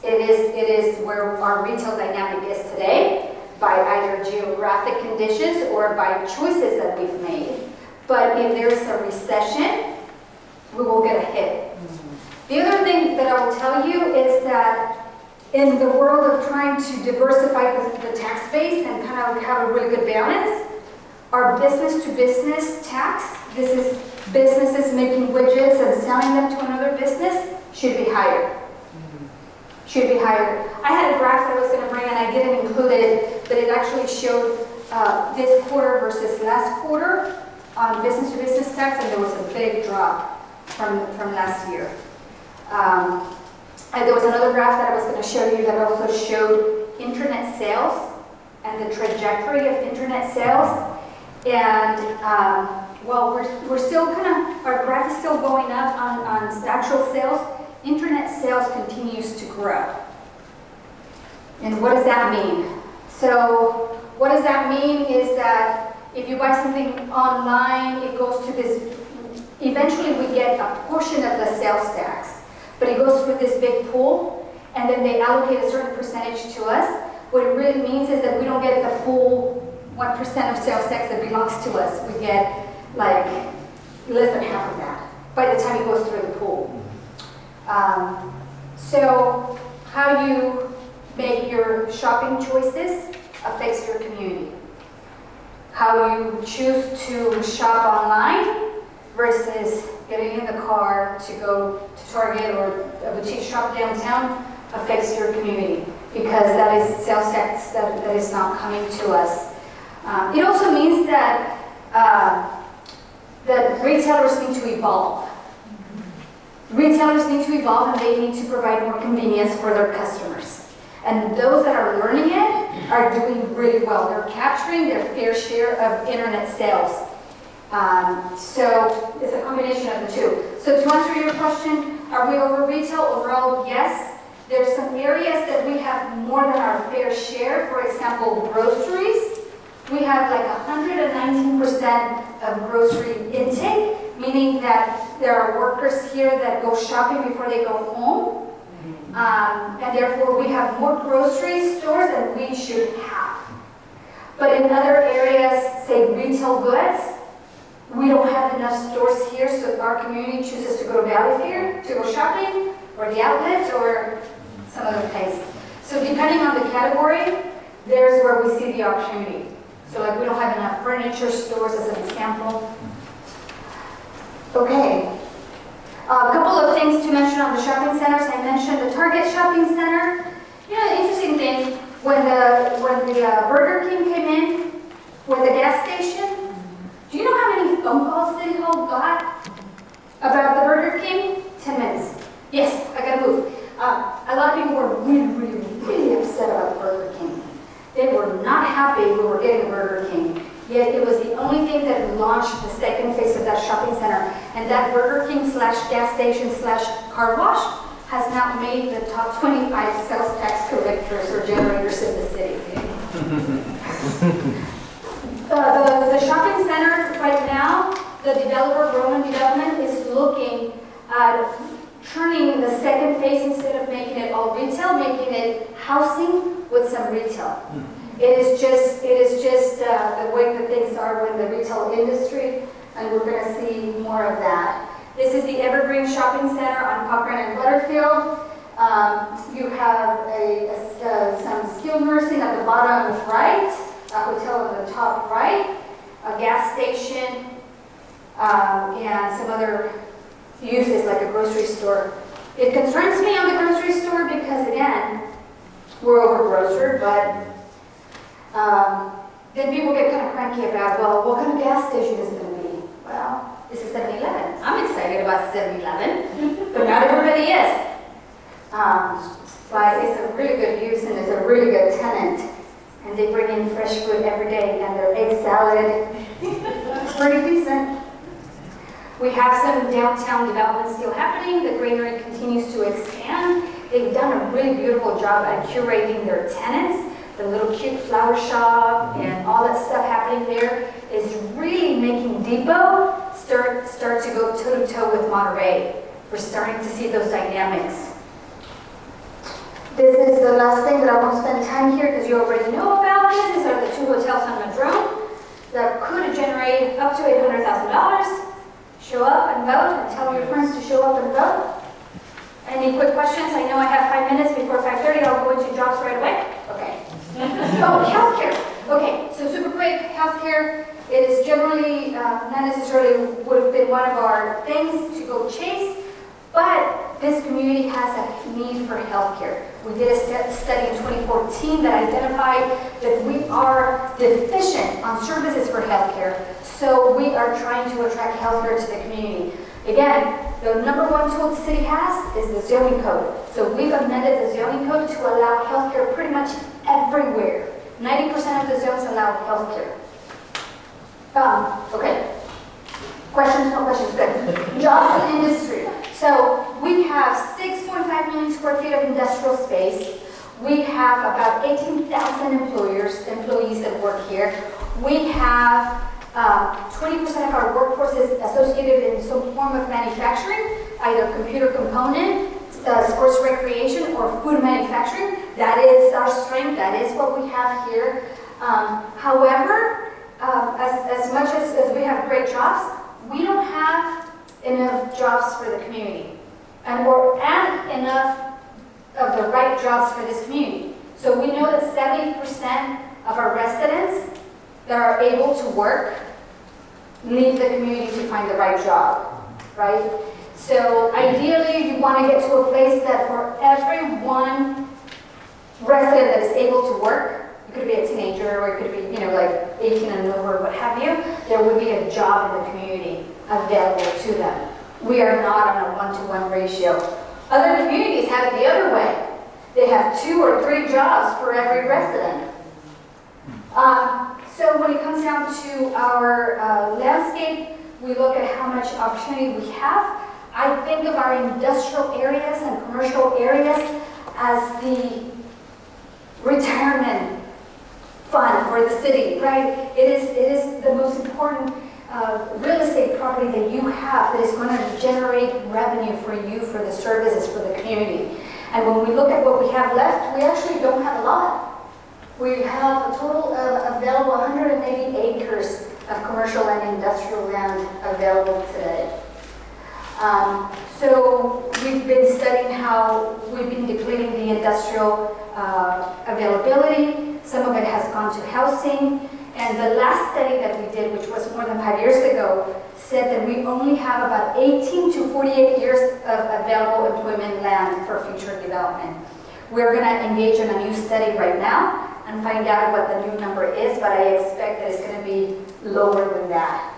It is where our retail dynamic is today, by either geographic conditions or by choices that we've made. But if there's a recession, we will get a hit. The other thing that I will tell you is that in the world of trying to diversify the tax base and kind of have a really good balance, our business-to-business tax, this is businesses making widgets and selling them to another business, should be higher. Should be higher. I had a graph that I was going to bring and I didn't include it, but it actually showed this quarter versus last quarter on business-to-business tax, and there was a big drop from last year. And there was another graph that I was going to show you that also showed internet sales and the trajectory of internet sales. And well, we're still our graph is still going up on actual sales. Internet sales continues to grow. And what does that mean? So what does that mean is that if you buy something online, it goes to this, eventually we get a portion of the sales tax, but it goes through this big pool, and then they allocate a certain percentage to us. What it really means is that we don't get the full 1% of sales tax that belongs to us. We get like less than half of that by the time it goes through the pool. So how you make your shopping choices affects your community. How you choose to shop online versus getting in the car to go to Target or a boutique shop downtown affects your community, because that is sales tax that is not coming to us. It also means that that retailers need to evolve. Retailers need to evolve, and they need to provide more convenience for their customers. And those that are learning it are doing really well. They're capturing their fair share of internet sales. So it's a combination of the two. So to answer your question, are we over retail? Overall, yes. There's some areas that we have more than our fair share. For example, groceries. We have like 119% of grocery intake, meaning that there are workers here that go shopping before they go home. And therefore we have more grocery stores than we should have. But in other areas, say retail goods, we don't have enough stores here, so our community chooses to go to Valley Fair to go shopping, or the outlets, or some other place. So depending on the category, there's where we see the opportunity. So like we don't have enough furniture stores as an example. Okay. A couple of things to mention on the shopping centers. I mentioned the Target shopping center. You know, the interesting thing, when the Burger King came in, with the gas station, do you know how many phone calls City Hall got about the Burger King? 10 minutes. Yes, I gotta move. A lot of people were really upset about Burger King. They were not happy we were getting a Burger King. Yet it was the only thing that launched the second phase of that shopping center. And that Burger King / gas station / car wash has now made the top 25 sales tax collectors or generators in the city. The shopping center right now, the developer, Roman Development, is looking at turning the second phase, instead of making it all retail, making it housing with some retail. It is just the way that things are when the retail industry and we're gonna see more of that. This is the Evergreen Shopping Center on Cochrane and Butterfield. You have some skilled nursing at the bottom right, a hotel at the top right, a gas station, and some other uses like a grocery store. It concerns me on the grocery store because, again, we're over-grocered, but then people get kind of cranky about, well, what kind of gas station is it going to be? Well, this is 7-Eleven. I'm excited about 7-Eleven, but not everybody is. But it's a really good use and it's a really good tenant. And they bring in fresh food every day and their egg salad is pretty decent. We have some downtown development still happening. The Granary continues to expand. They've done a really beautiful job at curating their tenants. The little cute flower shop and all that stuff happening there is really making Depot start to go toe-to-toe with Monterey. We're starting to see those dynamics. This is the last thing that I won't spend time here because you already know about this. These are the 2 hotels on Madrone that could generate up to $800,000. Show up and vote and tell your friends to show up and vote. Any quick questions? I know I have 5 minutes before 5:30. I'll go into jobs right away. Okay. So healthcare. Okay, so super quick, healthcare. It is generally not necessarily would have been one of our things to go chase, but this community has a need for healthcare. We did a study in 2014 that identified that we are deficient on services for healthcare, so we are trying to attract healthcare to the community. Again, the number one tool the city has is the zoning code. So we've amended the zoning code to allow healthcare pretty much everywhere. 90% of the zones allow healthcare. Okay. Questions? No questions. Good. Jobs and industry. So we have 6.5 million square feet of industrial space. We have about 18,000 employees that work here. We have 20% of our workforce is associated in some form of manufacturing, either computer component, sports recreation, or food manufacturing. That is our strength. That is what we have here. However, as much as we have great jobs, we don't have enough jobs for the community and enough of the right jobs for this community. So we know that 70% of our residents that are able to work leave the community to find the right job, right? So ideally, you want to get to a place that for every one resident that is able to work, it could be a teenager or it could be, like 18 and over, what have you, there would be a job in the community available to them. We are not on a 1-to-1 ratio. Other communities have it the other way. They have 2 or 3 jobs for every resident. So when it comes down to our landscape, we look at how much opportunity we have. I think of our industrial areas and commercial areas as the retirement fund for the city, right? It is the most important real estate property that you have that is going to generate revenue for you, for the services, for the community. And when we look at what we have left, we actually don't have a lot. We have a total of available 180 acres of commercial and industrial land available today. So we've been studying how we've been depleting the industrial availability. Some of it has gone to housing. And the last study that we did, which was more than 5 years ago, said that we only have about 18 to 48 years of available employment land for future development. We're going to engage in a new study right now and find out what the new number is, but I expect that it's going to be lower than that.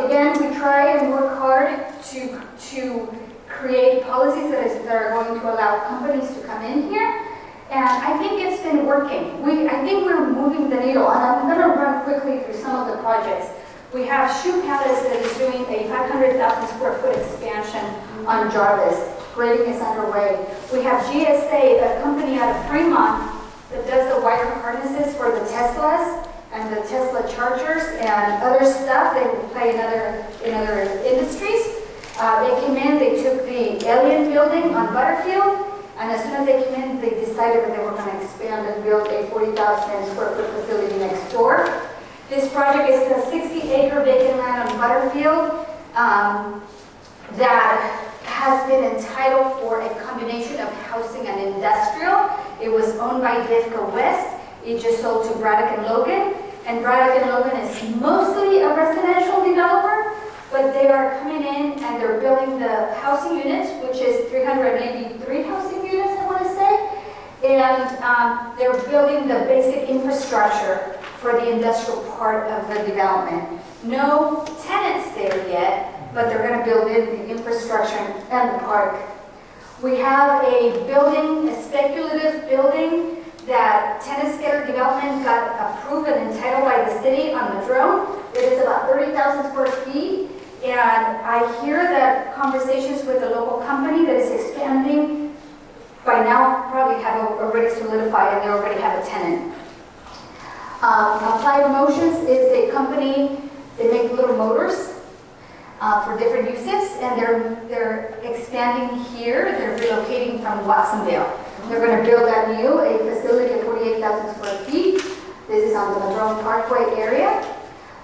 Again, we try and work hard to create policies that are going to allow companies to come in here. And I think it's been working. I think we're moving the needle. And I'm going to run quickly through some of the projects. We have Shoe Palace that is doing a 500,000 square foot expansion on Jarvis. Grading is underway. We have GSA, a company out of Fremont that does the wire harnesses for the Teslas and the Tesla chargers and other stuff. They play in other industries. They came in, they took the Alien building on Butterfield, and as soon as they came in, they decided that they were going to expand and build a 40,000 square foot facility next door. This project is a 60-acre vacant land on Butterfield that has been entitled for a combination of housing and industrial. It was owned by Defco West. It just sold to Braddock and Logan. And Braddock and Logan is mostly a residential developer, but they are coming in and they're building the housing units, which is 383 housing units, I want to say. And they're building the basic infrastructure for the industrial part of the development. No tenants there yet, but they're going to build in the infrastructure and the park. We have a building, a speculative building that Tennis Scatter Development got approved and entitled by the city on Madrone. It is about 30,000 square feet. And I hear that conversations with the local company that is expanding by now probably have already solidified and they already have a tenant. Applied Motions is a company, they make little motors for different uses, and they're expanding here. They're relocating from Watsonville. They're going to build a facility of 48,000 square feet. This is on the Madrone Parkway area.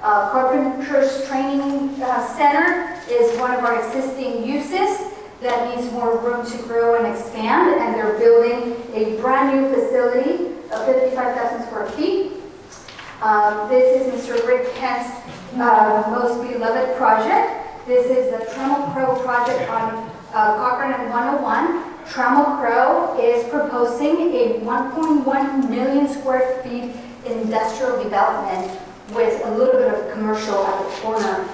Carpenters Training Center is one of our existing uses that needs more room to grow and expand, and they're building a brand new facility of 55,000 square feet. This is Mr. Rick Kent's most beloved project. This is the Trammell Crow project on Cochrane and 101. Trammell Crow is proposing a 1.1 million square feet industrial development with a little bit of commercial at the corner.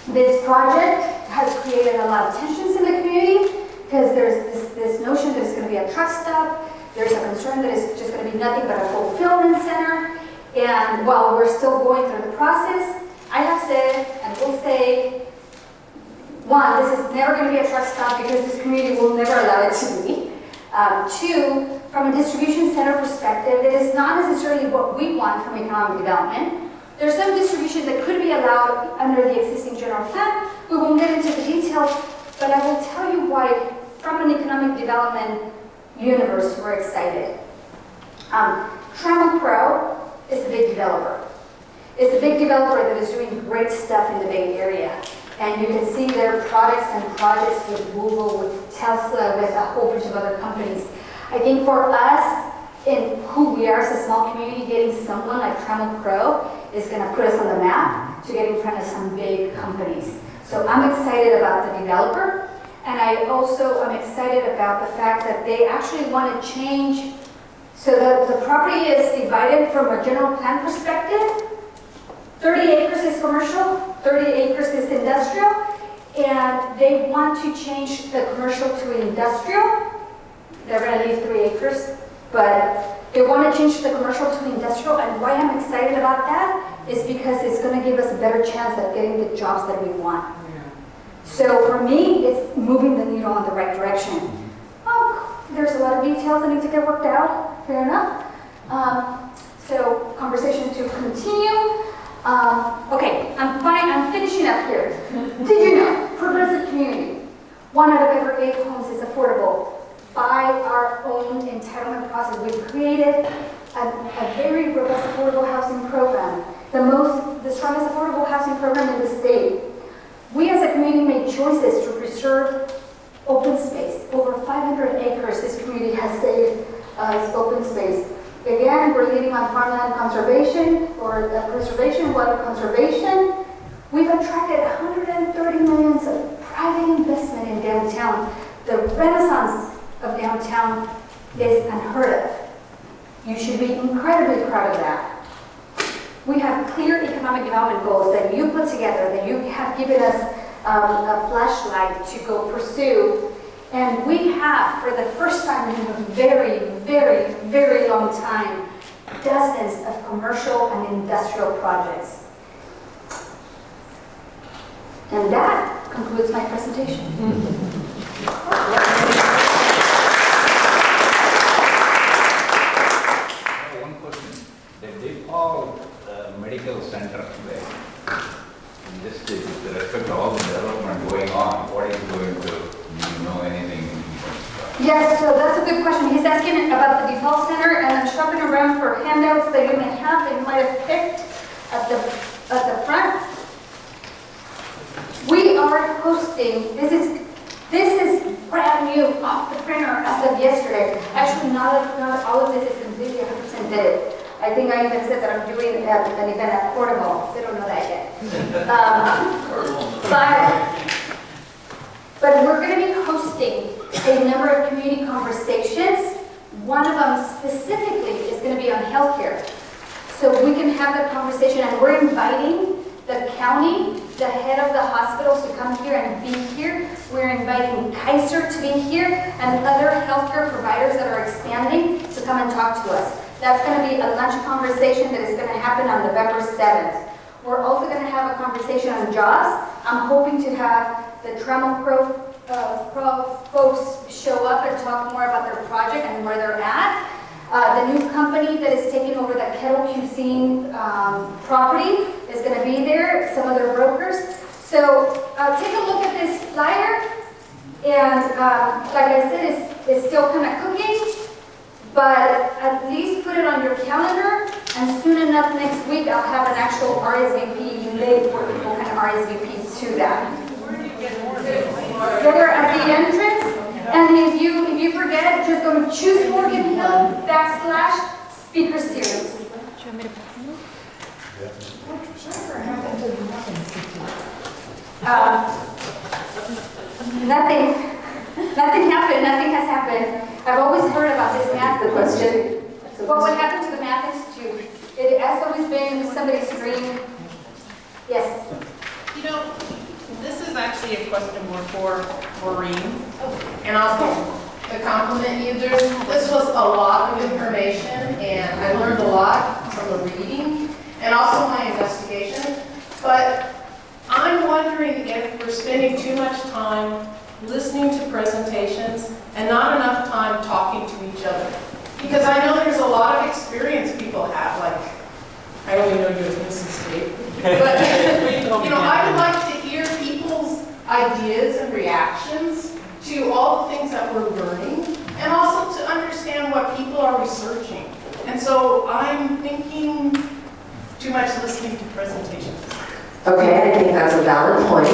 This project has created a lot of tensions in the community because there's this notion that it's going to be a truck stop. There's a concern that it's just going to be nothing but a fulfillment center. And while we're still going through the process, I have said and will say, one, this is never going to be a truck stop because this community will never allow it to be. Two, from a distribution center perspective, it is not necessarily what we want from economic development. There's some distribution that could be allowed under the existing general plan. We won't get into the details, but I will tell you why, from an economic development universe, we're excited. Trammell Crow is a big developer. It's a big developer that is doing great stuff in the Bay Area. And you can see their products and projects with Google, with Tesla, with a whole bunch of other companies. I think for us, in who we are as a small community, getting someone like Trammell Crow is going to put us on the map to get in front of some big companies. So I'm excited about the developer. And I also am excited about the fact that they actually want to change. So the property is divided from a general plan perspective. 30 acres is commercial, 30 acres is industrial, and they want to change the commercial to industrial. They're going to leave 3 acres, but they want to change the commercial to industrial, and why I'm excited about that is because it's going to give us a better chance at getting the jobs that we want. So for me, it's moving the needle in the right direction. Oh, there's a lot of details that need to get worked out, fair enough. So conversation to continue. Okay, I'm finishing up here. Did you know, progressive community, 1 out of every 8 homes is affordable. By our own entitlement process, we've created a very robust affordable housing program, the strongest affordable housing program in the state. We as a community made choices to preserve open space. Over 500 acres this community has saved as open space. Again, we're leading on farmland conservation or preservation, water conservation. We've attracted 130 million of private investment in downtown. The renaissance of downtown is unheard of. You should be incredibly proud of that. We have clear economic development goals that you put together, that you have given us a flashlight to go pursue. And we have, for the first time in a very, very, very long time, dozens of commercial and industrial projects. And that concludes my presentation. One question. The DePaul Medical Center there, just with respect to all the development going on, what is going to, do you know anything? Yes, so that's a good question. He's asking about the DePaul Center, and I'm shopping around for handouts that you may have, that you might have picked. the front, we are hosting, this is brand new off the printer as of yesterday. Actually, not all of this is completely 100% vetted. I think I even said that I'm doing an event at Portable. They don't know that yet. But we're going to be hosting a number of community conversations. One of them specifically is going to be on healthcare. So we can have that conversation, and we're inviting the county, the head of the hospitals to come here and be here. We're inviting Kaiser to be here and other healthcare providers that are expanding to come and talk to us. That's going to be a lunch conversation that is going to happen on November 7th. We're also going to have a conversation on jobs. I'm hoping to have the Trammell Pro folks show up and talk more about their project and where they're at. The new company that is taking over the Kettle Cuisine property is going to be there, some of their brokers. So take a look at this flyer, and like I said, it's still kind of cooking, but at least put it on your calendar, and soon enough next week I'll have an actual RSVP link where people can RSVP to that. They're at the entrance. And if you forget, just go to ChooseMorganHill /speaker series. Nothing happened. Nothing has happened. I've always heard about this math. The question. What happened to the Math Institute? It has always been somebody's dream. Yes. You know, this is actually a question more for Maureen. And also to compliment you, this was a lot of information, and I learned a lot from the reading and also my investigation. But I'm wondering if we're spending too much time listening to presentations and not enough time talking to each other. Because I know there's a lot of experience people have, like, I only know you as Mrs. State. But, you know, I would like to hear people's ideas and reactions to all the things that we're learning, and also to understand what people are researching. And so I'm thinking too much listening to presentations. Okay, I think that's a valid point.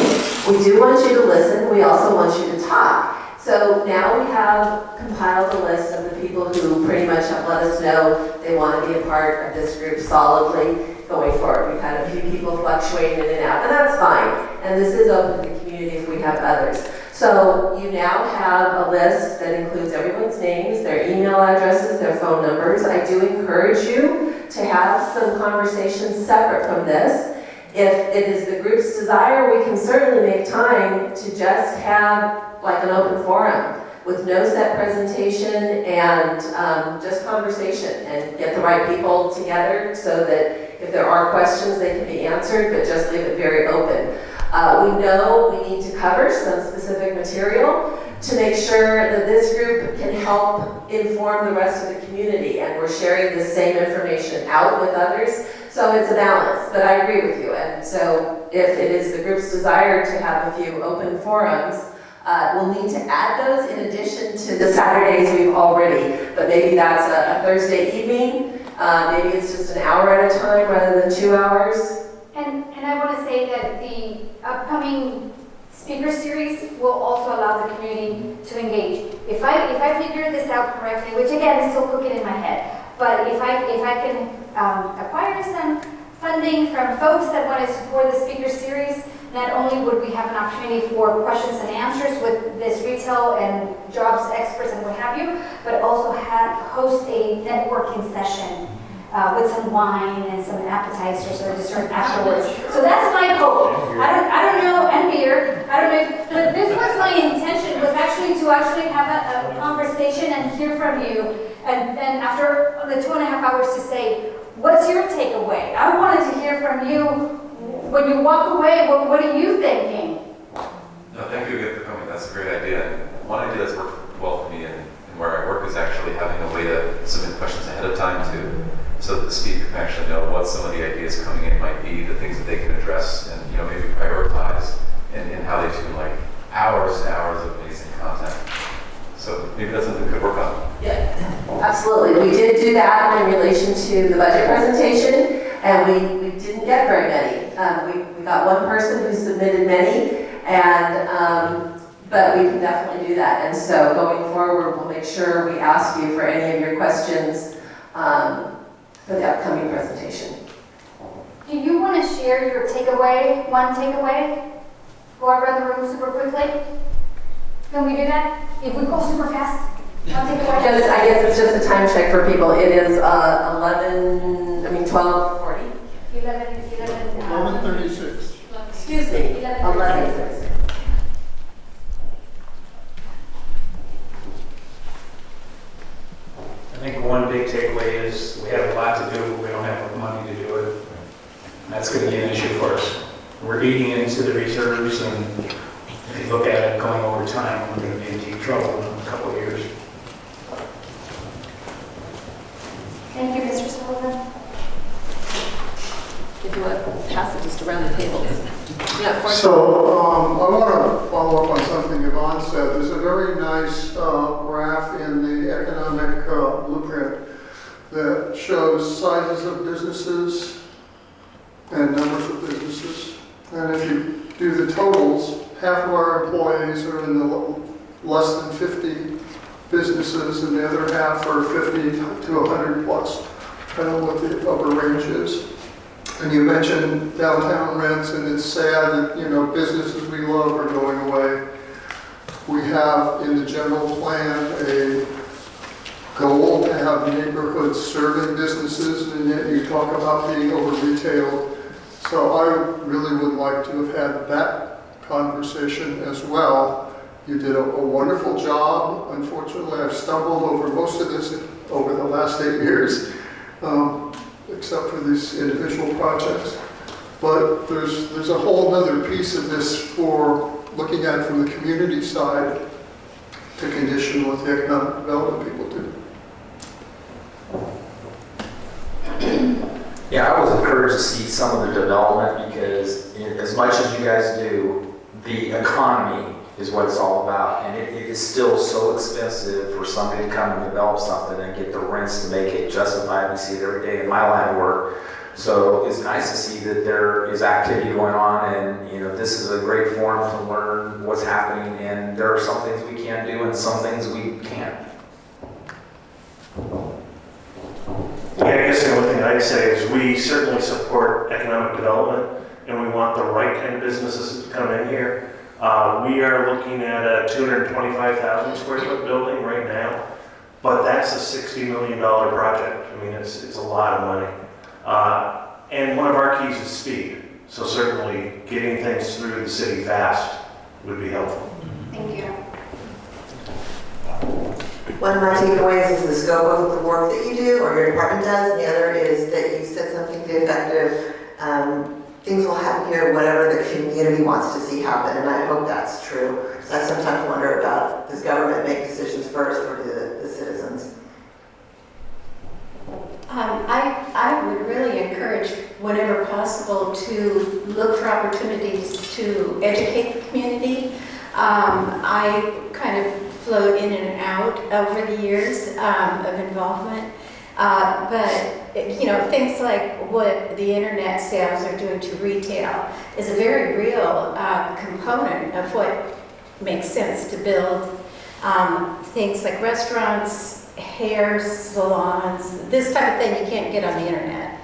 We do want you to listen. We also want you to talk. So now we have compiled a list of the people who pretty much have let us know they want to be a part of this group solidly going forward. We've had a few people fluctuating in and out, and that's fine. And this is open to the community if we have others. So you now have a list that includes everyone's names, their email addresses, their phone numbers. I do encourage you to have some conversations separate from this. If it is the group's desire, we can certainly make time to just have like an open forum with no set presentation and just conversation, and get the right people together so that if there are questions, they can be answered, but just leave it very open. We know we need to cover some specific material to make sure that this group can help inform the rest of the community, and we're sharing the same information out with others. So it's a balance, but I agree with you. And so if it is the group's desire to have a few open forums, we'll need to add those in addition to the Saturdays we've already, but maybe that's a Thursday evening. Maybe it's just an hour at a time rather than 2 hours. And I want to say that the upcoming speaker series will also allow the community to engage. If I figure this out correctly, which again is still cooking in my head, but if I can acquire some funding from folks that want to support the speaker series, not only would we have an opportunity for questions and answers with this retail and jobs experts and what have you, but also host a networking session with some wine and some appetizers or dessert afterwards. So that's my hope. I don't know, and beer. I don't know, but this was my intention, was actually to have a conversation and hear from you, and after the 2.5 hours to say, what's your takeaway? I wanted to hear from you. When you walk away, what are you thinking? No, thank you again for coming. That's a great idea. And one idea that's worked well for me and where I work is actually having a way to submit questions ahead of time too, so that the speaker can actually know what some of the ideas coming in might be, the things that they can address, and maybe prioritize in how they do like hours and hours of amazing content. So maybe that's something we could work on. Yeah, absolutely. We did do that in relation to the budget presentation, And we didn't get very many. We got one person who submitted many, and but we can definitely do that. And so going forward, we'll make sure we ask you for any of your questions for the upcoming presentation. Do you want to share your takeaway, one takeaway? Go around the room super quickly? Can we do that? If we go super fast? One takeaway? I guess it's just a time check for people. It is 12:40. 11:36. Excuse me, 11:36. I think one big takeaway is we have a lot to do, but we don't have the money to do it. And that's going to be an issue for us. We're eating into the reserves, and if you look at it going over time, we're going to be in deep trouble in a couple of years. Thank you, Mr. Sullivan. If you want to pass it just around the tables. Yeah, So I want to follow up on something Yvonne said. There's a very nice graph in the economic blueprint that shows sizes of businesses and numbers of businesses. And if you do the totals, half of our employees are in the less than 50 businesses, and the other half are 50 to 100 plus, depending on what the upper range is. And you mentioned downtown rents, and it's sad that, businesses we love are going away. We have in the general plan a goal to have neighborhoods serving businesses, and yet you talk about being over-retailed. So I really would like to have had that conversation as well. You did a wonderful job. Unfortunately, I've stumbled over most of this over the last 8 years. Except for these individual projects. But there's a whole other piece of this for looking at it from the community side to condition what the economic development people do. Yeah, I was encouraged to see some of the development because as much as you guys do, the economy is what it's all about. And it is still so expensive for somebody to come and develop something and get the rents to make it justified. We see it every day in my line of work. So it's nice to see that there is activity going on, and this is a great forum to learn what's happening, and there are some things we can do and some things we can't. Yeah, I guess the only thing I'd say is we certainly support economic development, and we want the right kind of businesses to come in here. We are looking at a 225,000 square foot building right now, but that's a $60 million project. I mean, it's a lot of money. And one of our keys is speed. So certainly getting things through the city fast would be helpful. Thank you. One of my takeaways is the scope of the work that you do or your department does, and the other is that you said something to the effect of things will happen here, whatever the community wants to see happen, and I hope that's true. Because I sometimes wonder about, does government make decisions first or do the citizens? I would really encourage, whenever possible, to look for opportunities to educate the community. I kind of flowed in and out over the years of involvement. But things like what the internet sales are doing to retail is a very real component of what makes sense to build. Things like restaurants, hair salons, this type of thing you can't get on the internet.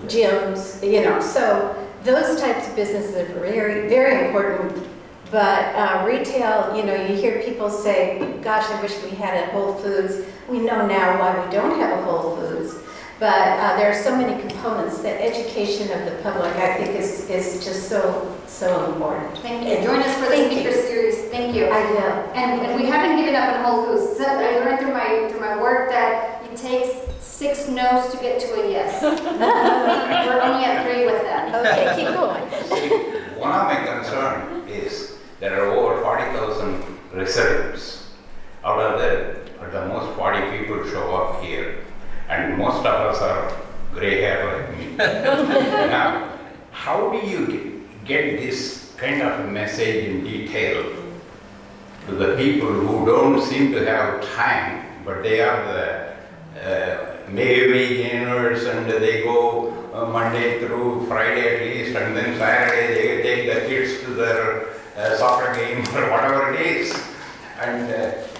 Gyms, so those types of businesses are very, very important. But retail, you hear people say, gosh, I wish we had a Whole Foods. We know now why we don't have a Whole Foods. But there are so many components that education of the public, I think, is just so important. Thank you. Join us for the speaker series. Thank you. I will. And we haven't given up on Whole Foods. So I learned through my work that it takes 6 no's to get to a yes. We're only at 3 with them. Okay, keep going. One of my concerns is there are over 40,000 residents. Out of that, at the most 40 people show up here, and most of us are gray hair like me. Now, how do you get this kind of message in detail to the people who don't seem to have time, but they are the Maybe gainers and they go Monday through Friday at least, and then Saturday they take the kids to their soccer game or whatever it is. And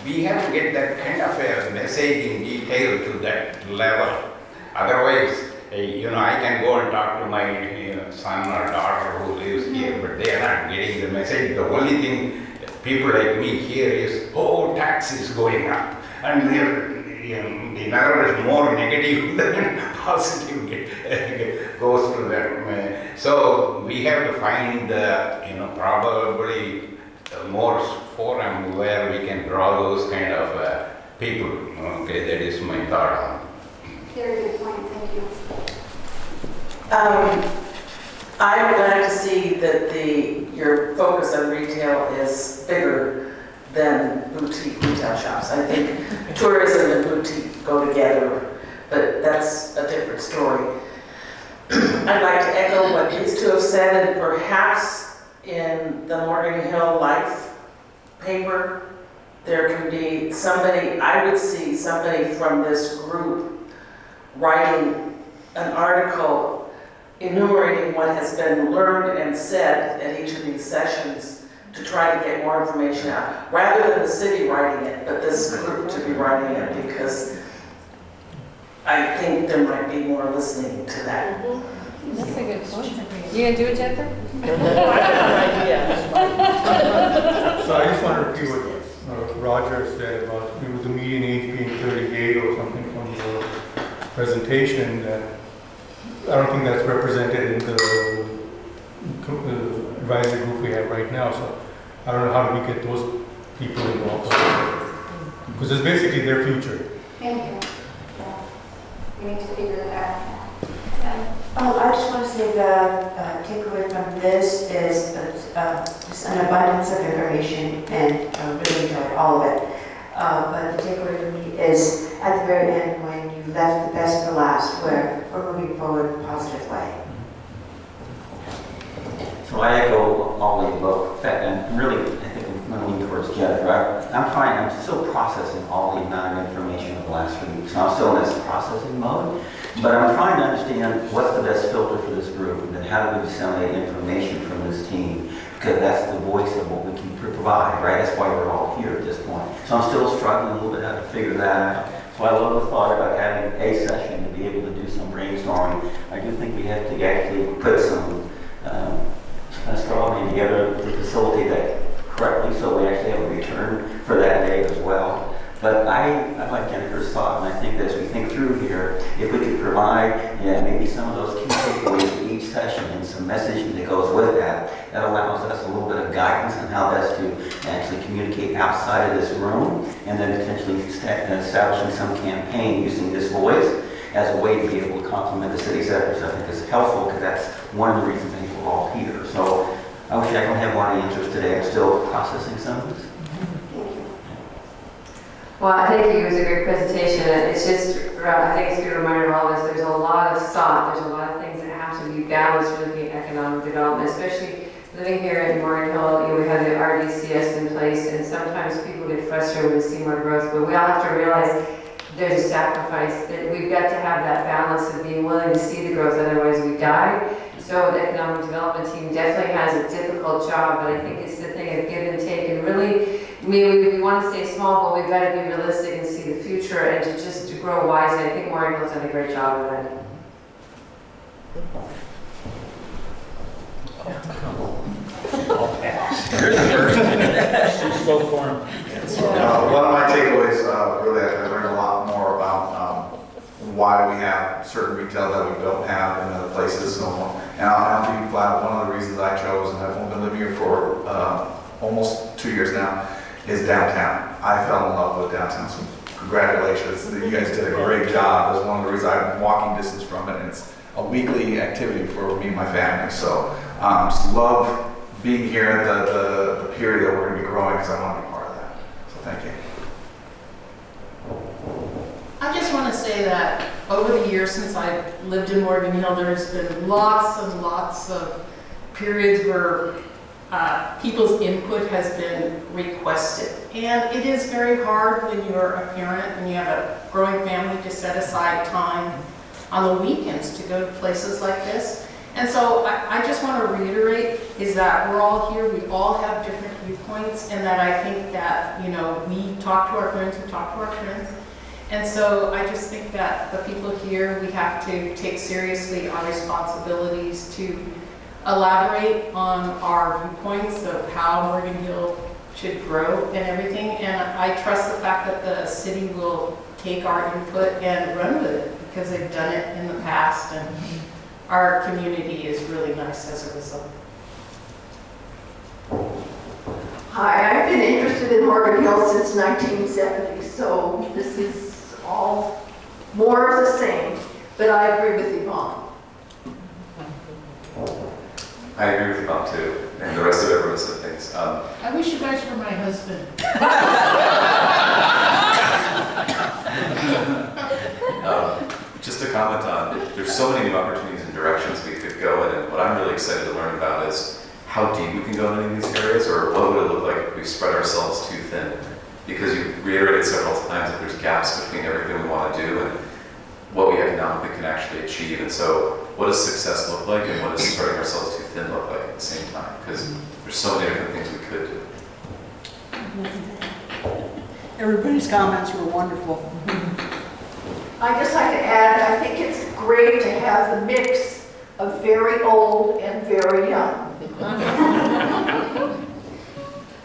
we have to get that kind of a message in detail to that level. Otherwise, I can go and talk to my son or daughter who lives here, but they are not getting the message. The only thing people like me hear is, oh, tax is going up. And the narrative is more negative than positive goes to them. So we have to find, probably more forum where we can draw those kind of people. Okay, that is my thought on. Very good point, thank you. I'm glad to see that your focus on retail is bigger than boutique retail shops. I think tourism and boutique go together, but that's a different story. I'd like to echo what these two have said, and perhaps in the Morgan Hill Life paper, there can be somebody, I would see somebody from this group writing an article enumerating what has been learned and said at each of these sessions to try to get more information out, rather than the city writing it, but this group to be writing it, because I think there might be more listening to that. That's a good point. You gonna do it, Jennifer? Oh, I have an idea. So I just want to repeat what Roger said about the median age being 38 or something from the presentation. That I don't think that's represented in the advisory group we have right now. So I don't know how do we get those people involved, because it's basically their future. Thank you. Yeah. We need to figure that out. I just want to say the takeaway from this is just an abundance of information, and I really enjoyed all of it. But the takeaway for me is at the very end when you left the best for last, where we're moving forward in a positive way. So I echo all the above. In fact, and really, I think I'm going to lean towards Jennifer. I'm still processing all the amount of information of the last 3 weeks. I'm still in this processing mode, but I'm trying to understand what's the best filter for this group, and then how do we disseminate information from this team, because that's the voice of what we can provide, right? That's why we're all here at this point. So I'm still struggling a little bit how to figure that out. So I love the thought about having a session to be able to do some brainstorming. I do think we have to actually put some strategy together to facilitate that correctly, so we actually have a return for that day as well. But I like Jennifer's thought, and I think that as we think through here, if we could provide maybe some of those key takeaways in each session and some messaging that goes with that, that allows us a little bit of guidance on how best to actually communicate outside of this room, and then potentially establishing some campaign using this voice as a way to be able to complement the city's efforts. I think is helpful, because that's one of the reasons I think we're all here. So I wish I don't have more answers today. I'm still processing some of this. Well, I think it was a great presentation. It's just, I think it's a good reminder to all of us, there's a lot of thought, there's a lot of things that have to be balanced with the economic development, especially living here in Morgan Hill. We have the RDCS in place, and sometimes people get frustrated when they see more growth, but we all have to realize there's a sacrifice, that we've got to have that balance of being willing to see the growth, otherwise we die. So the economic development team definitely has a difficult job, but I think it's the thing of give and take, and really, we want to stay small, but we've got to be realistic and see the future, and to grow wisely. I think Morgan Hill's done a great job of it. One of my takeaways, really, I learned a lot more about why we have certain retail that we don't have in other places. And I'll be flat, one of the reasons I chose, and I've only been living here for almost 2 years now, is downtown. I fell in love with downtown, so congratulations. You guys did a great job. That's one of the reasons I'm walking distance from it, and it's a weekly activity for me and my family. So just love being here at the period that we're going to be growing, because I want to be part of that. So thank you. I just want to say that over the years since I've lived in Morgan Hill, there's been lots and lots of periods where people's input has been requested. And it is very hard when you're a parent and you have a growing family to set aside time on the weekends to go to places like this. And so I just want to reiterate is that we're all here, we all have different viewpoints, and that I think that, you know, we talk to our friends, we talk to our friends. And so I just think that the people here, we have to take seriously our responsibilities to elaborate on our viewpoints of how Morgan Hill should grow and everything. And I trust the fact that the city will take our input and run with it, because they've done it in the past, and our community is really nice as a result. Hi, I've been interested in Morgan Hill since 1970, so this is all more of the same, but I agree with Yvonne. I agree with Bob too, and the rest of everyone said things. I wish you guys were my husband. Just to comment on, there's so many new opportunities and directions we could go in, and what I'm really excited to learn about is how deep we can go in any of these areas, or what would it look like if we spread ourselves too thin? Because you reiterated several times that there's gaps between everything we want to do and what we economically can actually achieve. And so what does success look like, and what does spreading ourselves too thin look like at the same time? Because there's so many different things we could do. Everybody's comments were wonderful. I just like to add, I think it's great to have the mix of very old and very young.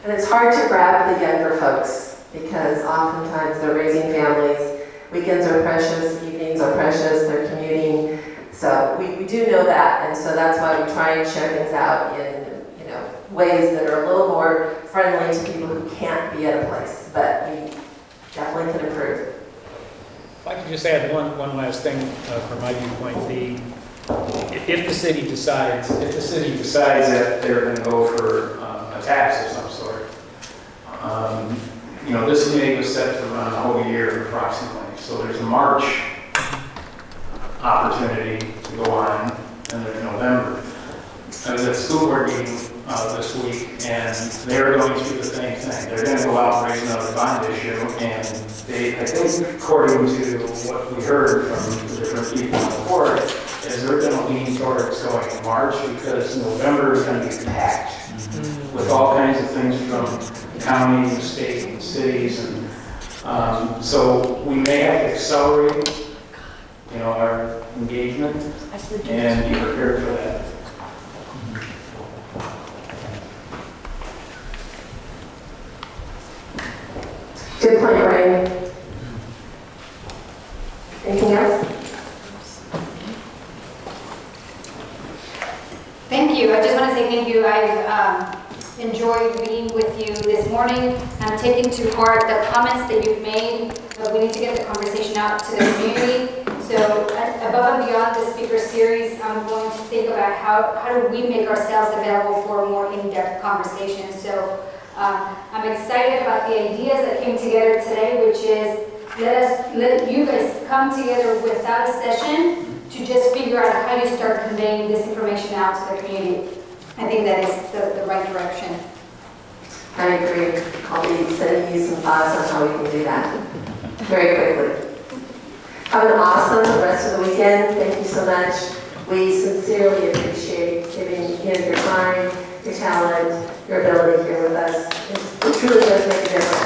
And it's hard to grab the younger folks because oftentimes they're raising families. Weekends are precious, evenings are precious, they're commuting. So we do know that, and so that's why we try and share things out in ways that are a little more friendly to people who can't be at a place, but we definitely can improve. If I could just add one last thing from my viewpoint, if the city decides that they're going to go for a tax of some sort, this committee was set to run a whole year approximately. So there's a March opportunity to go on, and there's November. I was at the school board meeting this week, and they're going through the same thing. They're going to go out and raise another bond issue, and I think according to what we heard from the different people on the board, is they're going to lean towards going in March, because November is going to be packed with all kinds of things from county and state and cities, and so we may have to accelerate, our engagement and be prepared for that. Good point, Brian. Anything else? Thank you. I just want to say thank you. I've enjoyed being with you this morning. I'm taking to heart the comments that you've made, but we need to get the conversation out to the community. So above and beyond the speaker series, I'm going to think about how do we make ourselves available for a more in-depth conversation. So I'm excited about the ideas that came together today, which is let you guys come together without a session to just figure out how you start conveying this information out to the community. I think that is the right direction. I agree. I'll be sending you some thoughts on how we can do that very quickly. Have an awesome rest of the weekend. Thank you so much. We sincerely appreciate giving you your time, your talent, your ability here with us. It truly does make a difference.